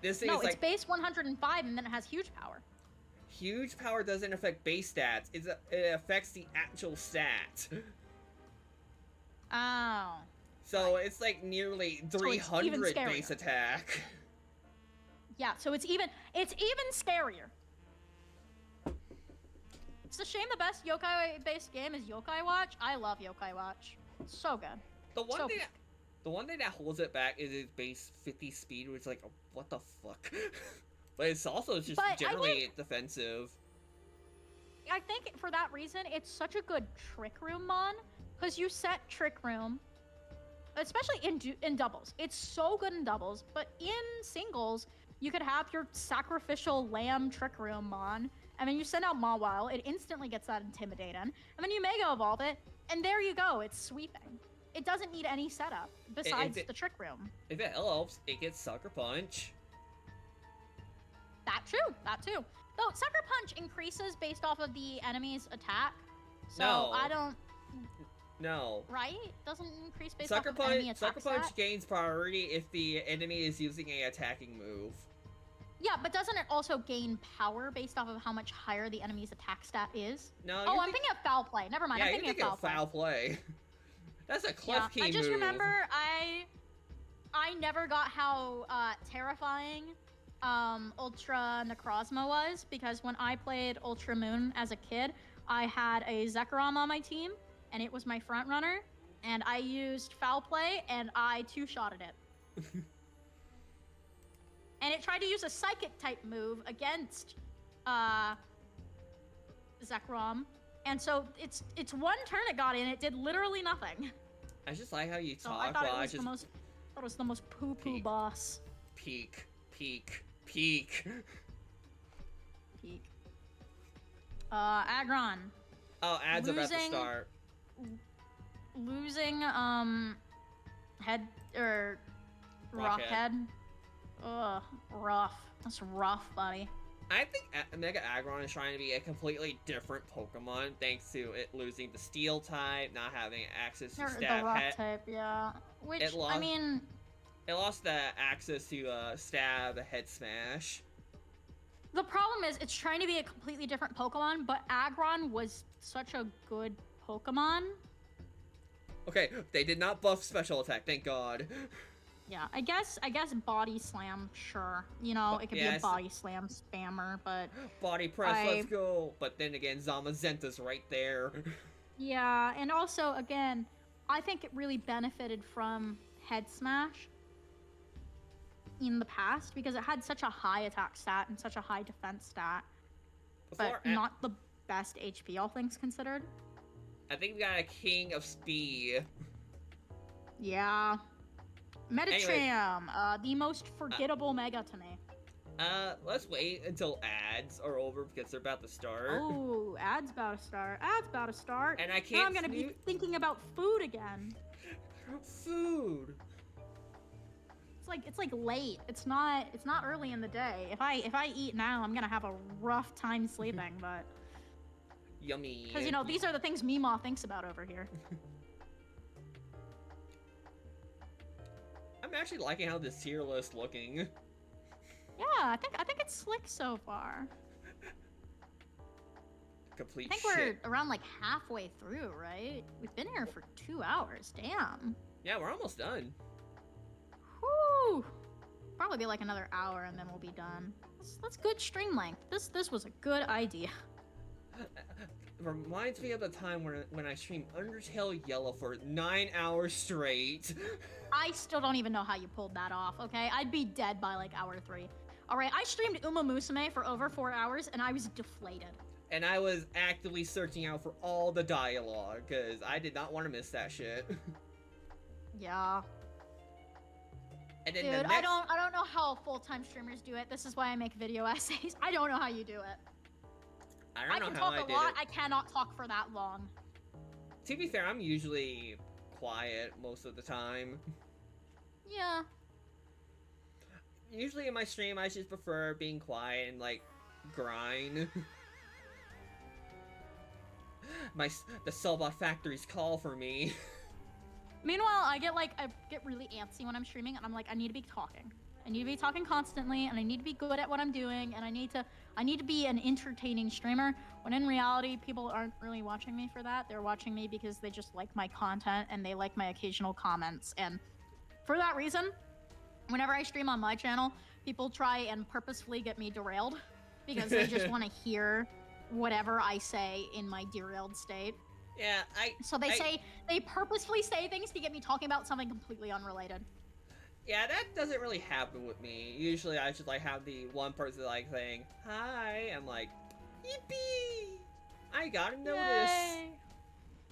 This thing No, is it's like base 105 and then it has huge power. huge power doesn't affect base stats. It affects the actual stat. Oh. So it's like nearly it's even 300 scarier. base attack. Yeah, so it's even scarier. It's a shame the best yokai-based game is Yokai Watch. I love Yokai Watch. It's so good. The one So thing, the one thing that holds it back is its base 50 speed, which is like, what the fuck? But it's also just But I generally defensive. I think for that reason, it's such a good Trick Room mon, because you set Trick Room, especially in doubles. It's so good in doubles, but in singles, you could have your sacrificial lamb Trick Room mon, and then you send out Mawile, it instantly gets that Intimidating, and then you Mega Evolve it, and there you go, it's sweeping. It doesn't need any setup besides the Trick Room. If it helps, it gets Sucker Punch. That too. Though Sucker Punch increases based off of the enemy's attack, so No. I don't. No. Right? Doesn't increase based Sucker off of enemy Punch, attack Sucker Punch stat? gains priority if the enemy is using a attacking move. Yeah, but doesn't it also gain power based off of how much higher the enemy's attack stat is? No, Oh, I'm thinking of Foul Play. Never mind, yeah, I'm you're thinking of Foul Play. Play. That's a Yeah, Clef Key I just move. remember I never got how terrifying Ultra Necrozma was, because when I played Ultra Moon as a kid, I had a Zekrom on my team, and it was my front runner, and I used Foul Play, and I two-shotted it. And it tried to use a Psychic type move against Zekrom, and so it's one turn it got in, it did literally nothing. I just like how you So talk I thought it while I was just the most poo-poo Peak. boss. peek. Peak. Aggron. Oh, ads about to Losing- start. Losing, head, or Rockhead. Rockhead. Ugh, rough. That's rough, buddy. I think Mega Aggron is trying to be a completely different Pokemon thanks to it losing the Steel type, not having access to Or Stab the rock Head. type, yeah. Which, It I lost- mean, It lost the access to Stab, Head Smash. the problem is it's trying to be a completely different Pokemon, but Aggron was such a good Pokemon. Okay, they did not buff special attack, thank God. Yeah, I guess Body Slam, sure. You know, it could be Yes. a Body Slam spammer, but Body press, I- let's go. But then again, Zamazenta's right there. yeah, and also, again, I think it really benefited from Head Smash in the past because it had such a high attack stat and such a high defense stat, but not the best HP, all things considered. I think we got a King of Speed. Yeah. Medicham, the most forgettable Mega to me. Let's wait until ads are over because they're about to start. Oh, ad's about to start. And I Now can't I'm gonna be snoo- thinking about food again. Food. It's like late. It's not early in the day. If I eat now, I'm gonna have a rough time sleeping. But Yummy. because you know these are the things Meemaw thinks about over here. I'm actually liking how this tier list looking. Yeah, I think it's slick so far. Complete I think shit. we're around like halfway through, right? We've been here for 2 hours. Damn. Yeah, we're almost done. Whew. Probably be like another hour and then we'll be done. That's good stream length. This was a good idea. Reminds me of the time when I streamed Undertale Yellow for 9 hours straight. I still don't even know how you pulled that off, okay? I'd be dead by like hour 3. Alright, I streamed Uma Musume for over 4 hours and I was deflated. And I was actively searching out for all the dialogue, because I did not want to miss that shit. Yeah. And then Dude, the next... I don't know how full-time streamers do it. This is why I make video essays. I don't know how you do it. I can talk a lot. I cannot talk for that long. To be fair, I'm usually quiet most of the time. Yeah. Usually in my stream, I just prefer being quiet and, like, grind. The Cellbot Factories call for me. Meanwhile, I get really antsy when I'm streaming, and I'm like, I need to be talking. I need to be talking constantly, and I need to be good at what I'm doing, and I need to be an entertaining streamer, when in reality, people aren't really watching me for that. They're watching me because they just like my content, and they like my occasional comments, and for that reason, whenever I stream on my channel, people try and purposefully get me derailed, because they just want to hear whatever I say in my derailed state. Yeah, So they purposefully say things to get me talking about something completely unrelated. Yeah, that doesn't really happen with me. Usually I just like have the one person like saying, hi, I'm like, yippee! I got a notice. Yay.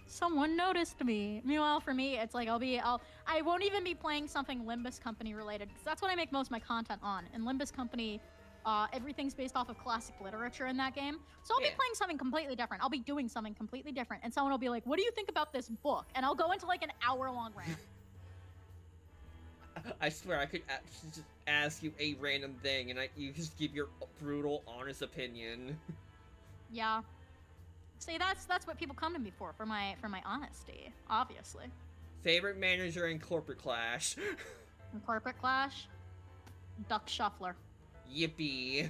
Someone noticed me. Meanwhile, for me, it's like I won't even be playing something Limbus Company related, because that's what I make most of my content on. In Limbus Company, everything's based off of classic literature in that game. So I'll be playing something completely different. I'll be doing something completely different, and someone will be like, what do you think about this book? And I'll go into like an hour-long rant. I swear I could just ask you a random thing and you just give your brutal, honest opinion. Yeah. See, that's what people come to me for my honesty, obviously. Favorite manager in Corporate Clash? In Corporate Clash, Duck Shuffler. Yippee.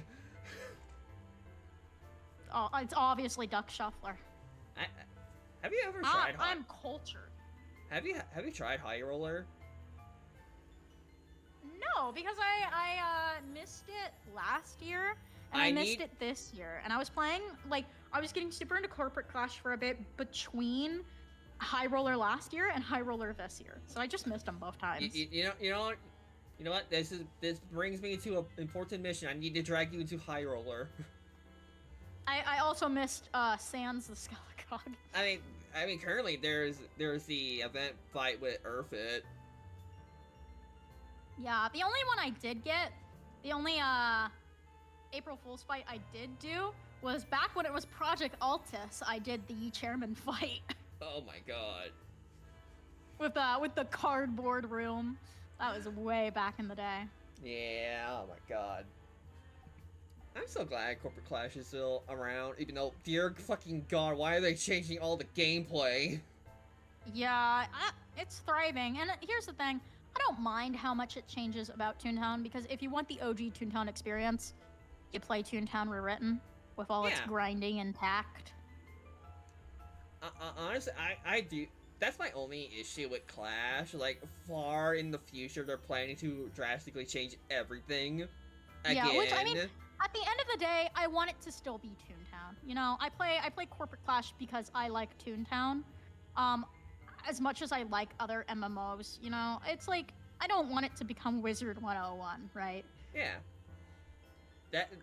Oh, it's obviously Duck Shuffler. Have you ever tried I'm cultured. Have you tried High Roller? No, because I missed it last year, and I missed it this year. And I was playing, like, I was getting super into Corporate Clash for a bit between High Roller last year and High Roller this year. So I just missed them both times. You know what? This brings me to an important mission. I need to drag you into High Roller. I also missed Sans the Skelecog. I mean, currently there's the event fight with Urfit. Yeah, the only one I did get, the only April Fool's fight I did do was back when it was Project Altis. I did the chairman fight. Oh my god. With the cardboard room. That was way back in the day. Yeah, oh my god. I'm so glad Corporate Clash is still around, even though, dear fucking god, why are they changing all the gameplay? Yeah, it's thriving. And here's the thing, I don't mind how much it changes about Toontown, because if you want the OG Toontown experience, you play Toontown Rewritten, with all its grinding intact. Honestly, I do. That's my only issue with Clash. Like, far in the future, they're planning to drastically change everything again. Yeah, which, I mean, at the end of the day, I want it to still be Toontown. You know, I play Corporate Clash because I like Toontown. As much as I like other MMOs, you know, it's like, I don't want it to become Wizard 101, right? Yeah.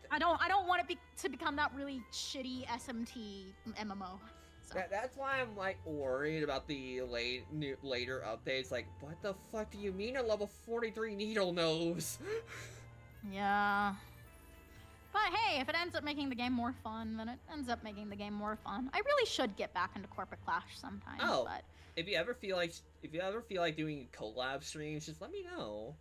I don't want it to become that really shitty SMT MMO. So. That's why I'm, like, worried about the later updates. Like, what the fuck do you mean a level 43 needle nose? Yeah. But hey, if it ends up making the game more fun, then it ends up making the game more fun. I really should get back into Corporate Clash sometime. Oh, but... if you ever feel like doing collab streams, just let me know.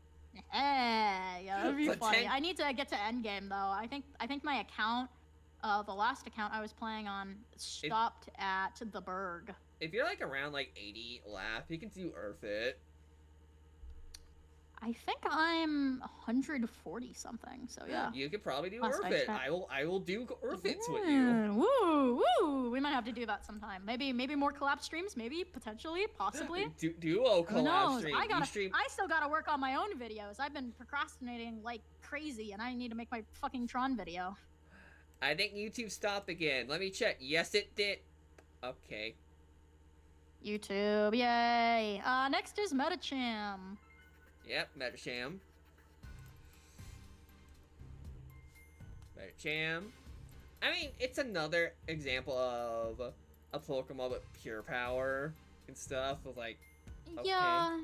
Yeah, that'd be funny. I need to get to endgame though. I think my account, the last account I was playing on, stopped at the Berg. If you're like around like 80 laugh, you can do Urfit. I think I'm 140 something, so yeah. You could probably do Urfit. I will do Urfits with you. Woo! We might have have to do that sometime. Maybe more collab streams. Maybe potentially, possibly. Duo Who collab knows? stream. I still gotta work on my own videos. I've been procrastinating like crazy, and I need to make my fucking Tron video. I think YouTube stopped again. Let me check. Yes, it did. Okay. YouTube, yay! Next is Metacham. Yep, Metacham. Metacham. I mean, it's another example of a Pokemon with pure power and stuff. With like, okay. Yeah.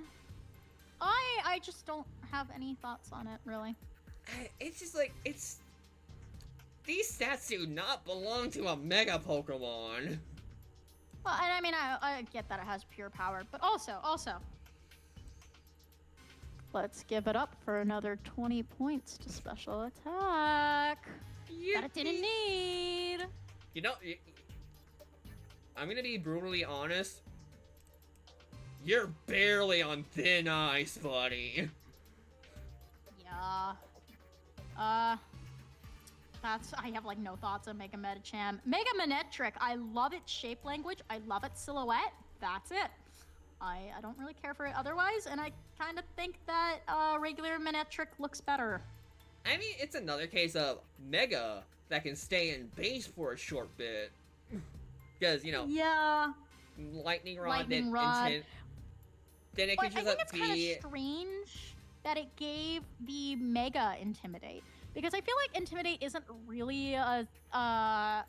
I just don't have any thoughts on it, really. It's just like, these stats do not belong to a Mega Pokemon. Well, and I mean, I get that it has pure power, but also, let's give it up for another 20 points to special attack. That it didn't need. You know, I'm gonna be brutally honest. You're barely on thin ice, buddy. Yeah. I have like no thoughts on Mega Metacham. Mega Manectric, I love its shape language. I love its silhouette. That's it. I don't really care for it otherwise, and I kind of think that regular Manectric looks better. I mean, it's another case of Mega that can stay in base for a short bit. Because, you know, yeah, Lightning Rod, Lightning Rod. Then it But could just I think it's kind be... of strange that it gave the Mega Intimidate. Because I feel like Intimidate isn't really a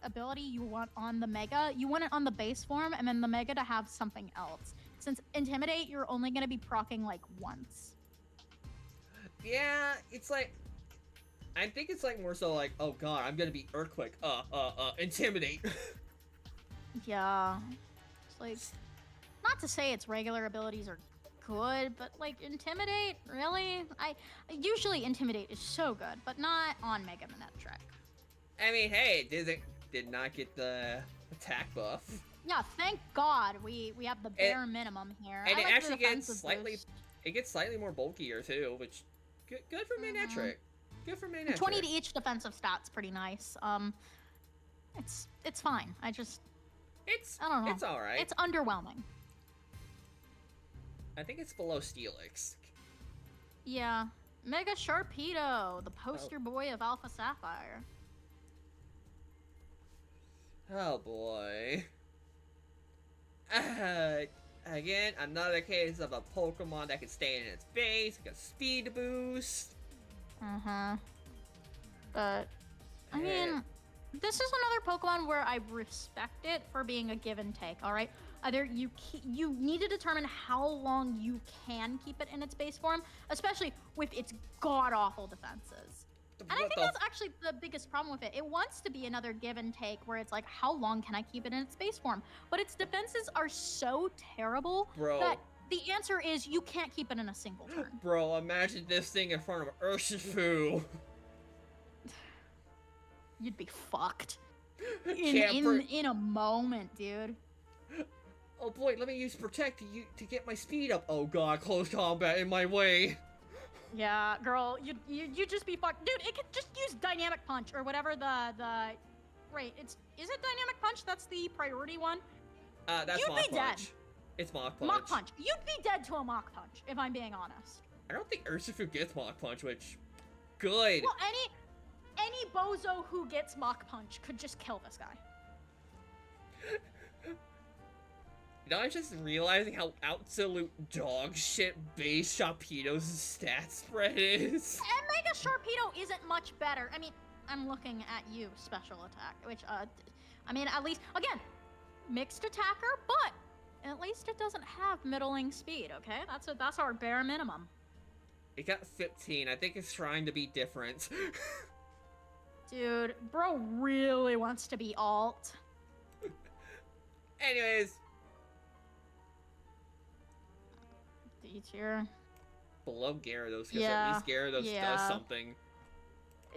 ability you want on the Mega. You want it on the base form, and then the Mega to have something else. Since Intimidate, you're only going to be proccing like once. Yeah, it's like... I think it's like more so like, oh god, I'm gonna be Earthquake. Intimidate. Yeah. It's like... Not to say its regular abilities are good, but like Intimidate, really? Usually Intimidate is so good, but not on Mega Manectric. I mean, hey, did not get the attack buff. Yeah, thank God we have the bare minimum here. And I it like the actually gets defensive slightly, boost. it gets slightly more bulkier too, which good for Manectric. Good for Manectric. 20 to each defensive stat's pretty nice. It's fine. I don't know. It's all right. It's underwhelming. I think it's below Steelix. Yeah. Mega Sharpedo, the poster boy of Alpha Sapphire. Oh boy. Again, another case of a Pokemon that can stay in its base, got speed boost. But, I mean, this is another Pokemon where I respect it for being a give and take, alright? Either you need to determine how long you can keep it in its base form, especially with its god-awful defenses. And I think that's actually the biggest problem with it. It wants to be another give and take where it's like, how long can I keep it in its base form? But its defenses are so terrible that the answer is you can't keep it in a single turn. Bro, imagine this thing in front of Urshifu. You'd be fucked. In a moment, dude. Oh boy, let me use Protect to get my speed up. Oh god, close combat in my way. Yeah, girl, you'd just be fucked. Dude, it could just use Dynamic Punch or whatever Right, is it Dynamic Punch? That's the priority one? That's You'd Mach be Punch. dead. It's Mach Punch. Mach Punch. You'd be dead to a Mach Punch, if I'm being honest. I don't think Urshifu gets Mach Punch, which... Good. Well, any bozo who gets Mach Punch could just kill this guy. You know, I'm just realizing how absolute dog shit base Sharpedo's stat spread is. And Mega Sharpedo isn't much better. I mean, I'm looking at you, special attack, which, I mean, at least, again, mixed attacker, but at least it doesn't have middling speed, okay? That's our bare minimum. It got 15. I think it's trying to be different. Dude, bro really wants to be alt. Anyways. D tier. Below Gyarados, because at least Gyarados does something.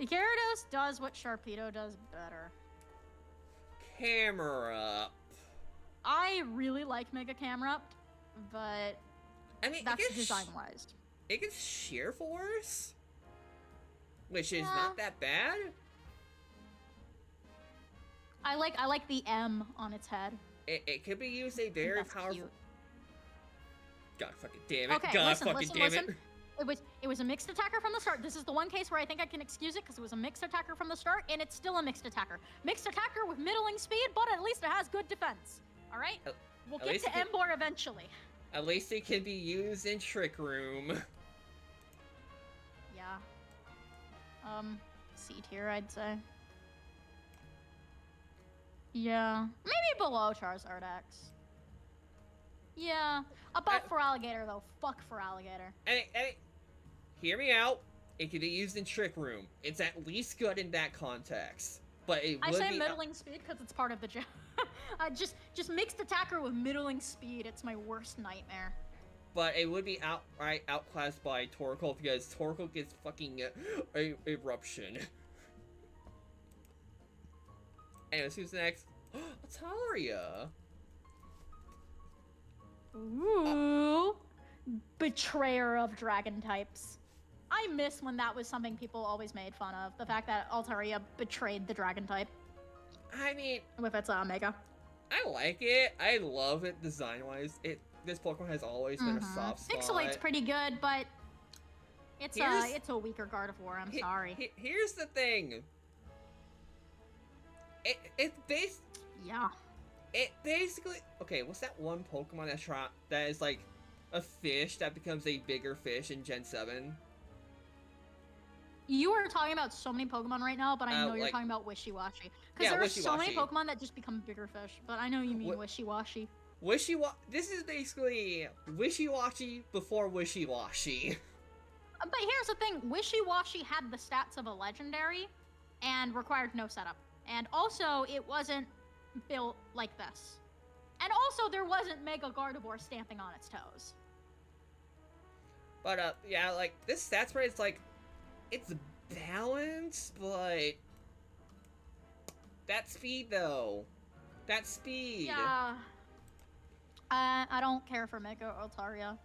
Gyarados does what Sharpedo does better. Camera. I really like Mega Camerupt, but I mean, that's design-wise. It gets Sheer Force, which is not that bad. I like the M on its head. It could be used a very That's powerful. cute. God fucking damn it! Okay, God listen, fucking listen, damn listen. it! It was a mixed attacker from the start. This is the one case where I think I can excuse it because it was a mixed attacker from the start, and it's still a mixed attacker. Mixed attacker with middling speed, but at least it has good defense. All right, we'll at get least to it can- Embor eventually. At least it can be used in Trick Room. Yeah. C tier, I'd say. Yeah, maybe below Charizard X. Yeah, above for alligator though. Fuck for alligator. Hey, hear me out. It can be used in Trick Room. It's at least good in that context. But it I would say be middling speed because it's part of the gym. Just mixed attacker with middling speed. It's my worst nightmare. But it would be outright outclassed by Torkoal because Torkoal gets fucking eruption. Anyways, who's next? Ataria. Ooh. Betrayer of dragon types. I miss when that was something people always made fun of. The fact that Altaria betrayed the dragon type I mean, with its Mega. I like it. I love it design-wise. This Pokemon has always been a soft spot. Pixelate's pretty good, but it's a weaker Gardevoir. I'm sorry. Here's the thing. It's based. Yeah. It basically. Okay, what's that one Pokemon that is like a fish that becomes a bigger fish in Gen 7? You are talking about so many Pokemon right now, but I know you're like- talking about Wishy-Washy. Yeah, Because there are so many Wishy-Washy. Pokemon that just become bigger fish, but I know you mean Wishy-Washy. This is basically Wishy-Washy before Wishy-Washy. But here's the thing, Wishy-Washy had the stats of a legendary and required no setup. And also, it wasn't built like this. And also, there wasn't Mega Gardevoir stamping on its toes. But yeah, like this stat spread is like, it's balanced, but that speed though, that speed. Yeah. I don't care for Mega Altaria.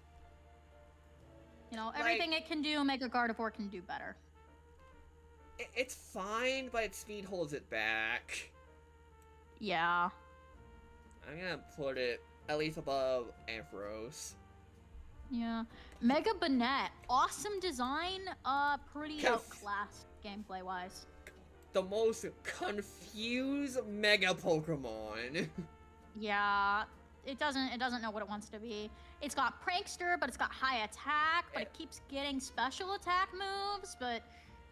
You know, everything it can do, Mega Gardevoir can do better. It's fine, but its speed holds it back. Yeah. I'm gonna put it at least above Ampharos. Yeah. Mega Banette. Awesome design, pretty Conf- outclassed gameplay-wise. The most confused Mega Pokemon. Yeah. It doesn't know what it wants to be. It's got Prankster, but it's got high attack, but it keeps getting special attack moves, but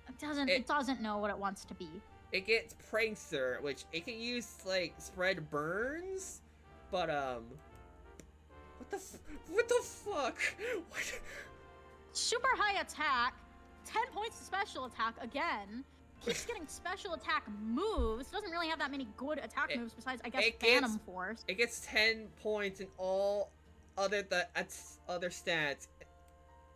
it doesn't know what it wants to be. It gets Prankster, which it can use to, like, spread burns, but, what the fuck? What? Super high attack, 10 points to special attack again, keeps getting special attack moves, doesn't really have that many good attack moves besides, I guess, Phantom Force. It gets 10 points in all other stats.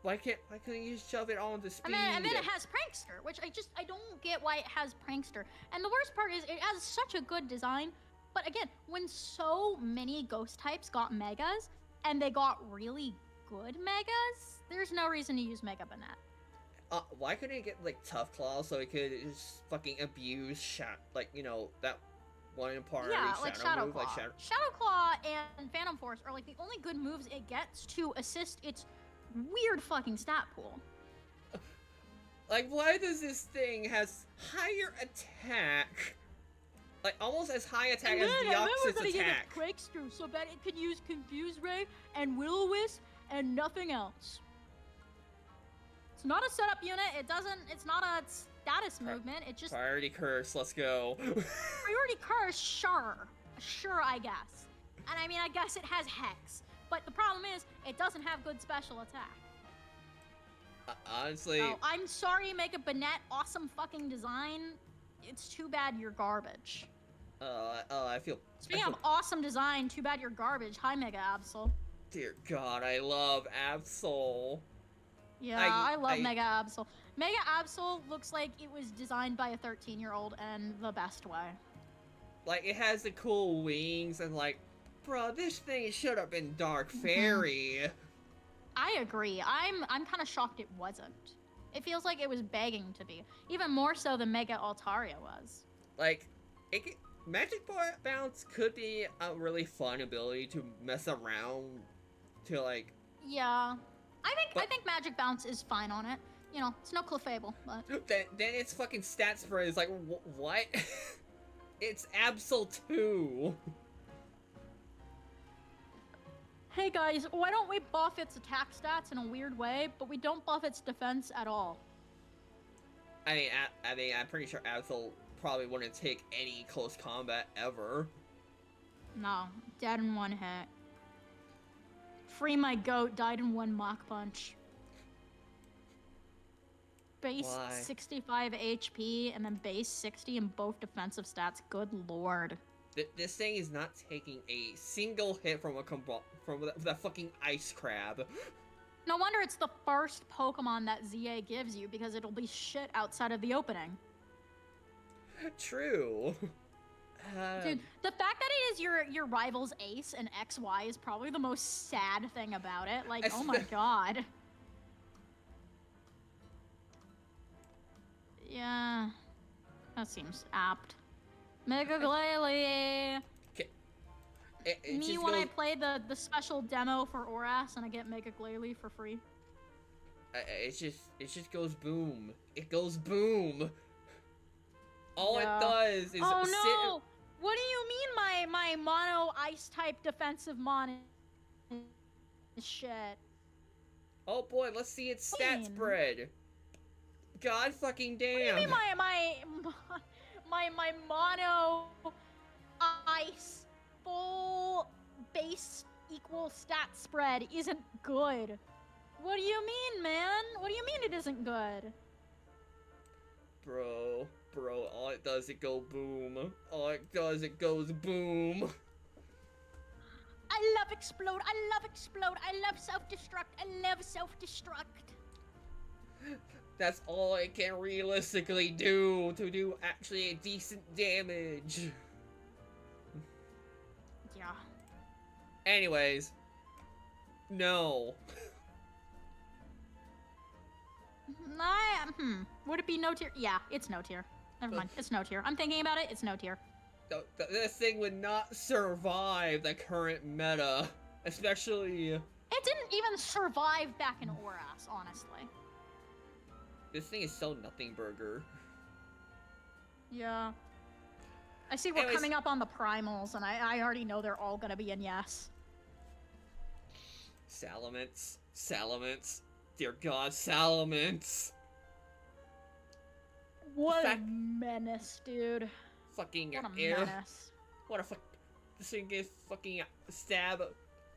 Why couldn't you just shove it all into speed? And then it has Prankster, which I don't get why it has Prankster. And the worst part is it has such a good design, but again, when so many ghost types got megas, and they got really good megas, there's no reason to use Mega Banette. Why couldn't it get, like, Tough Claw so it could just fucking abuse that one part Yeah, of like Shadow move, Claw. like Shadow... Shadow Claw and Phantom Force are like the only good moves it gets to assist its weird fucking stat pool. Like, why does this thing has higher attack? Like, almost as high attack as Deoxys attack. Give it Prankster so that it can use Confuse Ray and Will-O-Wisp and nothing else. It's not a setup unit. It's not a status movement. It just Priority Curse, let's go. Priority Curse, sure, I guess. And I mean, I guess it has Hex, but the problem is it doesn't have good special attack. Honestly, So I'm sorry, Mega Banette, awesome fucking design. It's too bad you're garbage. I feel. Speaking of awesome design, too bad you're garbage. Hi, Mega Absol. Dear God, I love Absol. Yeah, I love Mega Absol. Mega Absol looks like it was designed by a 13-year-old and the best way. Like, it has the cool wings and like, bro, this thing should have been Dark Fairy. I agree. I'm kind of shocked it wasn't. It feels like it was begging to be, even more so than Mega Altaria was. Like, Magic Bounce could be a really fun ability to mess around to like. Yeah. I But- think Magic Bounce is fine on it. You know, it's no Clefable, but Then its fucking stat spread is like what? It's Absol 2. hey guys, why don't we buff its attack stats in a weird way, but we don't buff its defense at all? I mean, I'm pretty sure Absol probably wouldn't take any close combat ever. No, dead in one hit. Free my goat, died in one Mach Punch. Base Why? 65 HP and then base 60 in both defensive stats. Good lord. This thing is not taking a single hit from that fucking ice crab. No wonder it's the first Pokemon that ZA gives you, because it'll be shit outside of the opening. True. Dude, the fact that it is your rival's ace and XY is probably the most sad thing about it. Like, oh my god. Yeah, that seems apt. Mega Glalie! it Me just when I goes- play the special demo for Oras and I get Mega Glalie for free. it just goes boom. It goes boom. All Yeah. it does is Oh sit. no! What do you mean my mono ice type defensive mon is shit? Oh boy, let's see its stat Mean. spread. God fucking What do you damn. mean my mono ice full base equal stat spread isn't good? What do you mean, man? What do you mean it isn't good? Bro, all it does it go boom. All it does it goes boom. I love explode. I love explode. I love self-destruct. I love self-destruct. That's all it can realistically do to do actually a decent damage. Yeah. Anyways, no. Would it be no tier? Yeah, it's no tier. Never mind. It's no tier. I'm thinking about it. It's no tier. This thing would not survive the current meta, especially. It didn't even survive back in Oras, honestly. This thing is so nothing burger. Yeah. I see we're Anyways. coming up on the primals, and I already know they're all gonna be in yes. Salamence. Dear God, Salamence. What a Fact- menace, dude. Fucking What a air. menace. What a fuck. This thing gets fucking stab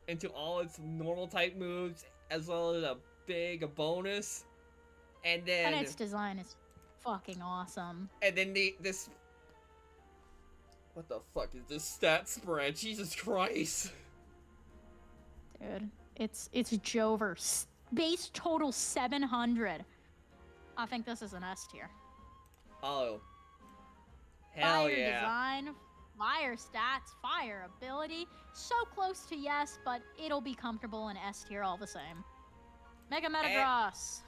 into all its normal type moves, as well as a big bonus. And then. And its design is fucking awesome. And then this. What the fuck is this stat spread? Jesus Christ. Dude, it's Jover. Base total 700. I think this is an S tier. Oh. Hell Fire yeah. design, fire stats, fire ability. So close to yes, but it'll be comfortable in S tier all the same. Mega Metagross.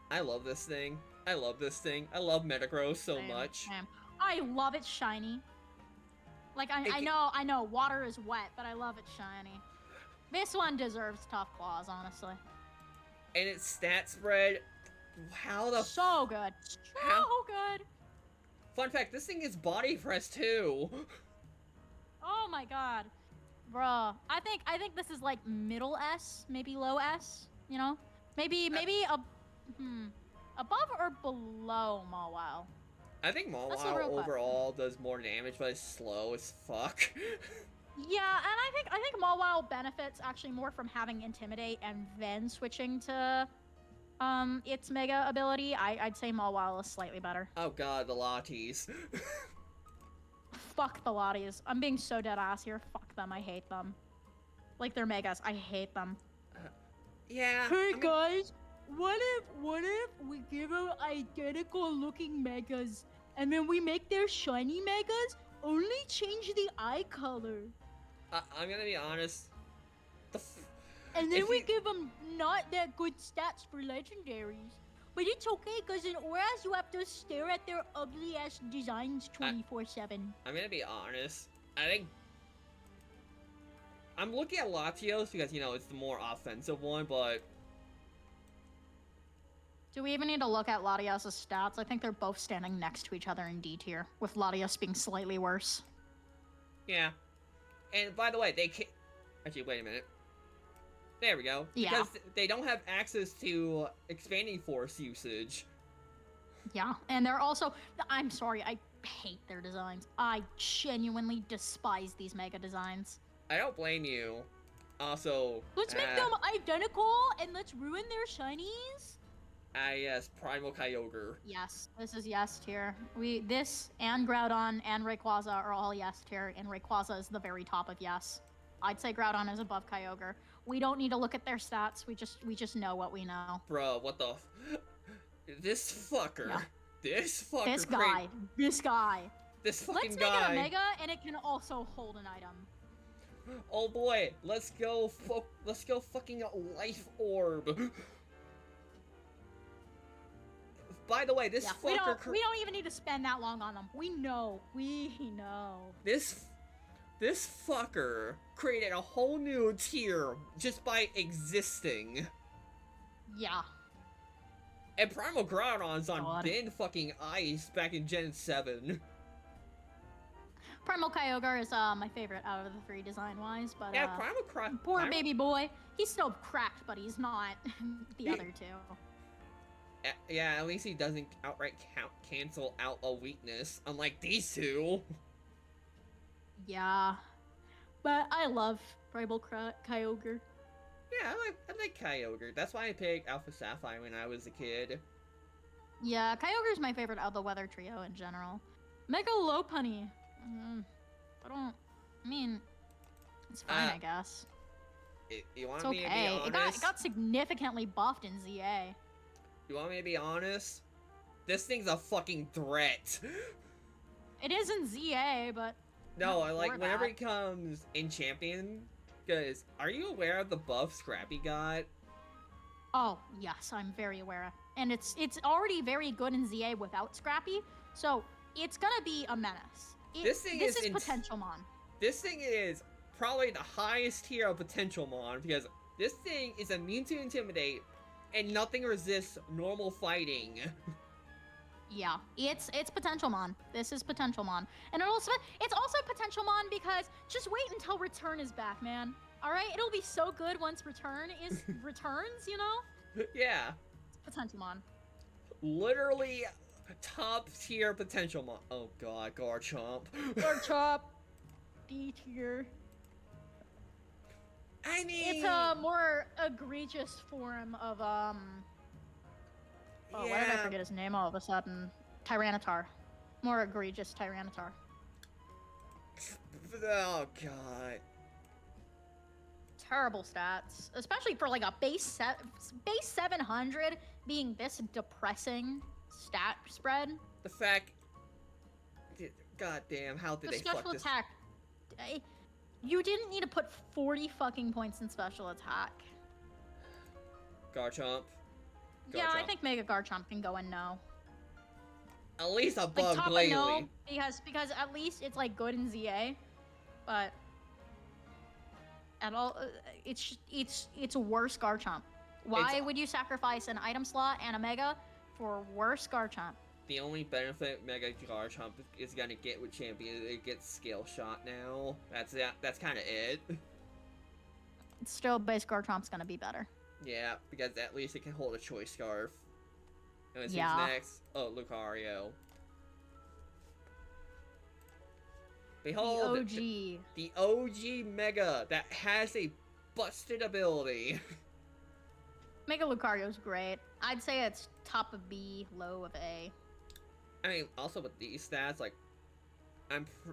I love this thing. I love Metagross so Same, much. same. I love it shiny. Like, I It- know water is wet, but I love it shiny. This one deserves tough claws, honestly. And its stat spread. How the. So good. So How- good. Fun fact, this thing is body press too. Oh my god. Bruh. I think this is like middle S, maybe low S, you know? Maybe above or below Mawile. I think That's a Mawile real question. overall does more damage, but it's slow as fuck. Yeah, and I think Mawile benefits actually more from having Intimidate and then switching to its Mega ability. I'd say Mawile is slightly better. Oh god, the Lotties. Fuck the Lotties. I'm being so dead ass here. Fuck them. I hate them. Like they're Megas. I hate them. Yeah. Hey I mean, guys, what if we give out identical looking Megas and then we make their shiny Megas only change the eye color? I'm gonna be honest. And then If we you- give them not that good stats for legendaries. But it's okay, because in Auras, you have to stare at their ugly-ass designs 24/7. I'm gonna be honest. I think I'm looking at Latios because, you know, it's the more offensive one, but Do we even need to look at Latios' stats? I think they're both standing next to each other in D tier, with Latios being slightly worse. yeah. And by the way, they can't... Actually, wait a minute. There we go. Yeah. Because they don't have access to expanding force usage. Yeah, and they're also... I'm sorry, I hate their designs. I genuinely despise these mega designs. I don't blame you. Also... Let's make them identical, and let's ruin their shinies. Yes, Primal Kyogre. Yes, this is yes tier. This and Groudon and Rayquaza are all yes tier, and Rayquaza is the very top of yes. I'd say Groudon is above Kyogre. We don't need to look at their stats. We just know what we know. Bro, what the... This fucker. Yeah. This fucker. This guy. This guy. This fucking Let's guy. make it a mega, and it can also hold an item. Oh boy, let's go fucking Life Orb. By the way, this fucker... We don't even need to spend that long on them. We know. This fucker created a whole new tier just by existing. Yeah. And Primal Groudon's on God. bin fucking ice back in Gen 7. Primal Kyogre is my favorite out of the three design-wise, but Yeah, Primal poor baby boy. He's still cracked, but he's not the other two. Yeah, at least he doesn't outright cancel out a weakness, unlike these two. Yeah. But I love Primal Kyogre. Yeah, I like Kyogre. That's why I picked Alpha Sapphire when I was a kid. Yeah, Kyogre's my favorite out of the weather trio in general. Mega Lopunny. I mean, it's fine, I guess. You want It's me to be okay. honest? It got significantly buffed in ZA. You want me to be honest? This thing's a fucking threat. It is in ZA, but... No, not like, for whenever that. he comes in Champion, because are you aware of the buff Scrappy got? Oh, yes, I'm very aware. And it's already very good in ZA without Scrappy, so it's gonna be a menace. This is Potential Mon. This thing is probably the highest tier of Potential Mon, because this thing is immune to Intimidate, and nothing resists normal fighting. Yeah, it's Potential Mon. This is Potential Mon. And it's also Potential Mon because just wait until Return is back, man. Alright? It'll be so good once Return returns, you know? Yeah. It's Potential Mon. Literally top tier Potential Mon. Oh god, Garchomp. Garchomp. D tier. I mean... It's a more egregious form of, oh, why did I forget his name all of a sudden? Tyranitar. More egregious Tyranitar. Oh god. Terrible stats. Especially for like a base 700 being this depressing stat spread. The fact... God damn, how did The they fuck special this? attack. You didn't need to put 40 fucking points in special attack. Garchomp. Yeah, I Garchomp. think Mega Garchomp can go in no. At least Like above top of Glalie. no, because at least it's like good in ZA, but at all it's a worse Garchomp. Why would you sacrifice an item slot and a Mega for worse Garchomp? The only benefit Mega Garchomp is gonna get with Champion is it gets Scale Shot now. That's kind of it. Still, base Garchomp's gonna be better. Yeah, because at least it can hold a Choice Scarf. And let's Yeah. who's next. Oh, Lucario. Behold, The OG. the OG Mega that has a busted ability. Mega Lucario's great. I'd say it's top of B, low of A. I mean, also with these stats, like,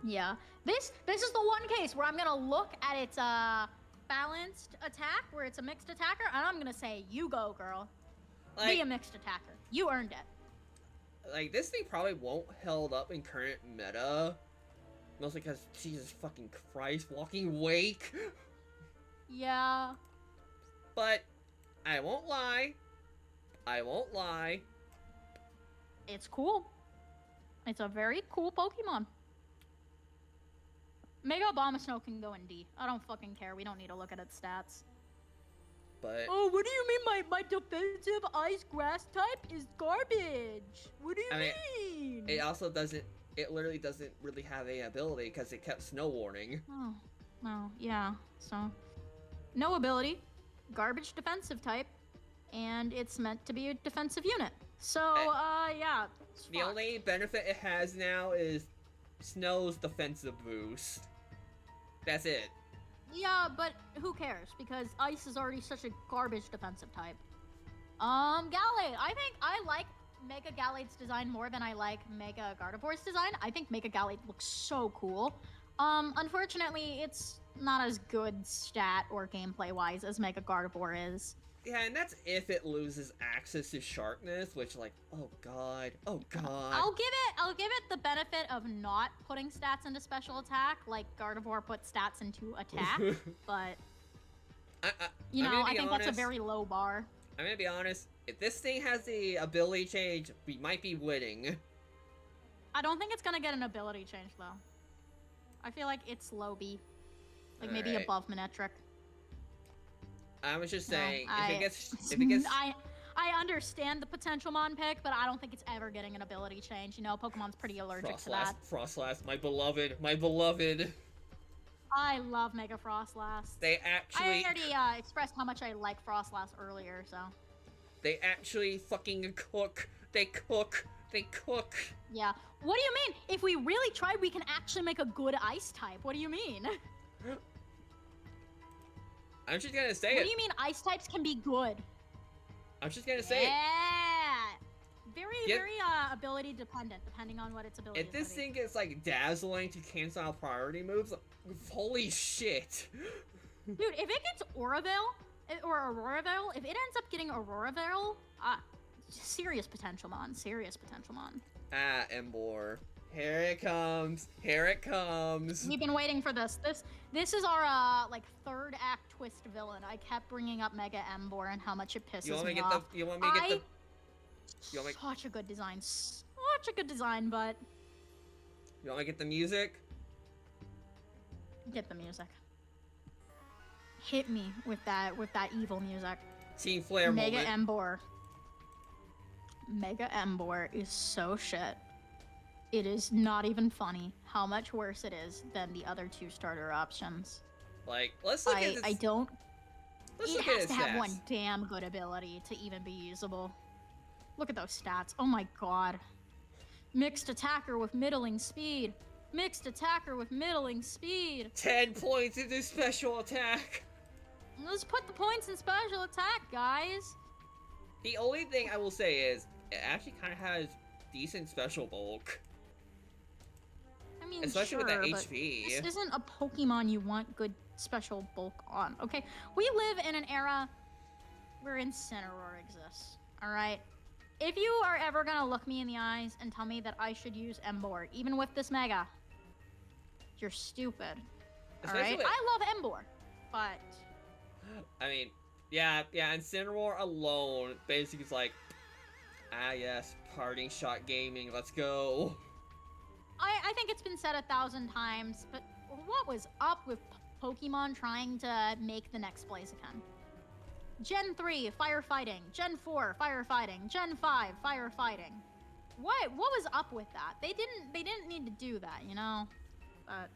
Yeah. This is the one case where I'm gonna look at its balanced attack, where it's a mixed attacker, and I'm gonna say, you go, girl. Be a like, mixed attacker. You earned it. like this thing probably won't held up in current meta. Mostly because, Jesus fucking Christ, Walking Wake. Yeah. But, I won't lie. It's cool. It's a very cool Pokemon. Mega Abomasnow can go in D. I don't fucking care. We don't need to look at its stats. But Oh, what do you mean my defensive ice grass type is garbage? What do you mean? it also doesn't. It literally doesn't really have any ability because it kept Snow Warning. Oh, yeah. So, no ability, garbage defensive type, and it's meant to be a defensive unit. So, yeah. The only benefit it has now is Snow's defensive boost. That's it. Yeah, but who cares? Because Ice is already such a garbage defensive type. Gallade. I think I like Mega Gallade's design more than I like Mega Gardevoir's design. I think Mega Gallade looks so cool. Unfortunately, it's not as good stat or gameplay-wise as Mega Gardevoir is. Yeah, and that's if it loses access to sharpness, which, like, oh god. I'll give it the benefit of not putting stats into special attack, like Gardevoir put stats into attack, but I think that's a very low bar. I'm gonna be honest, if this thing has the ability change, we might be winning. I don't think it's gonna get an ability change though. I feel like it's low B. Like maybe above Manectric. I was just saying, if it gets I understand the potential Mon pick, but I don't think it's ever getting an ability change. You know, Pokemon's pretty allergic to that. Frostlass, my beloved. I love Mega Frostlass. I already expressed how much I like Frostlass earlier, so. They actually fucking cook. They cook. Yeah. What do you mean? If we really try, we can actually make a good ice type. What do you mean? I'm just gonna say it. What do you mean ice types can be good? I'm just gonna say it. Yeah. Very ability dependent, depending on what its ability is. If this thing gets like dazzling to cancel out priority moves, holy shit. Dude, if it gets Aura Veil, or Aurora Veil, if it ends up getting Aurora Veil, serious potential mon. Emboar. Here it comes. We've been waiting for this. This is our like third act twist villain. I kept bringing up Mega Emboar and how much it pisses me off. You want me to get the Such a good design, but you want me to get the music? Get the music. Hit me with that evil music. Team Flare Mega moment. Mega Emboar is so shit. It is not even funny how much worse it is than the other two starter options. Like, let's look at this. It has to have one damn good ability to even be usable. Look at those stats. Oh my god. Mixed attacker with middling speed. 10 points into special attack. Let's put the points in special attack, guys. The only thing I will say is, it actually kind of has decent special bulk. I mean, especially with that but HP. This isn't a Pokemon you want good special bulk on. Okay, we live in an era where Incineroar exists. All right. If you are ever gonna look me in the eyes and tell me that I should use Emboar, even with this Mega, you're stupid. All right. I love Emboar, but I mean, yeah, Incineroar alone basically is like, yes, parting shot gaming, let's go. I think it's been said 1,000 times, but what was up with Pokemon trying to make the next Blaziken? Gen 3, firefighting. Gen 4, firefighting. Gen 5, firefighting. What was up with that? They didn't need to do that, you know? But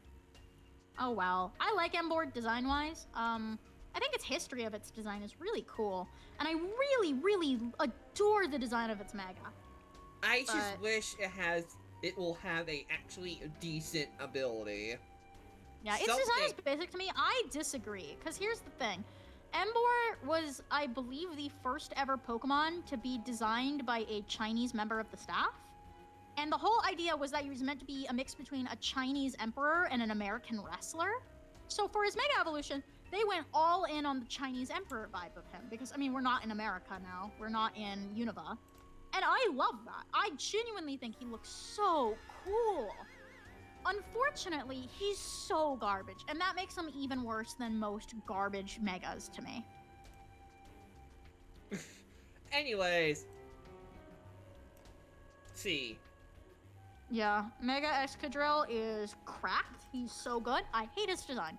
oh well. I like Emboar design-wise. I think its history of its design is really cool, and I really, really adore the design of its Mega. I just wish it will have a actually decent ability. Yeah, its design is basic to me. I disagree, because here's the thing. Emboar was, I believe, the first ever Pokemon to be designed by a Chinese member of the staff. And the whole idea was that he was meant to be a mix between a Chinese emperor and an American wrestler. So for his Mega Evolution, they went all in on the Chinese emperor vibe of him. Because, I mean, we're not in America now. We're not in Unova. And I love that. I genuinely think he looks so cool. Unfortunately, he's so garbage, and that makes him even worse than most garbage Megas to me. Anyways. C. Yeah, Mega Excadrill is cracked. He's so good. I hate his design.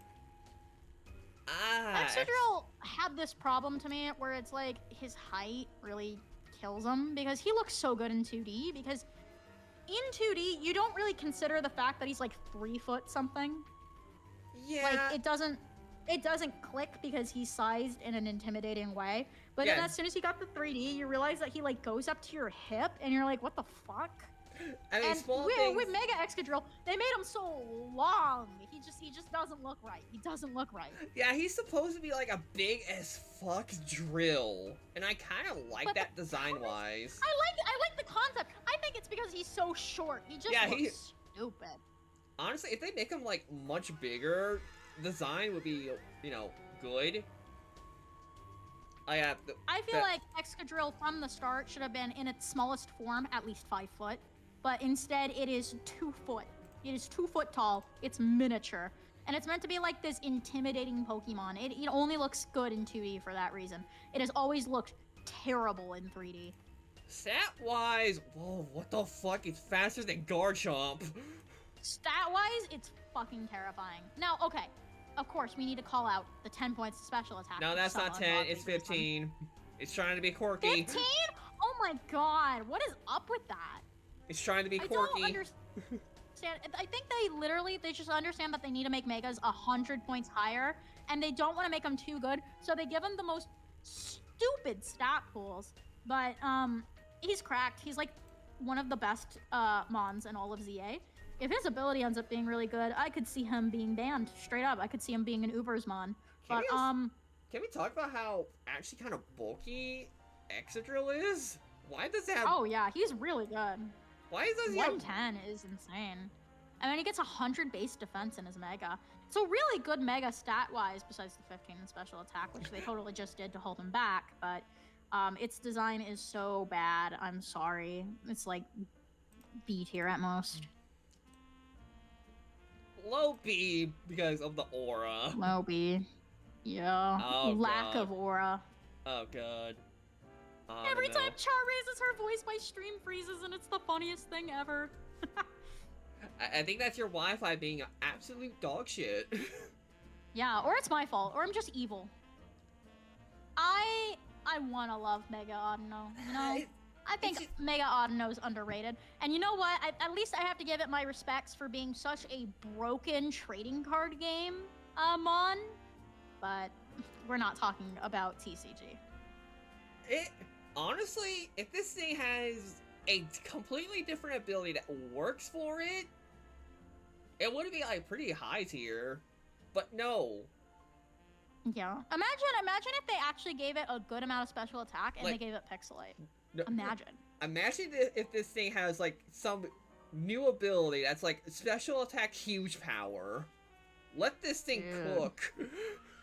Ah, Excadrill had this problem to me where it's like his height really kills him because he looks so good in 2D. Because in 2D, you don't really consider the fact that he's like 3 foot something. yeah. Like it doesn't click because he's sized in an intimidating way. But then Yeah. as soon as he got the 3D, you realize that he like goes up to your hip, and you're like, what the fuck? I mean, And small with, things. with Mega Excadrill, they made him so long. He just doesn't look right. He doesn't look right. Yeah, he's supposed to be like a big as fuck drill, and I kind of like But that design-wise. I like the concept. I think it's because he's so short. He just looks stupid. Honestly, if they make him like much bigger, design would be, you know, good. I feel like Excadrill from the start should have been in its smallest form at least 5 foot, but instead it is 2 foot. It is 2 foot tall. It's miniature. And it's meant to be like this intimidating Pokemon. It only looks good in 2D for that reason. It has always looked terrible in 3D. Stat-wise, whoa, what the fuck? It's faster than Garchomp. Stat-wise, it's fucking terrifying. Now, okay, of course, we need to call out the 10 points of special attack. No, that's not 10, it's 15. It's trying to be quirky. 15? Oh my god, what is up with that? It's trying to be I quirky. don't understand. I think they just understand that they need to make Megas 100 points higher, and they don't want to make them too good, so they give him the most stupid stat pools. But, he's cracked. He's like one of the best, Mons in all of ZA. If his ability ends up being really good, I could see him being banned, straight up. I could see him being an Uber's Mon. But, Can we talk about how actually kind of bulky Excadrill is? Why does it have... Oh, yeah, he's really good. Why does he have... 110 is insane. I mean, he gets 100 base defense in his Mega. It's a really good Mega stat-wise, besides the 15 special attack, which they totally just did to hold him back, but its design is so bad. I'm sorry. It's like B tier at most. Low B because of the aura. Low B. Yeah. Oh, Lack God. of aura. Oh, God. Every no. time Char raises her voice, my stream freezes, and it's the funniest thing ever. I think that's your Wi-Fi being absolute dog shit. Yeah, or it's my fault, or I'm just evil. I wanna love Mega Audino, you know? I think Mega Audino is underrated. And you know what? At least I have to give it my respects for being such a broken trading card game, Mon. But we're not talking about TCG. Honestly, if this thing has a completely different ability that works for it, it would be like pretty high tier. But no. Yeah. Imagine if they actually gave it a good amount of special attack and Like, they gave it Pixelate. No, Imagine. Imagine if this thing has like some new ability that's like special attack huge power. Let this thing Dude. cook.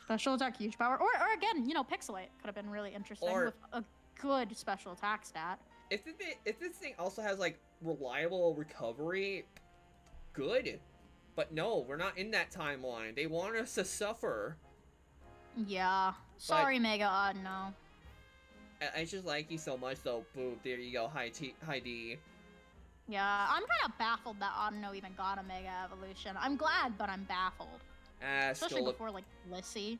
Special attack, huge power. Or again, you know, Pixelate could have been really interesting Or- with a good special attack stat. If this thing also has like reliable recovery, good. But no, we're not in that timeline. They want us to suffer. Yeah. Sorry, Mega Audino. I just like you so much though. Boom, there you go. High D. Yeah, I'm kind of baffled that Audino even got a Mega Evolution. I'm glad, but I'm baffled. Especially before, like, Lissy.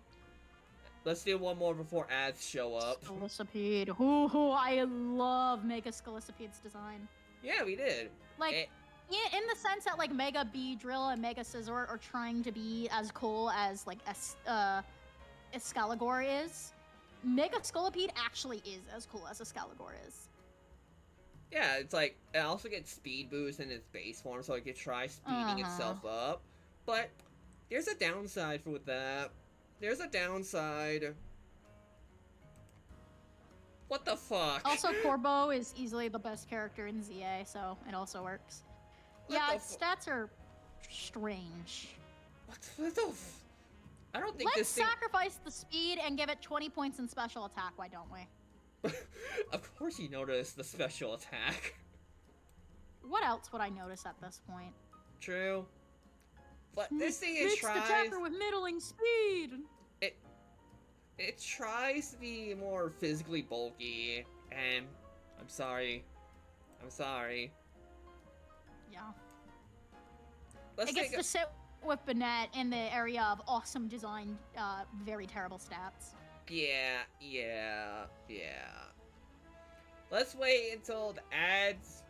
Let's do one more before ads show up. Scalicipede. Ooh, I love Mega Scalipide's design. Yeah, we did. Like, in the sense that, like, Mega Beedrill and Mega Scizor are trying to be as cool as, like, Escaligor is, Mega Scolipede actually is as cool as Escaligor is. Yeah, it's like, it also gets speed boost in its base form, so it can try speeding itself up. But there's a downside with that. There's a downside. What the fuck? Also, Corbo is easily the best character in ZA, so it also works. What Yeah, the its stats are strange. What the I don't think Let's this thing... sacrifice the speed and give it 20 points in special attack, why don't we? Of course you noticed the special attack. What else would I notice at this point? True. But this thing is Mixed tries... attacker with middling speed! It tries to be more physically bulky, and I'm sorry. Yeah. Let's It gets take to sit with Bennett in the area of awesome design, very terrible stats. Yeah. Let's wait until the ads,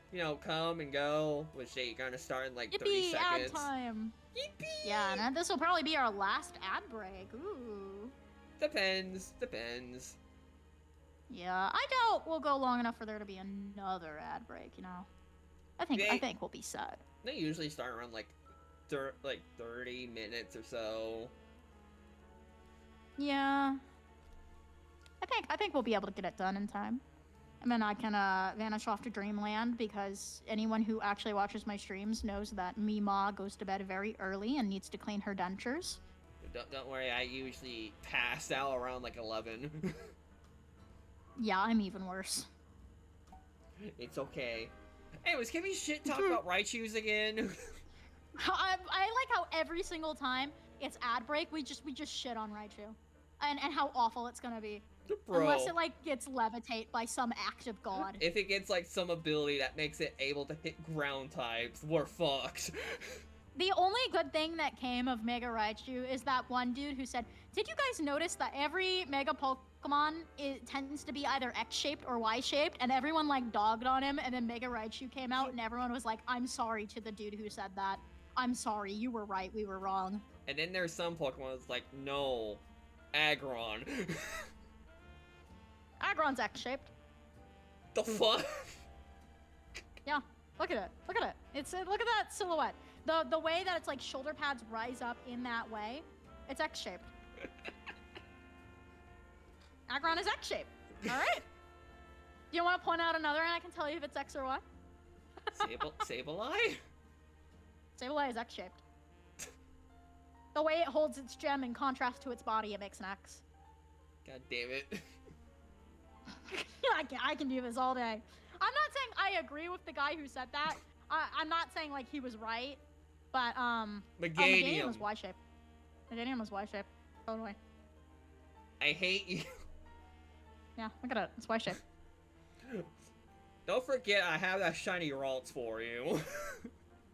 come and go, which they gonna start in like 30 Yippee, seconds. ad time! Yippee! Yeah, and this will probably be our last ad break. Ooh. Depends. Yeah, I doubt we'll go long enough for there to be another ad break, I think we'll be set. They usually start around like 30 minutes or so. Yeah. I think we'll be able to get it done in time. And then I can vanish off to Dreamland, because anyone who actually watches my streams knows that Mima goes to bed very early and needs to clean her dentures. Don't worry, I usually pass out around like 11. Yeah, I'm even worse. It's okay. Anyways, can we shit talk about Raichus again? I like how every single time it's ad break, we just shit on Raichu. And how awful it's gonna be. Bro. Unless it like gets levitate by some act of god. If it gets like some ability that makes it able to hit ground types, we're fucked. The only good thing that came of Mega Raichu is that one dude who said, "Did you guys notice that every Mega Pokemon tends to be either X-shaped or Y-shaped?" And everyone like dogged on him, and then Mega Raichu came out, and everyone was like, "I'm sorry to the dude who said that. I'm sorry, you were right, we were wrong." And then there's some Pokemon that's like, no, Aggron. Aggron's X-shaped. The fuck? Yeah, look at it. Look at it. Look at that silhouette. The way that it's like shoulder pads rise up in that way, it's X-shaped. Aggron is X-shaped. All right. Do you want to point out another, and I can tell you if it's X or Y? Sableye? Sableye is X-shaped. The way it holds its gem in contrast to its body, it makes an X. God damn it. I can do this all day. I'm not saying I agree with the guy who said that. I'm not saying like he was right, but Meganium was Y-shaped. Meganium was Y-shaped. Totally. I hate you. Yeah, look at it. It's Y-shaped. Don't forget I have that shiny Ralts for you.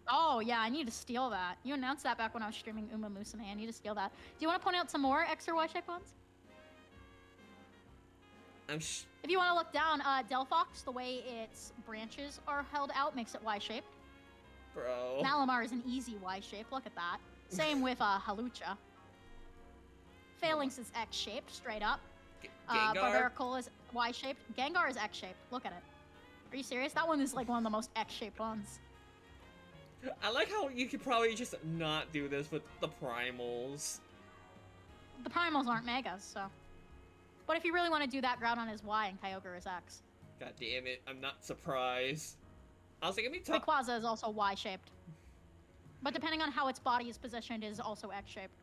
Oh yeah, I need to steal that. You announced that back when I was streaming Uma Musume. I need to steal that. Do you want to point out some more X or Y-shaped ones? If you want to look down, Delphox, the way its branches are held out makes it Y-shaped. Bro. Malamar is an easy Y-shape. Look at that. Same with Halucha. Phalanx is X-shaped, straight up. Barbaracle is Y-shaped. Gengar is X-shaped. Look at it. Are you serious? That one is like one of the most X-shaped ones. I like how you could probably just not do this with the primals. The primals aren't megas, so. But if you really want to do that, Groudon is Y and Kyogre is X. God damn it, I'm not surprised. Also, give me Rayquaza is also Y-shaped. But depending on how its body is positioned, it is also X-shaped.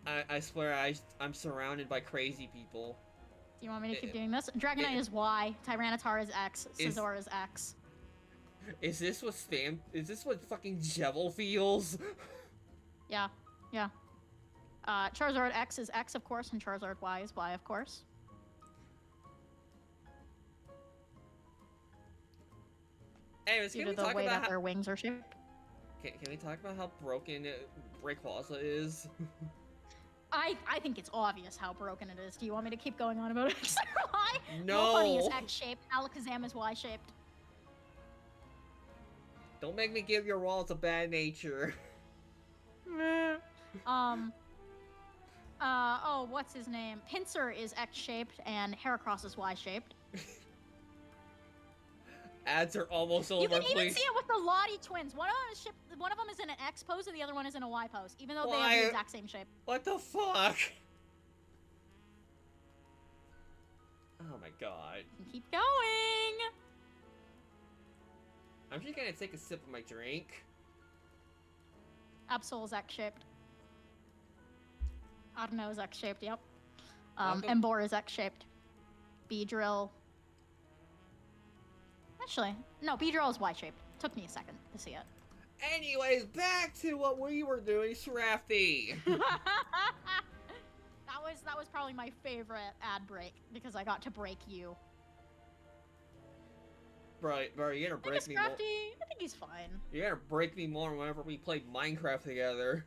I swear I'm surrounded by crazy people. Do you want me to keep doing this? Dragonite is Y, Tyranitar is X, Scizor is X. Is this what fucking Jevil feels? Yeah. Charizard X is X, of course, and Charizard Y is Y, of course. Anyways, due to the way that their wings are shaped. Can we talk about how broken Rayquaza is? I think it's obvious how broken it is. Do you want me to keep going on about X or Y? No. Funny is X-shaped. Alakazam is Y-shaped. Don't make me give your walls a bad nature. Oh, what's his name? Pinsir is X-shaped and Heracross is Y-shaped. Ads are almost over. You can even see it with the Lottie twins. One of them is in an X pose and the other one is in a Y pose, even though they have the exact same shape. What the fuck? Oh my god. Keep going. I'm just gonna take a sip of my drink. Absol is X-shaped. Audino is X-shaped, yep. Emboar is X-shaped. Beedrill. Actually, no, Beedrill is Y-shaped. Took me a second to see it. Anyways, back to what we were doing, Srafty. That was probably my favorite ad break, because I got to break you. bro, you're gonna I think break it's me more. crafty. I think he's fine. You're gonna break me more whenever we play Minecraft together.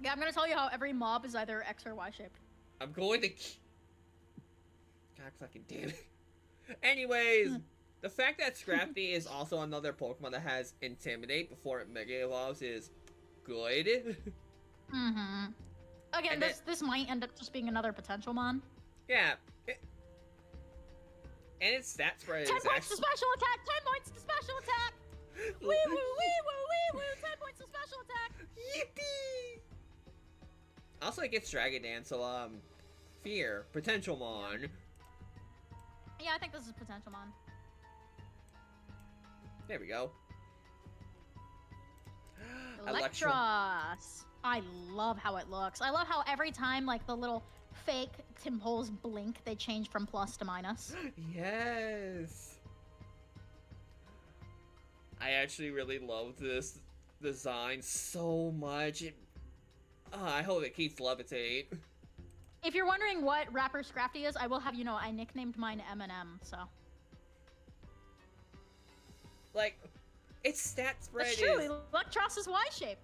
Yeah, I'm gonna tell you how every mob is either X or Y shaped. I'm going to. God fucking damn it. Anyways, the fact that Scrafty is also another Pokemon that has Intimidate before it Mega Evolves is good. Mm-hmm. Again, And this might end up just being another potential mon. Yeah. And its stat spread 10 is points to actually. special attack! 10 points to special attack! Wee woo, wee woo, wee woo! 10 points to special attack! Yippee! Also, it gets Dragon Dance, so, Fear, Potential Mon. Yeah, I think this is potential mon. There we go. Electros! I love how it looks. I love how every time, like, the little fake Timholes blink, they change from plus to minus. Yes! I actually really love this design so much. I hope it keeps Levitate. If you're wondering what Rapper Scrafty is, I will have you know I nicknamed mine M&M, so. Like, its stat spread That's true, is... Electros is Y-shaped.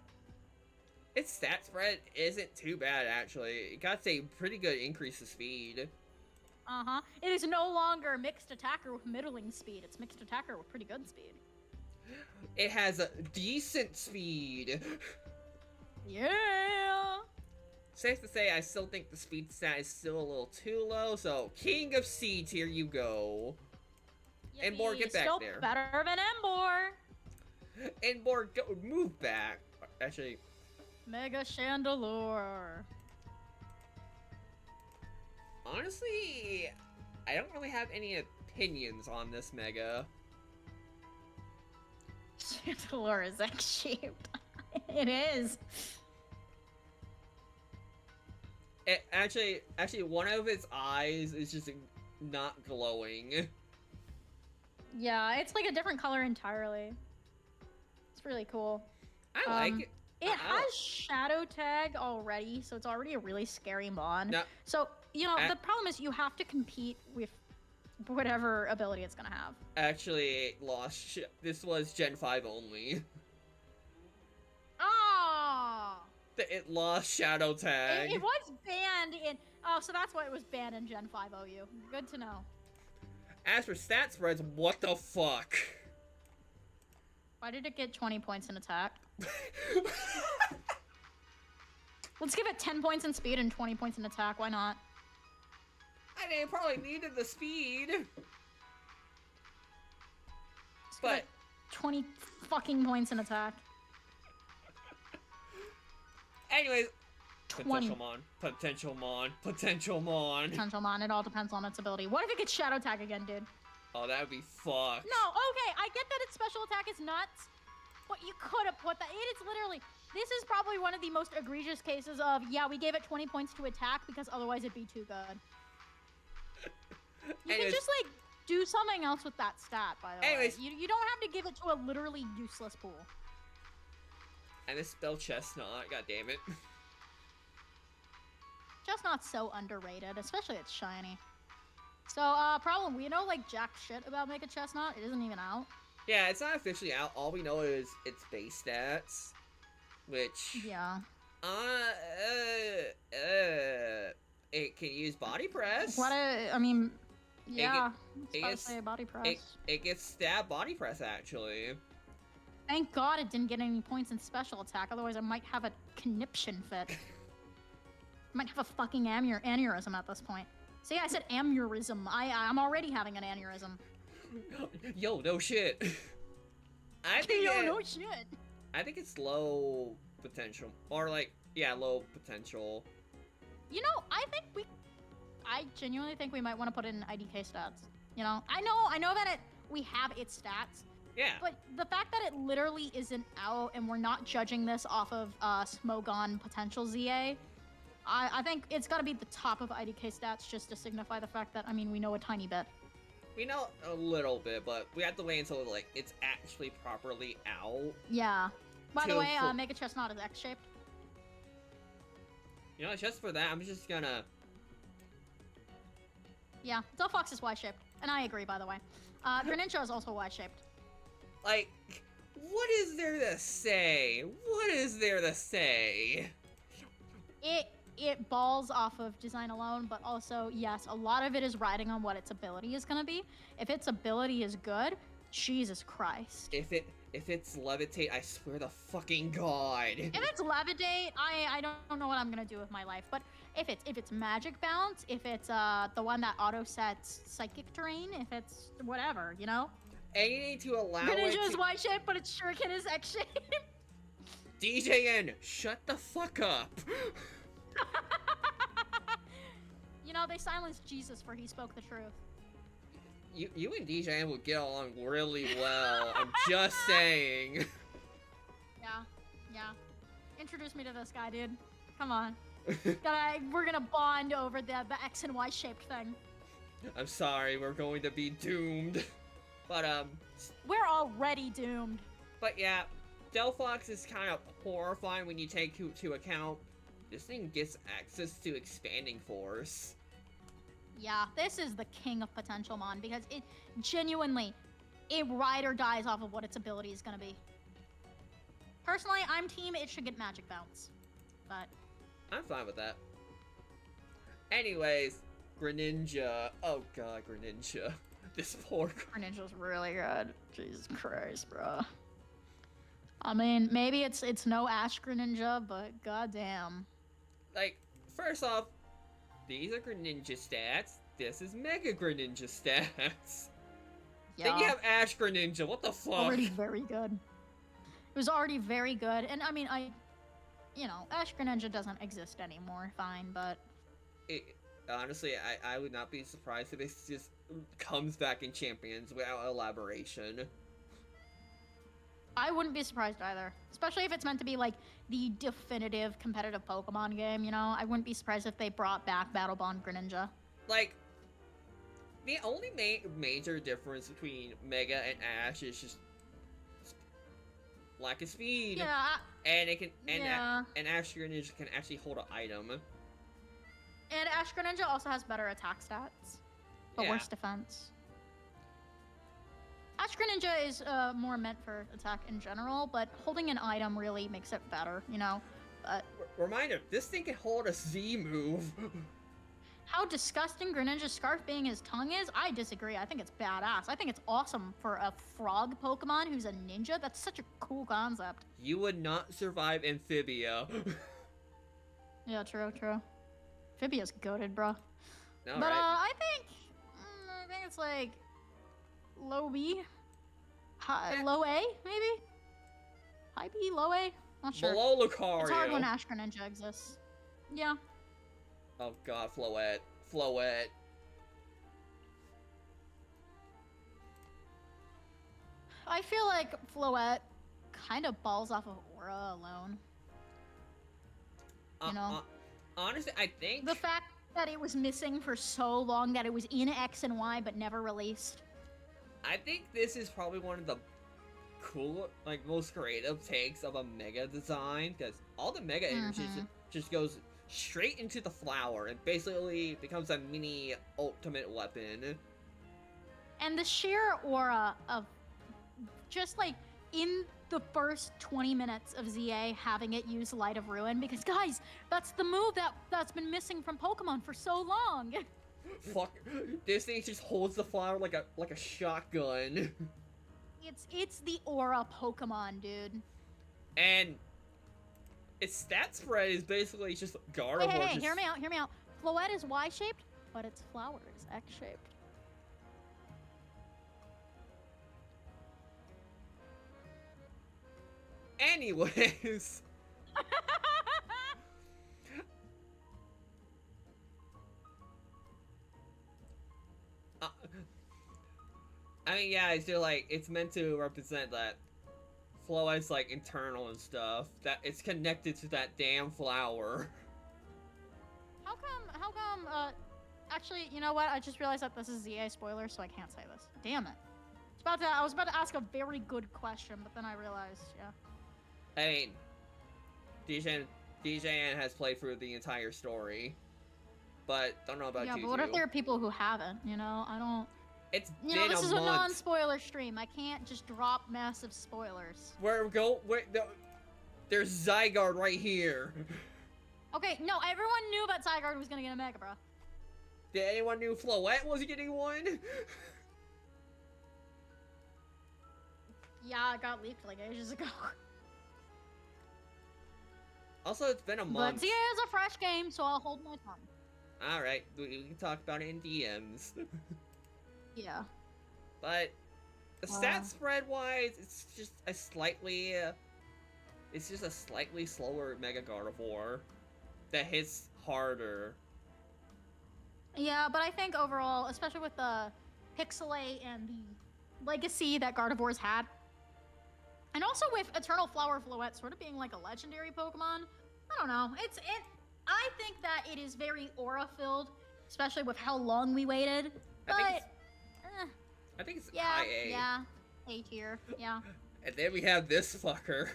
Its stat spread isn't too bad, actually. It got a pretty good increase of speed. Uh-huh. It is no longer mixed attacker with middling speed. It's mixed attacker with pretty good speed. It has a decent speed. Yeah! Safe to say, I still think the speed stat is still a little too low, so King of Seeds, here you go. Embor, get back Still there. better than Embor! Embor, go, move back. Actually, Mega Chandelure. honestly, I don't really have any opinions on this Mega. Chandelure is X-shaped. It is. Actually, one of its eyes is just not glowing. Yeah, it's like a different color entirely. It's really cool. I like it. It has Shadow Tag already, so it's already a really scary mon. No. So, you know, the problem is you have to compete with whatever ability it's gonna have. Actually, it lost. This was Gen 5 only. Oh! It lost Shadow Tag. It was banned in... Oh, so that's why it was banned in Gen 5 OU. Good to know. As for stat spreads, what the fuck? Why did it get 20 points in attack? Let's give it 10 points in speed and 20 points in attack. Why not? I mean, it probably needed the speed. Let's give But it 20 fucking points in attack. anyways, 20. Potential Mon, Potential Mon, Potential Mon. Potential mon. It all depends on its ability. What if it gets Shadow Tag again, dude? Oh, that would be fucked. No, okay, I get that its special attack is nuts, but you could have put that. It's literally, this is probably one of the most egregious cases of, yeah, we gave it 20 points to attack because otherwise it'd be too good. You can just, like, do something else with that stat, by the way. You don't have to give it to a literally useless pool. I misspelled Chestnut, god damn it. Chestnut's so underrated, especially it's shiny. So, problem, we know, like, jack shit about Mega Chestnut. It isn't even out. Yeah, it's not officially out. All we know is its base stats, which... Yeah. It can use Body Press. I mean, yeah. It It's say body press. It gets stab Body Press, actually. Thank God it didn't get any points in special attack, otherwise I might have a conniption fit. Might have a fucking aneurysm at this point. See, I said aneurysm. I'm already having an aneurysm. Yo, no shit. I think no shit. I think it's low potential. Or like, yeah, low potential. You know, I genuinely think we might want to put in IDK stats. You know, I know that we have its stats. Yeah. But the fact that it literally isn't out and we're not judging this off of Smogon potential ZA, I think it's got to be the top of IDK stats just to signify the fact that, I mean, we know a tiny bit. We know a little bit, but we have to wait until, like, it's actually properly out. Yeah. By the way, Mega Chestnut is X-shaped. You know, just for that, I'm just gonna... Yeah, Delphox is Y-shaped. And I agree, by the way. Greninja is also Y-shaped. Like, what is there to say? What is there to say? It balls off of design alone, but also, yes, a lot of it is riding on what its ability is gonna be. If its ability is good, Jesus Christ. If it's levitate, I swear to fucking god. If it's levitate, I don't know what I'm gonna do with my life. But if it's magic bounce, if it's the one that auto sets psychic terrain, if it's whatever, you know. Anything to allow Greninja it is to... Y-shaped, but its Shuriken is X-shaped. DJN, shut the fuck up. You know, they silenced Jesus for he spoke the truth. You and DJN will get along really well. I'm just saying. Yeah. Introduce me to this guy, dude. Come on. We're gonna bond over the X and Y shaped thing. I'm sorry, we're going to be doomed. But we're already doomed. But yeah, Delphox is kind of horrifying when you take into account this thing gets access to Expanding Force. Yeah, this is the king of potential mon because it genuinely, it ride or dies off of what its ability is gonna be. Personally, I'm team it should get magic bounce, but I'm fine with that. Anyways, Greninja. Oh god, Greninja. This poor Greninja's really good. Jesus Christ, bro. I mean, maybe it's no Ash Greninja, but goddamn. Like, first off, these are Greninja stats. This is Mega Greninja stats. Yeah. Then you have Ash Greninja. What the fuck? Already very good. It was already very good, and I mean, Ash Greninja doesn't exist anymore. Fine, but honestly, I would not be surprised if it just comes back in Champions without elaboration. I wouldn't be surprised either. Especially if it's meant to be like the definitive competitive Pokemon game, you know? I wouldn't be surprised if they brought back Battle Bond Greninja. Like, the only major difference between Mega and Ash is just lack of speed. Yeah. And it can yeah. And Ash Greninja can actually hold an item. And Ash Greninja also has better attack stats, but worse defense. Ash Greninja is more meant for attack in general, but holding an item really makes it better, you know? But reminder, this thing can hold a Z move. How disgusting Greninja's Scarf being his tongue is, I disagree. I think it's badass. I think it's awesome for a frog Pokemon who's a ninja. That's such a cool concept. You would not survive Amphibia. Yeah, true. Amphibia's goated, bro. But right. I think it's like low B, low A, maybe? High B, low A? Not sure. Below Lucario. It's hard when Ash Greninja exists. Yeah. Oh god, Floette. I feel like Floette kind of balls off of Aura alone. You know? Honestly, I think the fact that it was missing for so long, that it was in X and Y but never released. I think this is probably one of the cool, like, most creative takes of a Mega design, because all the Mega energy just goes straight into the flower and basically becomes a mini ultimate weapon. And the sheer aura of just like in the first 20 minutes of ZA having it use Light of Ruin, because guys, that's the move that's been missing from Pokemon for so long. Fuck, this thing just holds the flower like a shotgun. It's the aura Pokemon, dude. And its stat spread is basically just Gardevoir. Hey, hear me out. Floette is Y-shaped, but its flower is X-shaped. Anyways. I mean, yeah, it's meant to represent that Floette's like internal and stuff. That it's connected to that damn flower. How come, actually, you know what? I just realized that this is ZA spoiler, so I can't say this. Damn it. I was about to ask a very good question, but then I realized, yeah. I mean, DJN has played through the entire story, but don't know about you. Yeah, but what if there are people who haven't? You know, I don't. It's You been know, this a is a month. non-spoiler stream. I can't just drop massive spoilers. There's Zygarde right here. Okay, no, everyone knew about Zygarde was gonna get a Mega, bro. Did anyone knew Floette was getting one? Yeah, it got leaked like ages ago. Also, it's been a But month. ZA is a fresh game, so I'll hold my tongue. Alright, we can talk about it in DMs. Yeah. But the stat spread wise, it's just a slightly slower Mega Gardevoir that hits harder. Yeah, but I think overall, especially with the Pixelate and the legacy that Gardevoir's had, and also with Eternal Flower Floette sort of being like a legendary Pokemon, I don't know. I think that it is very aura filled, especially with how long we waited. But I think it's yeah, high A. yeah, A tier, yeah. And then we have this fucker.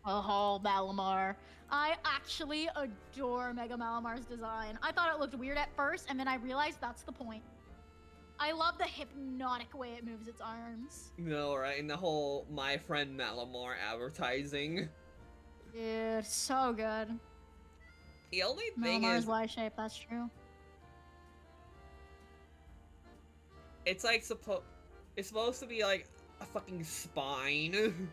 Oh, Malamar. I actually adore Mega Malamar's design. I thought it looked weird at first, and then I realized that's the point. I love the hypnotic way it moves its arms. No, right? And the whole My Friend Malamar advertising. Dude, so good. The only thing Malamar's is, Y-shape, that's true. it's like it's supposed to be like a fucking spine.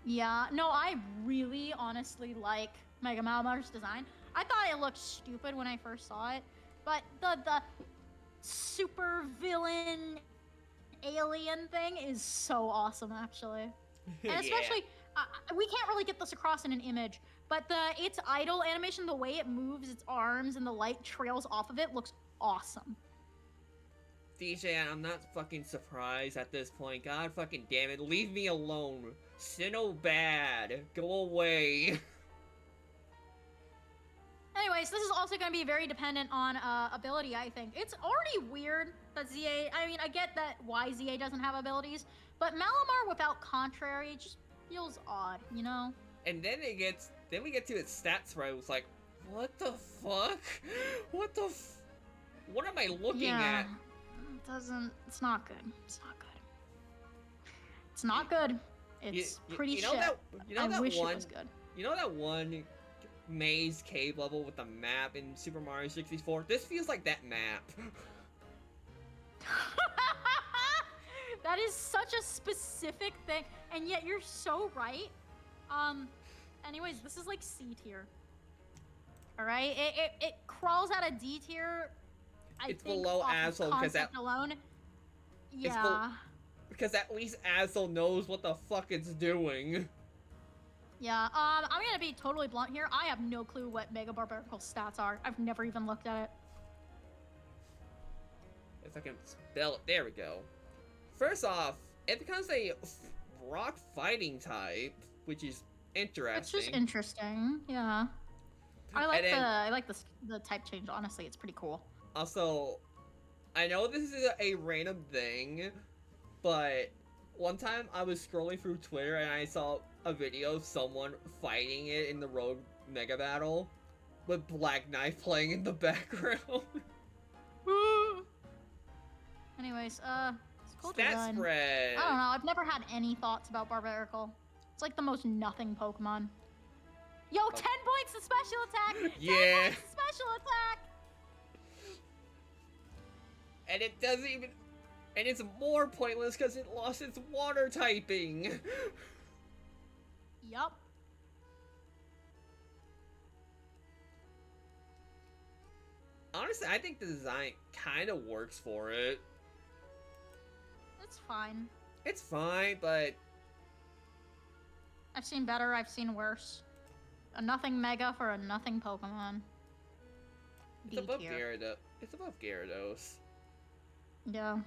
Yeah, no, I really honestly like Mega Malamar's design. I thought it looked stupid when I first saw it, but the super villain alien thing is so awesome, actually. And especially, we can't really get this across in an image, but its idle animation, the way it moves its arms and the light trails off of it looks awesome. DJ, I'm not fucking surprised at this point. God fucking damn it, leave me alone. Sinnoh bad. Go away. Anyways, this is also going to be very dependent on ability, I think. It's already weird that ZA... I mean, I get that why ZA doesn't have abilities, but Malamar without Contrary just feels odd, you know? And then we get to its stats where I was like, what the fuck? What am I looking at? It's not good. It's not good. It's not good. It's pretty shit. I wish it was good. You know that one maze cave level with the map in Super Mario 64? This feels like that map. That is such a specific thing, and yet you're so right. Anyways, this is like C tier. All right, it crawls out of D tier. It's below Asshole because that alone. Yeah. Because at least Asshole knows what the fuck it's doing. Yeah. I'm gonna be totally blunt here. I have no clue what Mega Barbarical's stats are. I've never even looked at it. If I can spell it, there we go. First off, it becomes a rock fighting type, which is interesting. It's just interesting. Yeah. I like the type change. Honestly, it's pretty cool. Also, I know this is a random thing, but one time I was scrolling through Twitter and I saw a video of someone fighting it in the Rogue Mega Battle with Black Knight playing in the background. Anyways, it's cool Stat design. spread. I don't know. I've never had any thoughts about Barbarical. It's like the most nothing Pokemon. Yo, 10 points to special attack! Yeah. 10 points to special attack! And it doesn't even... And it's more pointless because it lost its water typing. Yup. Honestly, I think the design kind of works for it. It's fine. It's fine, but... I've seen better, I've seen worse. A nothing Mega for a nothing Pokemon. It's above D-tier. Gyarados. It's above Gyarados. Yeah.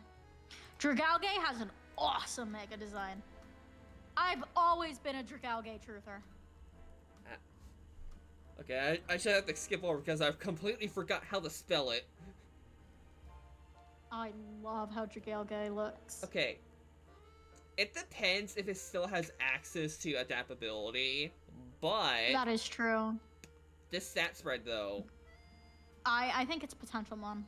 Dragalge has an awesome Mega design. I've always been a Dragalge truther. Okay, I should have to skip over because I've completely forgot how to spell it. I love how Dragalge looks. Okay. It depends if it still has access to adaptability, but... That is true. This stat spread, though. I think it's potential, Mom.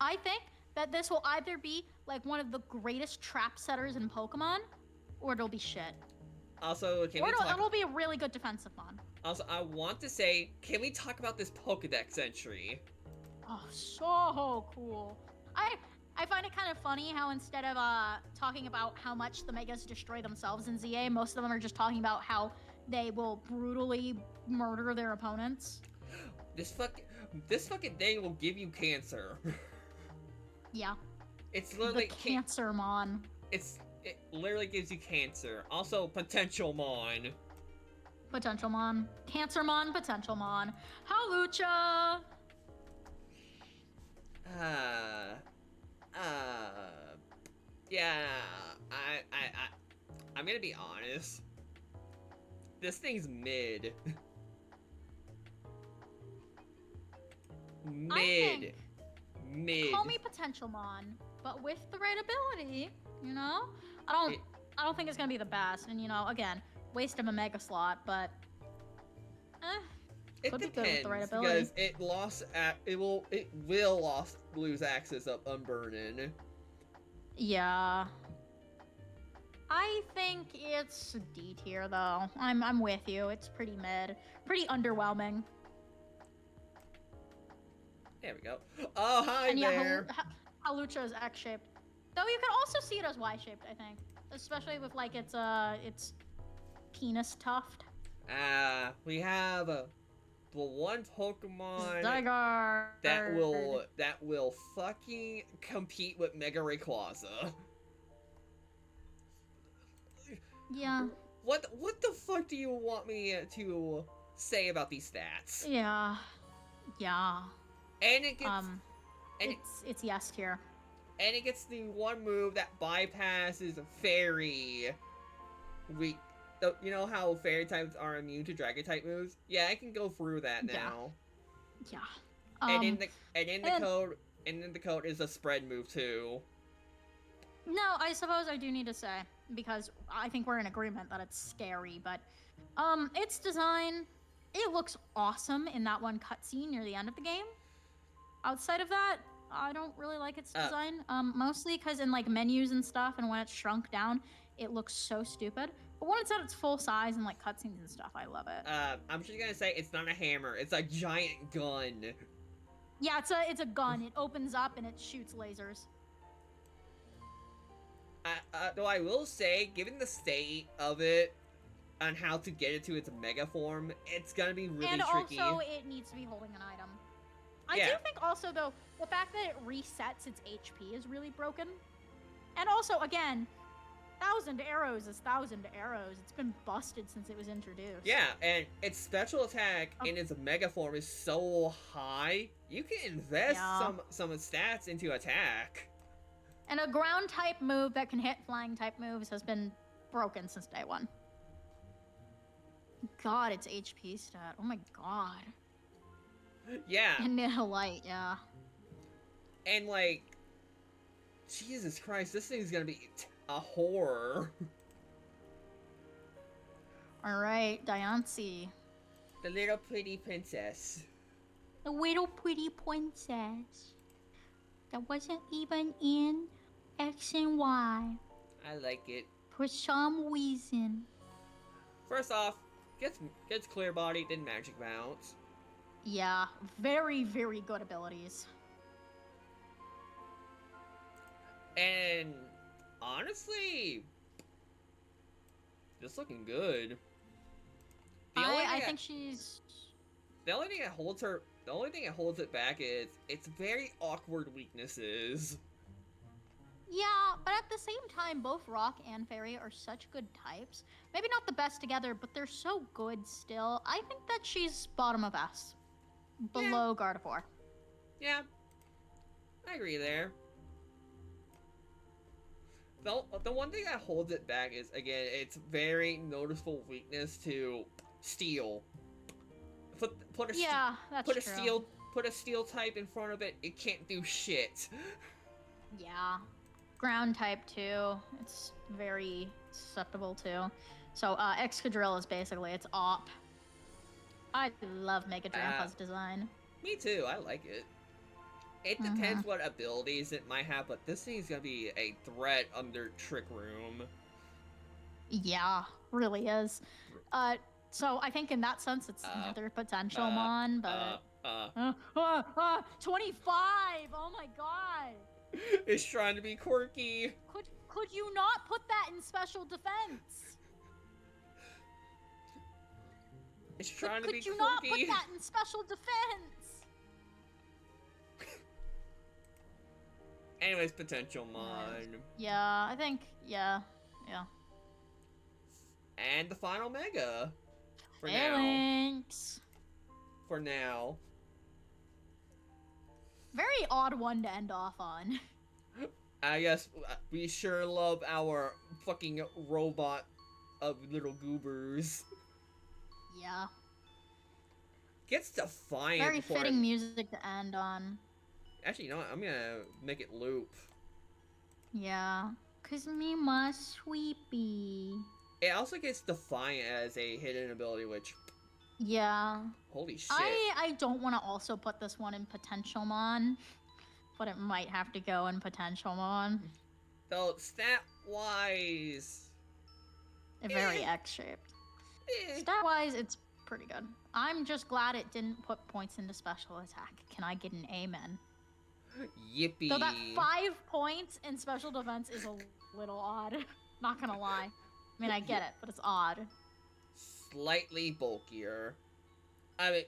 I think that this will either be like one of the greatest trap setters in Pokemon, or it'll be shit. Also, can Or we talk? it'll be a really good defensive mon. Also, I want to say, can we talk about this Pokedex entry? Oh, so cool. I find it kind of funny how instead of talking about how much the Megas destroy themselves in ZA, most of them are just talking about how they will brutally murder their opponents. This fucking thing will give you cancer. Yeah. It's literally The cancer mon. It literally gives you cancer. Also, potential mon. Potential mon. Cancer mon, potential mon. Hawlucha! Yeah, I'm gonna be honest. This thing's mid. Mid. Call me potential mon, but with the right ability, you know? I don't think it's gonna be the best, and you know, again, waste of a mega slot, but It could be good with the right depends ability. because it will lose access up Unburden. Yeah. I think it's D tier though. I'm with you. It's pretty mid. Pretty underwhelming. There we go. Oh, hi And yeah, there. Hawlucha is X-shaped. Though you can also see it as Y-shaped, I think. Especially with like its penis tuft. We have the one Pokemon Zygarde. that will fucking compete with Mega Rayquaza. Yeah. What the fuck do you want me to say about these stats? Yeah. Yeah. And it gets it's yes tier. and it gets the one move that bypasses Fairy weak. You know how Fairy types are immune to Dragon type moves? Yeah, I can go through that now. Yeah. And in the code is a spread move too. No, I suppose I do need to say, because I think we're in agreement that it's scary, but its design, it looks awesome in that one cutscene near the end of the game. Outside of that, I don't really like its design. Mostly because in like menus and stuff, and when it's shrunk down, it looks so stupid. But when it's at its full size and like cutscenes and stuff, I love it. I'm just gonna say it's not a hammer; it's a giant gun. Yeah, it's a gun. It opens up and it shoots lasers. Though I will say, given the state of it, on how to get it to its mega form, it's gonna be really tricky. And also, it needs to be holding an item. I do think also, though, the fact that it resets its HP is really broken. And also, again, 1,000 arrows is 1,000 arrows. It's been busted since it was introduced. Yeah, and its special attack in its mega form is so high, you can invest some stats into attack. And a ground type move that can hit flying type moves has been broken since day one. God, its HP stat. Oh my god. Yeah. And Nihilite, yeah. And like, Jesus Christ, this thing's gonna be a horror. Alright, Diancie. The little pretty princess. The little pretty princess. That wasn't even in X and Y. I like it. For some reason. First off, gets clear body, then magic bounce. Yeah, very, very good abilities. And honestly, just looking good. I think she's. The only thing that holds it back is its very awkward weaknesses. Yeah, but at the same time, both Rock and Fairy are such good types. Maybe not the best together, but they're so good still. I think that she's bottom of S. Below Gardevoir. Yeah, I agree there. The one thing that holds it back is, again, its very noticeable weakness to Steel. Put a steel type in front of it, it can't do shit. Yeah. Ground type too. It's very susceptible too. So Excadrill is basically its op. I love Mega Drampa's design. Me too, I like it. It depends what abilities it might have, but this thing's gonna be a threat under Trick Room. Yeah, really is. So I think in that sense it's another potential mon, but 25. Oh my god. It's trying to be quirky. Could you not put that in special defense? It's trying to be quirky. Could you not put that in special defense? Anyways, potential mon. Yeah, I think, yeah. And the final mega. For Phalanx. now. For now. Very odd one to end off on. I guess we sure love our fucking robot of little goobers. Yeah. Gets Defiant. Very fitting music to end on. Actually, you know what? I'm gonna make it loop. Yeah. Cause me my sweepy. It also gets Defiant as a hidden ability, which... Yeah. Holy shit. I don't want to also put this one in Potential Mon, but it might have to go in Potential Mon. Though, stat-wise... Very X-shaped. Stat-wise, it's pretty good. I'm just glad it didn't put points into special attack. Can I get an amen? Yippee. So that 5 points in special defense is a little odd. Not gonna lie. I mean, I get it, but it's odd. Slightly bulkier. I mean,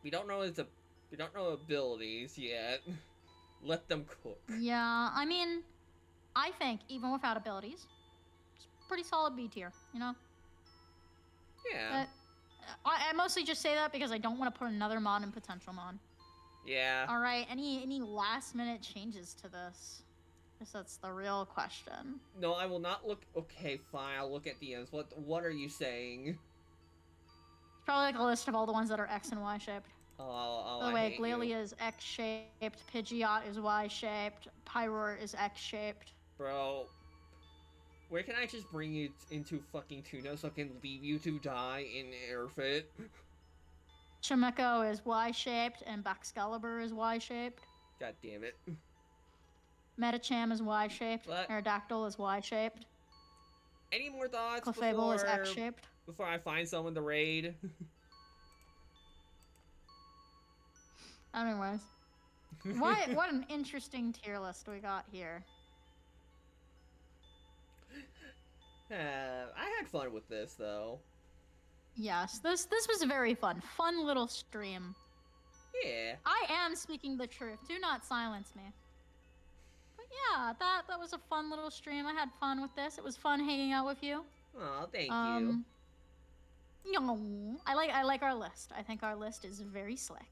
we don't know abilities yet. Let them cook. Yeah, I mean, I think even without abilities, it's pretty solid B tier, you know? Yeah. I mostly just say that because I don't want to put another mon in Potential Mon. Yeah. All right, any last minute changes to this? I guess that's the real question. No, I will not look. Okay, fine. I'll look at the ends. What are you saying? It's probably like a list of all the ones that are X and Y shaped. Oh, By the way, Glalie is X shaped, Pidgeot is Y shaped, Pyroar is X shaped. Bro, where can I just bring you into fucking Tuna so I can leave you to die in Airfit? Chimecho is Y shaped and Baxcalibur is Y shaped. God damn it. Metacham is Y shaped. What? Aerodactyl is Y shaped. Any more thoughts Clefable is X shaped. before I find someone to raid? Anyways. What an interesting tier list we got here. I had fun with this though. Yes, this was very fun. Fun little stream. Yeah. I am speaking the truth. Do not silence me. But yeah, that was a fun little stream. I had fun with this. It was fun hanging out with you. Oh, thank you. No, I like our list. I think our list is very slick.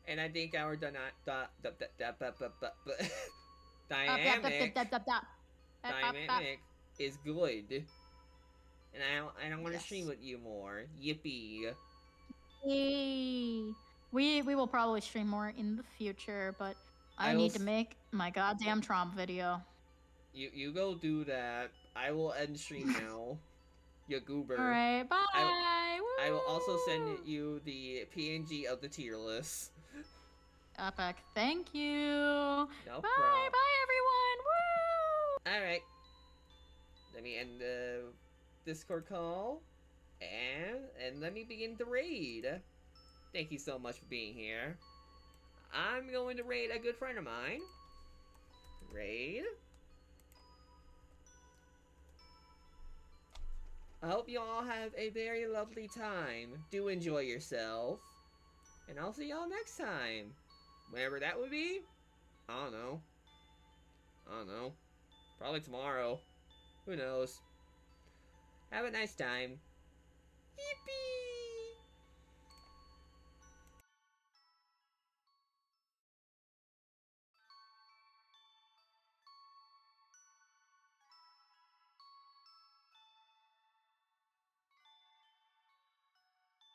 And I think our dynamic is good. And I don't want to stream with you more. Yippee. Yay. We will probably stream more in the future, but I need to make my goddamn Trump video. You go do that. I will end stream now. You goober. Alright, bye! I will also send you the PNG of the tier list. Epic. Thank you. No bye, problem. bye everyone. Woo! Alright. Let me end the Discord call. And let me begin the raid. Thank you so much for being here. I'm going to raid a good friend of mine. Raid. I hope you all have a very lovely time. Do enjoy yourself. And I'll see y'all next time. Whenever that would be. I don't know. Probably tomorrow. Who knows? Have a nice time. Yippee!